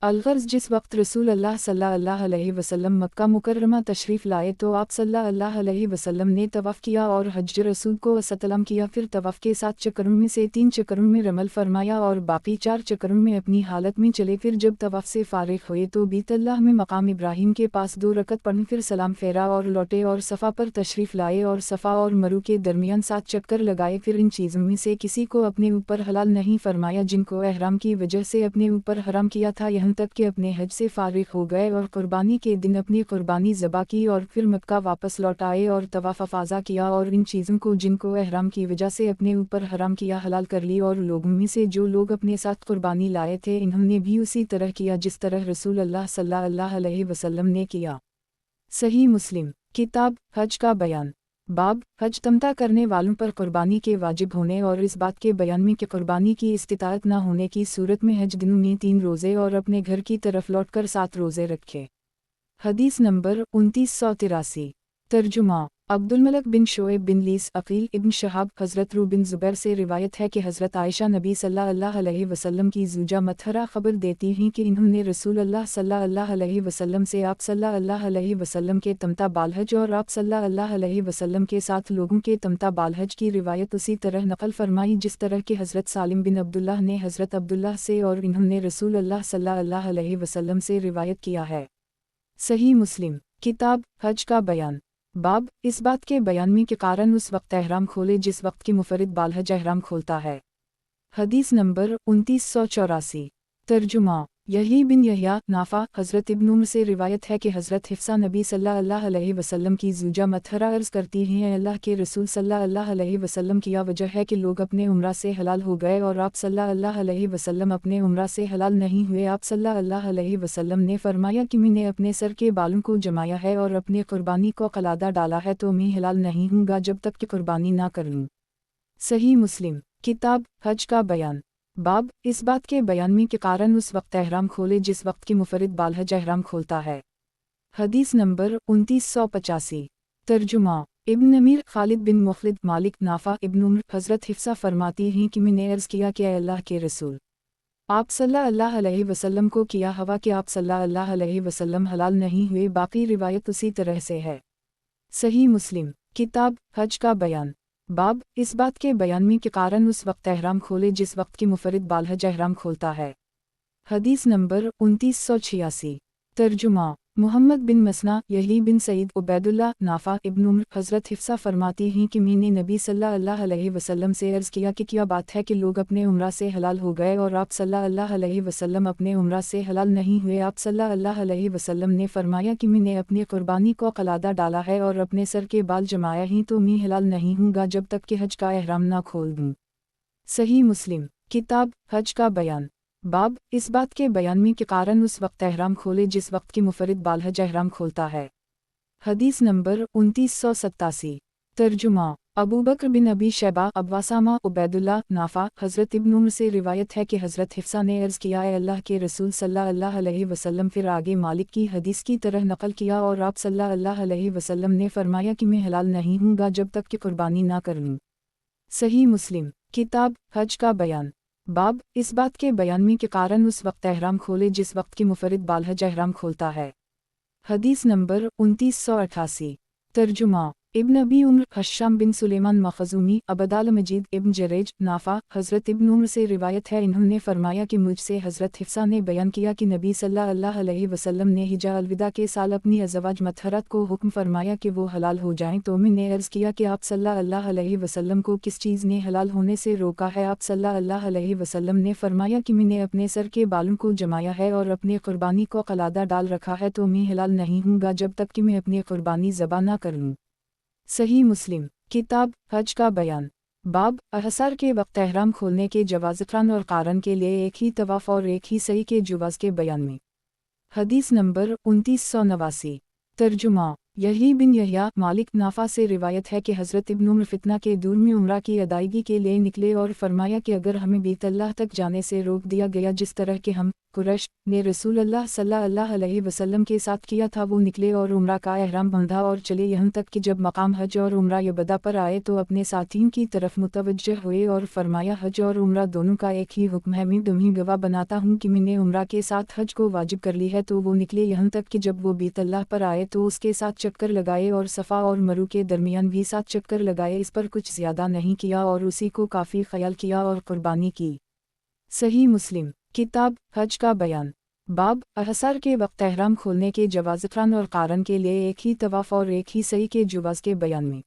الغرض جس وقت رسول اللہ صلی اللہ علیہ وسلم مکہ مکرمہ تشریف لائے تو آپ صلی اللہ علیہ وسلم نے طواف کیا اور حج رسول کو استلام کیا، پھر طواف کے 7 چکروں میں سے 3 چکروں میں رمل فرمایا اور باقی 4 چکروں میں اپنی حالت میں چلے، پھر جب طواف سے فارغ ہوئے تو بیت اللہ میں مقام ابراہیم کے پاس 2 رکعت پڑھیں، پھر سلام پھیرا اور لوٹے اور صفا پر تشریف لائے اور صفا اور مروہ کے درمیان 7 چکر لگائے، پھر ان چیزوں میں سے کسی کو اپنے اوپر حلال نہیں فرمایا جن کو احرام کی وجہ سے اپنے اوپر حرام کیا تھا، یہاں تک کہ اپنے حج سے فارغ ہو گئے اور قربانی کے دن اپنی قربانی ذبح کی اور پھر مکہ واپس لوٹ آئے اور طواف افاضہ کیا، اور ان چیزوں کو جن کو احرام کی وجہ سے اپنے اوپر حرام کیا حلال کر لی، اور لوگوں میں سے جو لوگ اپنے ساتھ قربانی لائے تھے انہوں نے بھی اسی طرح کیا جس طرح رسول اللہ صلی اللہ علیہ وسلم نے کیا۔ صحیح مسلم کتاب حج کا بیان، باب حج تمتع کرنے والوں پر قربانی کے واجب ہونے اور اس بات کے بیان میں کہ قربانی کی استطاعت نہ ہونے کی صورت میں حج دنوں میں 3 روزے اور اپنے گھر کی طرف لوٹ کر 7 روزے رکھے۔ حدیث نمبر 2983 ترجمہ عبدالملک بن شعیب بن لیس عقیل ابن شہاب حضرت رو بن زبیر سے روایت ہے کہ حضرت عائشہ نبی صلی اللہ علیہ وسلم کی زوجہ مطہرہ خبر دیتی ہیں کہ انہوں نے رسول اللہ صلی اللہ علیہ وسلم سے آپ صلی اللہ علیہ وسلم کے تمتع بالحج اور آپ صلی اللہ علیہ وسلم کے ساتھ لوگوں کے تمتع بالحج کی روایت اسی طرح نقل فرمائی جس طرح کہ حضرت سالم بن عبداللہ نے حضرت عبداللہ سے اور انہوں نے رسول اللہ صلی اللہ علیہ وسلم سے روایت کیا ہے۔ صحیح مسلم کتاب حج کا بیان، باب اس بات کے بیان میں کہ قارن اس وقت احرام کھولے جس وقت کی منفرد بالحج احرام کھولتا ہے۔ حدیث نمبر 2984 ترجمہ یحییٰ بن یحییٰ نافع حضرت ابن عمر سے روایت ہے کہ حضرت حفصہ نبی صلی اللہ علیہ وسلم کی زوجہ مطہرہ عرض کرتی ہیں اللہ کے رسول صلی اللہ علیہ وسلم کیا وجہ ہے کہ لوگ اپنے عمرہ سے حلال ہو گئے اور آپ صلی اللہ علیہ وسلم اپنے عمرہ سے حلال نہیں ہوئے؟ آپ صلی اللہ علیہ وسلم نے فرمایا کہ میں نے اپنے سر کے بالوں کو جمایا ہے اور اپنے قربانی کو قلادہ ڈالا ہے تو میں حلال نہیں ہوں گا جب تک کہ قربانی نہ کر لوں۔ صحیح مسلم کتاب حج کا بیان، باب اس بات کے بیان میں کہ قارن اس وقت احرام کھولے جس وقت کی منفرد بالحج احرام کھولتا ہے۔ حدیث نمبر 2985 ترجمہ ابن امیر خالد بن مخلد مالک نافع ابن عمر حضرت حفصہ فرماتی ہیں کہ میں نے عرض کیا کہ اے اللہ کے رسول، آپ صلی اللہ علیہ وسلم کو کیا ہوا کہ آپ صلی اللہ علیہ وسلم حلال نہیں ہوئے؟ باقی روایت اسی طرح سے ہے۔ صحیح مسلم کتاب حج کا بیان، باب اس بات کے بیان میں کہ قارن اس وقت احرام کھولے جس وقت کی منفرد بالحج احرام کھولتا ہے۔ حدیث نمبر 2986 ترجمہ محمد بن مسنہ یحییٰ بن سعید عبید اللہ نافع ابن عمر حضرت حفصہ فرماتی ہیں کہ میں نے نبی صلی اللہ علیہ وسلم سے عرض کیا کہ کیا بات ہے کہ لوگ اپنے عمرہ سے حلال ہو گئے اور آپ صلی اللہ علیہ وسلم اپنے عمرہ سے حلال نہیں ہوئے؟ آپ صلی اللہ علیہ وسلم نے فرمایا کہ میں نے اپنی قربانی کو قلادہ ڈالا ہے اور اپنے سر کے بال جمایا ہی تو میں حلال نہیں ہوں گا جب تک کہ حج کا احرام نہ کھول دوں۔ صحیح مسلم کتاب حج کا بیان، باب اس بات کے بیان میں کہ قارن اس وقت احرام کھولے جس وقت کی منفرد بالحج احرام کھولتا ہے۔ حدیث نمبر 2987 ترجمہ ابو بکر بن ابی شیبہ ابواسامہ عبید اللہ نافع حضرت ابن عمر سے روایت ہے کہ حضرت حفصہ نے عرض کیا اے اللہ کے رسول صلی اللہ علیہ وسلم، پھر آگے مالک کی حدیث کی طرح نقل کیا اور آپ صلی اللہ علیہ وسلم نے فرمایا کہ میں حلال نہیں ہوں گا جب تک کہ قربانی نہ کر لوں۔ صحیح مسلم کتاب حج کا بیان، باب اس بات کے بیان میں کہ قارن اس وقت احرام کھولے جس وقت کی منفرد بالحج احرام کھولتا ہے۔ حدیث نمبر 2988 ترجمہ इब्न अबी उम्र, हश्शाम बिन सुलेमान मखज़ूमी, अबदाल मजीद इब्न जरेज, नाफा, हज़रत इब्न उम्र से रिवायत है इन्होंने फरमाया कि मुझसे हज़रत हिफ्सा ने बयान किया कि नबी सल्लल्लाहु अलैहि वसल्लम ने हिजा अलविदा के साल अपनी अज़वाज मतहरत को हुक्म फरमाया कि वो हलाल हो जाएं, तो मैंने अर्ज़ किया कि आप सल्लल्लाहु अलैहि वसल्लम को किस चीज़ ने हलाल होने से रोका है। आप सल्लल्लाहु अलैहि वसल्लम ने फरमाया कि मैंने अपने सर के बालों को जमाया है और अपने कुर्बानी को कलादा डाल रखा है, तो मैं हलाल नहीं हूँगा जब तक कि मैं अपनी कुर्बानी ज़बा न कर लूँ। सही मुस्लिम किताब हज का बयान बाब अहसार के वक्त एहराम खोलने के जवाज़ और कारण के लिए एक ही तवाफ़ और एक ही सही के जुवाज़ के बयान में। हदीस नंबर 2989। तर्जुमा यही बिन यहया मालिक नाफा से रिवायत है कि हज़रत इब्न उम्र फितना के दूर में उम्रा की अदायगी के लिए निकले और फरमाया कि अगर हमें बैतुल्लाह तक जाने से रोक दिया गया जिस तरह के हम कुरैश ने रसूल अल्लाह सल्लल्लाहु अलैहि वसल्लम के साथ किया था, वो निकले और उम्रा का एहराम बांधा और चले यहाँ तक कि जब मकाम हज और उम्रा यबदा पर आए तो अपने साथियों की तरफ मुतवज्जह हुए और फरमाया हज और उम्रा दोनों का एक ही हुक्म है, मैं तुम्हें गवाह बनाता हूँ कि मैंने उम्रा के साथ हज को वाजिब कर ली है। तो वो निकले यहाँ तक कि जब वो बैतुल्लाह पर आए तो उसके साथ चक्कर लगाए और सफ़ा और मरू के दरमियान भी 7 चक्कर लगाए, इस पर कुछ ज़्यादा नहीं किया और उसी को काफ़ी ख्याल किया और कुर्बानी की। सही मुस्लिम किताब हज का बयान बाब अहसार के वक्त एहराम खोलने के जवाज़ और कारण के लिए एक ही तवाफ़ और एक ही सही के जुवाज़ के बयान में।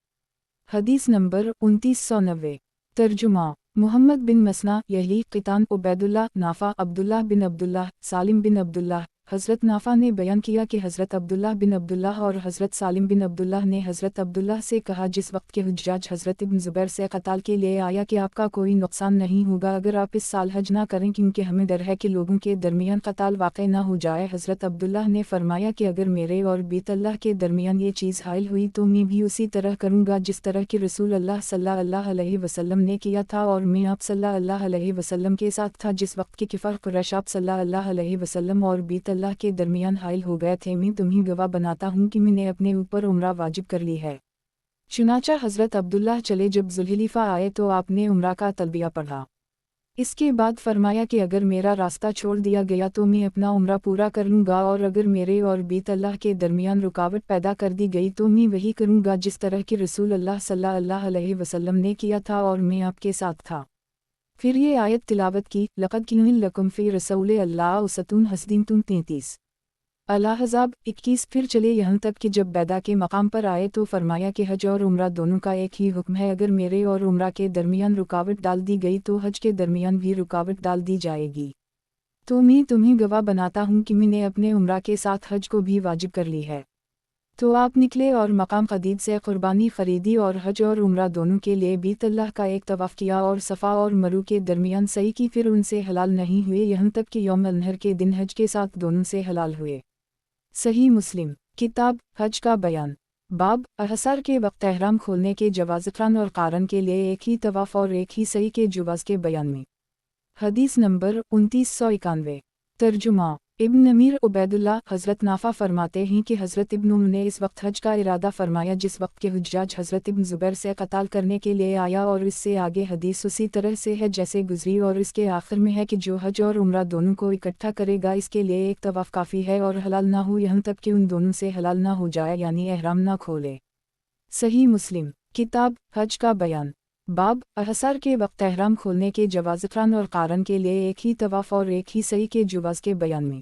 हदीस नंबर 2990। तर्जुमा मोहम्मद बिन मसना यही क़ितान उबैदुल्लाह नाफा अब्दुल्लाह बिन अब्दुल्लाह सालिम बिन अब्दुल्लाह। हज़रत नाफा ने बयान किया कि हज़रत अब्दुल्लाह बिन अब्दुल्लाह और हज़रत सालिम बिन अब्दुल्लाह ने हज़रत अब्दुल्लाह से कहा जिस वक्त के हुज्जाज हज़रत इब्न ज़ुबैर से क़ताल के लिए आया कि आपका कोई नुकसान नहीं होगा अगर आप इस साल हज ना करें, क्योंकि हमें डर है कि लोगों के दरमियान क़ताल वाक़ ना हो जाए। हज़रत अब्दुल्लाह ने फरमाया कि अगर मेरे और बैतुल्लाह के दरमियान ये चीज़ हाइल हुई तो मैं भी उसी तरह करूँगा जिस तरह कि रसूल अल्लाह सल्लल्लाहु अलैहि वसल्लम ने किया था, और मैं आप सल्लल्लाहु अलैहि वसल्लम के साथ था जिस वक्त के किफ़ार कुरैश आप सल्लल्लाहु अलैहि वसल्लम और बैतुल्लाह के दरमियान हाइल हो गए थे। मैं तुम्हें गवाह बनाता हूँ कि मैंने अपने ऊपर उम्रा वाजिब कर ली है। चुनाचा हज़रत अब्दुल्लाह चले, जब ज़ुल्हिलीफ़ा आए तो आपने उम्रा का तलबिया पढ़ा। इसके बाद फरमाया कि अगर मेरा रास्ता छोड़ दिया गया तो मैं अपना उम्रा पूरा कर लूँगा, और अगर मेरे और बैतुल्लाह के दरमियान रुकावट पैदा कर दी गई तो मैं वही करूँगा जिस तरह कि रसूल अल्लाह सल्लल्लाहु अलैहि वसल्लम ने किया था और मैं आपके साथ था। फिर ये आयत तिलावत की, लक़द कान लकुम फ़ी रसूल अल्लाह उसवतुन हसनतुन 33 अल-अहज़ाब 21। फिर चले यहाँ तक कि जब बैदा के मकाम पर आए तो फरमाया कि हज और उम्रा दोनों का एक ही हुक्म है, अगर मेरे और उम्रा के दरमियान रुकावट डाल दी गई तो हज के दरमियान भी रुकावट डाल दी जाएगी। तो मैं तुम्हें गवाह बनाता हूँ कि मैंने अपने उम्रा के साथ हज को भी वाजिब कर ली है। तो आप निकले और मकाम क़दीद से कुर्बानी ख़रीदी और हज और उम्रा दोनों के लिए बैतुल्लाह का एक तवाफ़ किया और सफ़ा और मरू के दरमियान सही की, फिर उनसे हलाल नहीं हुए यहाँ तक कि यौम अल-नहर के दिन हज के साथ दोनों से हलाल हुए। सही मुस्लिम किताब हज का बयान बाब अहसार के वक्त एहराम खोलने के जवाज़ और कारण के लिए एक ही तवाफ़ और एक ही सही के जुवाज़ के बयान में। हदीस नंबर 2991। तर्जुमा इब्न अमीर उबैदुल्लाह हज़रत नाफा फरमाते हैं कि हज़रत इब्न उम्र ने इस वक्त हज का इरादा फरमाया जिस वक्त के हुज्जाज हज़रत इब्न ज़ुबैर से क़ताल करने के लिए आया, और इससे आगे हदीस उसी तरह से है जैसे गुजरी, और इसके आखिर में है कि जो हज और उम्रा दोनों को इकट्ठा करेगा इसके लिए एक तवाफ़ काफ़ी है और हलाल ना हो यहाँ तक कि उन दोनों से हलाल ना हो जाए, यानी एहराम ना खोले। सही मुस्लिम किताब हज का बयान बाब अहसार के वक्त एहराम खोलने के जवाज़ और कारण के लिए एक ही तवाफ़ और एक ही सही के जुवाज़ के बयान में।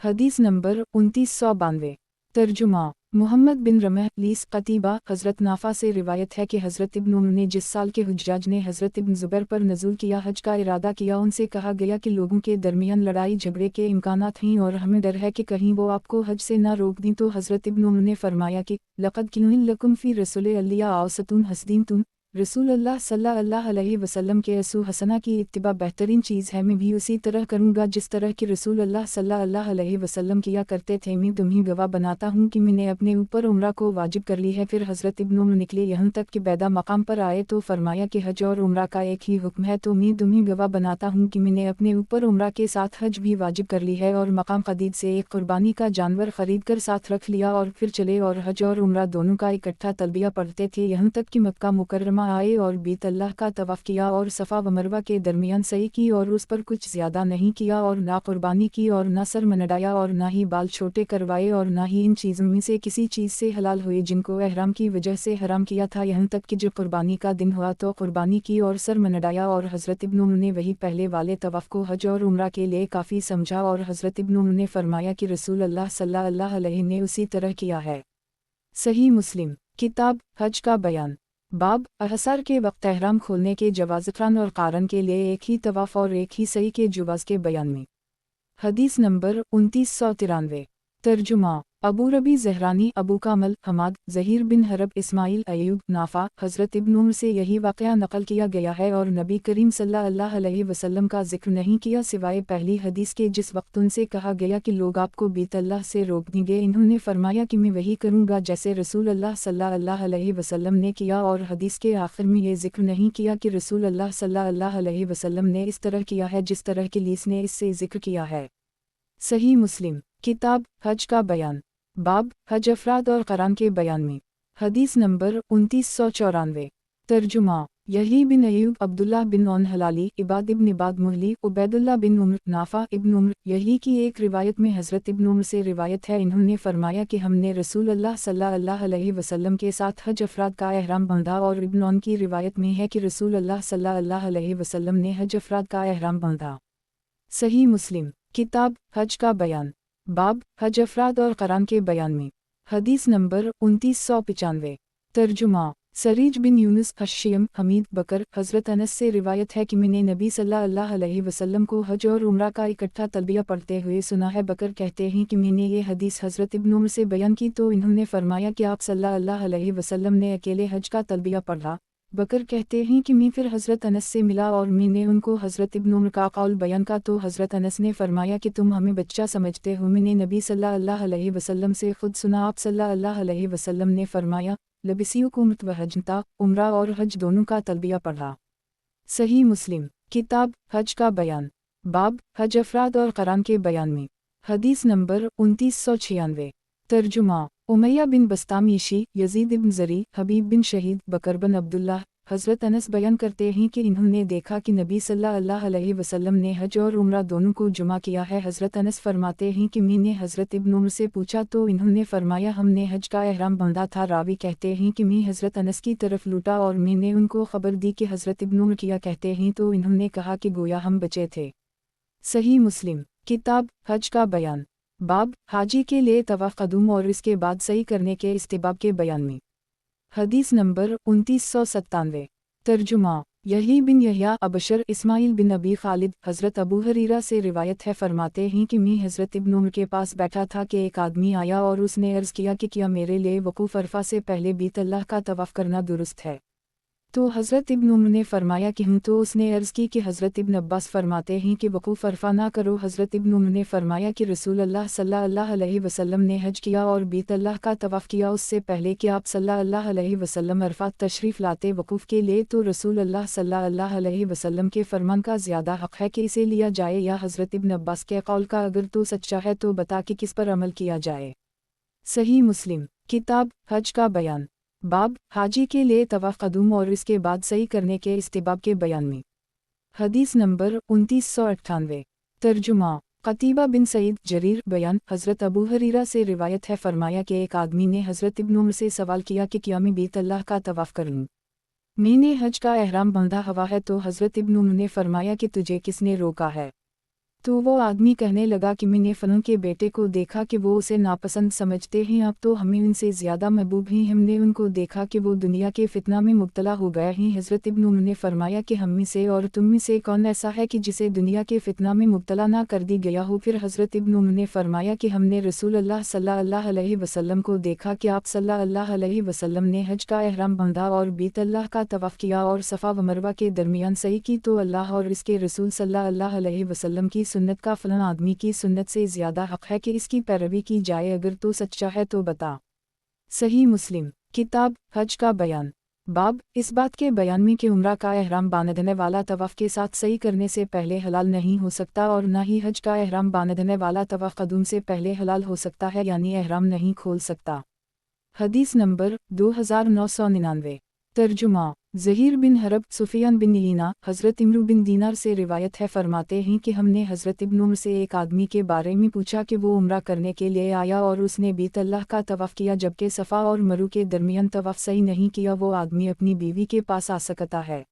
हदीस नंबर 2992। तर्जुमा मोहम्मद बिन रमह लीस क़तीबा हज़रत नाफा से रिवायत है कि हज़रत इब्न उम्र ने जिस साल के हुज्जाज ने हज़रत इब्न ज़ुबैर पर नज़ुल किया हज का इरादा किया, उनसे कहा गया कि लोगों के दरमियान लड़ाई झगड़े के इम्कानात हैं और हमें डर है कि कहीं वो आपको हज से ना रोक दें। तो हज़रत इब्न उम्र ने फरमाया कि लक़द कान लकुम फ़ी रसूल अल्लाह उसवतुन हसनतुन, रसूल अल्लाह सल्लल्लाहु अलैहि वसल्लम के असू हसना की इत्तिबा बेहतरीन चीज़ है, मैं भी उसी तरह करूँगा जिस तरह कि रसूल अल्लाह सल्लल्लाहु अलैहि वसल्लम किया करते थे। मैं तुम्हें गवाह बनाता हूँ कि मैंने अपने ऊपर उम्रा को वाजिब कर ली है। फिर हज़रत इब्न उम्र निकले यहाँ तक कि बैदा मकाम पर आए तो फरमाया कि हज और उम्रा का एक ही हुक्म है, तो मैं तुम्हें गवाह बनाता हूँ कि मैंने अपने ऊपर उम्रा के साथ हज भी वाजिब कर ली है, और मकाम क़दीद से एक कुर्बानी का जानवर ख़रीद कर साथ रख लिया, और फिर चले और हज और उम्रा दोनों का इकट्ठा तलबिया पढ़ते थे यहाँ तक कि मक्का मुकर्रमा वहाँ आए और बीत अल्लाह का तवाफ़ किया और सफ़ा व मरवा के दरमियान सई की और उस पर कुछ ज़्यादा नहीं किया और ना कुर्बानी की और ना सर मनडाया और ना ही बाल छोटे करवाए और ना ही इन चीज़ों में से किसी चीज़ से हलाल हुए जिनको एहराम की वजह से हराम किया था, यहाँ तक कि जब कुर्बानी का दिन हुआ तो कुर्बानी की और सर मनडाया। और हज़रत इब्न उमर ने वही पहले वाले तवाफ़ को हज और उम्रा के लिए काफ़ी समझा और हज़रत इब्न उमर ने फरमाया कि रसूल अल्लाह सल्लल्लाहु अलैहि ने उसी तरह किया है। सही मुस्लिम किताब हज का बयान बाब अहसार के वक्त एहराम खोलने के जवाज़ और कारन के लिए एक ही तवाफ़ और एक ही सई के जवाज़ के बयान में। हदीस नंबर 2993। तर्जुमा अबू रबी ज़हरानी अबू कामल हमाद ज़हीर बिन हरब इस्माइल अयूब नाफ़ा हज़रत इब्न उमर से यही वाक़या नक़ल किया गया है और नबी करीम सल्लल्लाहु अलैहि वसल्लम का ज़िक्र नहीं किया सिवाय पहली हदीस के जिस वक्त उनसे कहा गया कि लोग आपको बीत अल्लाह से रोक देंगे। इन्होंने फरमाया कि मैं वही करूँगा जैसे रसूल अल्लाह सल्लल्लाहु अलैहि वसल्लम ने किया और हदीस के आखिर में ये ज़िक्र नहीं किया कि रसूल अल्लाह सल्लल्लाहु अलैहि वसल्लम ने इस तरह किया है जिस तरह की लीस ने इससे ज़िक्र किया है। सही मुस्लिम किताब हज का बयान बाब हज अफराद और क़रान के बयान में। हदीस नंबर 2994। तर्जुमा यही बिन अयूब अब्दुल्ला बिन औन हलाली इबाद इब्न इबाद मुहली उबैदुल्ला बिन उमर नाफ़ा इब्न उमर। यही की एक रिवायत में हज़रत इब्न उमर से रिवायत है, इन्होंने फरमाया कि हमने रसूल अल्लाह सल्लल्लाहु अलैहि वसल्लम के साथ हज अफराद का एहराम बांधा। और इब्न औन की रिवायत में है कि रसूल अल्लाह सल्लल्लाहु अलैहि वसल्लम ने हज अफराद का एहराम बांधा। सही मुस्लिम किताब हज का बयान बाब हज अफराद और क़रान के बयान में। हदीस नंबर 2995। तर्जुमा सरीज बिन यूनुस अश्शियम हमीद बकर हज़रत अनस से रिवायत है कि मैंने नबी सल्लल्लाहु अलैहि वसल्लम को हज और उम्रा का इकट्ठा तलबिया पढ़ते हुए सुना है। बकर कहते हैं कि मैंने ये हदीस हज़रत इब्न उमर से बयान की तो इन्होंने फरमाया कि आप सल्लल्लाहु अलैहि वसल्लम ने अकेले हज का तलबिया पढ़ा। बकर कहते हैं कि मैं फिर हज़रत अनस से मिला और मैंने उनको हज़रत इब्न उमर का कौल बयान का तो हज़रत अनस ने फरमाया कि तुम हमें बच्चा समझते हो। मैंने नबी सल्लल्लाहु अलैहि वसल्लम से खुद सुना, आप सल्लल्लाहु अलैहि वसल्लम ने फरमाया लबिसियों को उम्र व हजता उम्रा और हज दोनों का तलबिया पढ़ा। सही मुस्लिम किताब हज का बयान बाब हज अफराद और क़रान के बयान में। हदीस नंबर 2996। तर्जुमा उमैया बिन बस्तामीशी यजीद इब्न ज़री हबीब बिन शहीद बकर बिन अब्दुल्लाह। हज़रत अनस बयान करते हैं कि इन्होंने देखा कि नबी सल्लल्लाहु अलैहि वसल्लम ने हज और उम्रा दोनों को जुमा किया है। हज़रत अनस फरमाते हैं कि मैंने हज़रत इब्न उमर से पूछा तो इन्होंने फरमाया हमने हज का एहराम बांधा था। रावी कहते हैं कि मैं हज़रत अनस की तरफ लूटा और मैंने उनको ख़बर दी कि हज़रत इब्न उमर किया कहते हैं तो इन्होंने कहा कि गोया हम बचे थे। सही मुस्लिम किताब हज का बयान बाब हाजी के लिए तवाफ़ क़दूम और इसके बाद सही करने के इस्तिबाब के बयान में। हदीस नंबर 2997। तर्जुमा यही बिन यहया अबशर इस्माइल बिन अबी खालिद हज़रत अबू हरीरा से रिवायत है, फरमाते हैं कि मैं हज़रत इब्न उमर के पास बैठा था कि एक आदमी आया और उसने अर्ज़ किया कि क्या मेरे लिए वक़ूफ़ अरफ़ा से पहले बीत अल्लाह का तवाफ़ करना दुरुस्त है। तो हज़रत इब्न उमर ने फरमाया कि हूँ। तो उसने अर्ज़ की कि हज़रत इब्न अब्बास फरमाते हैं कि वक़ूफ़ अरफ़ा ना करो। हज़रत इब्न उमर ने फरमाया कि रसूल अल्लाह सल्लल्लाहु अलैहि वसल्लम ने हज किया और बीत अल्लाह का तवाफ़ किया उससे पहले कि आप सल्लल्लाहु अलैहि वसल्लम अरफ़ा तशरीफ़ लाते वक़ूफ़ के लिए। तो रसूल अल्लाह सल्लल्लाहु अलैहि वसल्लम के फरमान का ज़्यादा हक़ है कि इसे लिया जाए या हज़रत इब्न अब्बास के कौल का अगर तो सच्चा है तो बता कि किस पर अमल किया जाए। सही मुस्लिम किताब हज का बयान बाब हाजी के लिए तवाफ़ क़दूम और इसके बाद सही करने के इस्तिबाब के बयान में। हदीस नंबर 2998। तर्जुमा क़तीबा बिन सईद जरीर बयान हज़रत अबू हरीरा से रिवायत है, फरमाया कि एक आदमी ने हज़रत इब्न उमर से सवाल किया कि क्या मैं बीत अल्लाह का तवाफ़ करूँ, मैंने हज का एहराम बांधा हुआ है। तो हज़रत इब्न उमर ने फरमाया कि तुझे किसने रोका है। तो वो आदमी कहने लगा कि मैंने फ़लन के बेटे को देखा कि वो उसे नापसंद समझते हैं, अब तो हमें उनसे ज़्यादा महबूब हैं। हमने उनको देखा कि वो दुनिया के फितना में मुब्तला हो गए हैं। हज़रत इब्न उमर ने फरमाया कि हम में से और तुम में से कौन ऐसा है कि जिसे दुनिया के फितना में मुब्तला ना कर दी गया हो। फिर हज़रत इब्न उमर ने फरमाया कि हमने रसूल अल्लाह सल्लल्लाहु अलैहि वसल्लम को देखा कि आप सल्लल्लाहु अलैहि वसल्लम ने हज का एहराम बांधा और बीत अल्लाह का तवाफ़ किया और सफ़ा व मरवा के दरमियान सही की। तो अल्लाह और इसके रसूल सल्लल्लाहु अलैहि वसल्लम की सुन्नत का फ़लाँ आदमी की सुन्नत से ज़्यादा हक़ है कि इसकी पैरवी की जाए, अगर तो सच्चा है तो बता। सही मुस्लिम किताब हज का बयान बाब इस बात के बयान में कि उम्रा का एहराम बांधने वाला तवाफ़ के साथ सही करने से पहले हलाल नहीं हो सकता और न ही हज का एहराम बांधने वाला तवाफ़ क़दूम से पहले हलाल हो सकता है, यानी एहराम नहीं खोल सकता। हदीस नंबर 2999। ترجمہ زہیر بن حرب سفیان بن عیینہ حضرت عمرو بن دینار سے روایت ہے، فرماتے ہیں کہ ہم نے حضرت ابن عمر سے ایک آدمی کے بارے میں پوچھا کہ وہ عمرہ کرنے کے لیے آیا اور اس نے بیت اللہ کا طواف کیا جبکہ صفا اور مروہ کے درمیان طواف صحیح نہیں کیا، وہ آدمی اپنی بیوی کے پاس آ سکتا ہے؟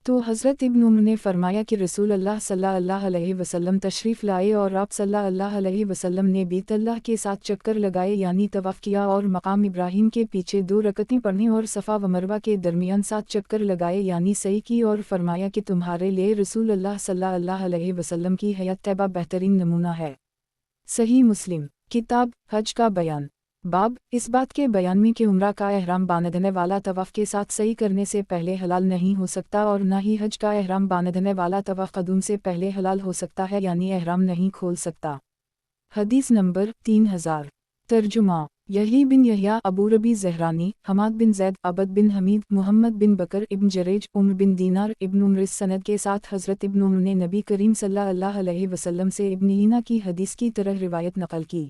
تو حضرت ابن عمر نے فرمایا کہ رسول اللہ صلی اللہ علیہ وسلم تشریف لائے اور آپ صلی اللہ علیہ وسلم نے بیت اللہ کے ساتھ چکر لگائے یعنی طواف کیا اور مقام ابراہیم کے پیچھے 2 رکعتیں پڑھیں اور صفا و مروہ کے درمیان 7 چکر لگائے یعنی صحیح کی، اور فرمایا کہ تمہارے لیے رسول اللہ صلی اللہ علیہ وسلم کی حیات طیبہ بہترین نمونہ ہے۔ صحیح مسلم کتاب حج کا بیان۔ باب اس بات کے بیان میں کہ عمرہ کا احرام باندھنے والا طواف کے ساتھ صحیح کرنے سے پہلے حلال نہیں ہو سکتا، اور نہ ہی حج کا احرام باندھنے والا طواف قدوم سے پہلے حلال ہو سکتا ہے یعنی احرام نہیں کھول سکتا۔ حدیث نمبر 3000۔ ترجمہ یحییٰ بن یحییٰ، ابو ربیع زہرانی، حماد بن زید، عبد بن حمید، محمد بن بکر ابن جریج، عمر بن دینار ابن عمر اس سند کے ساتھ حضرت ابن عمر نے نبی کریم صلی اللہ علیہ وسلم سے ابن عیینہ کی حدیث کی طرح روایت نقل کی۔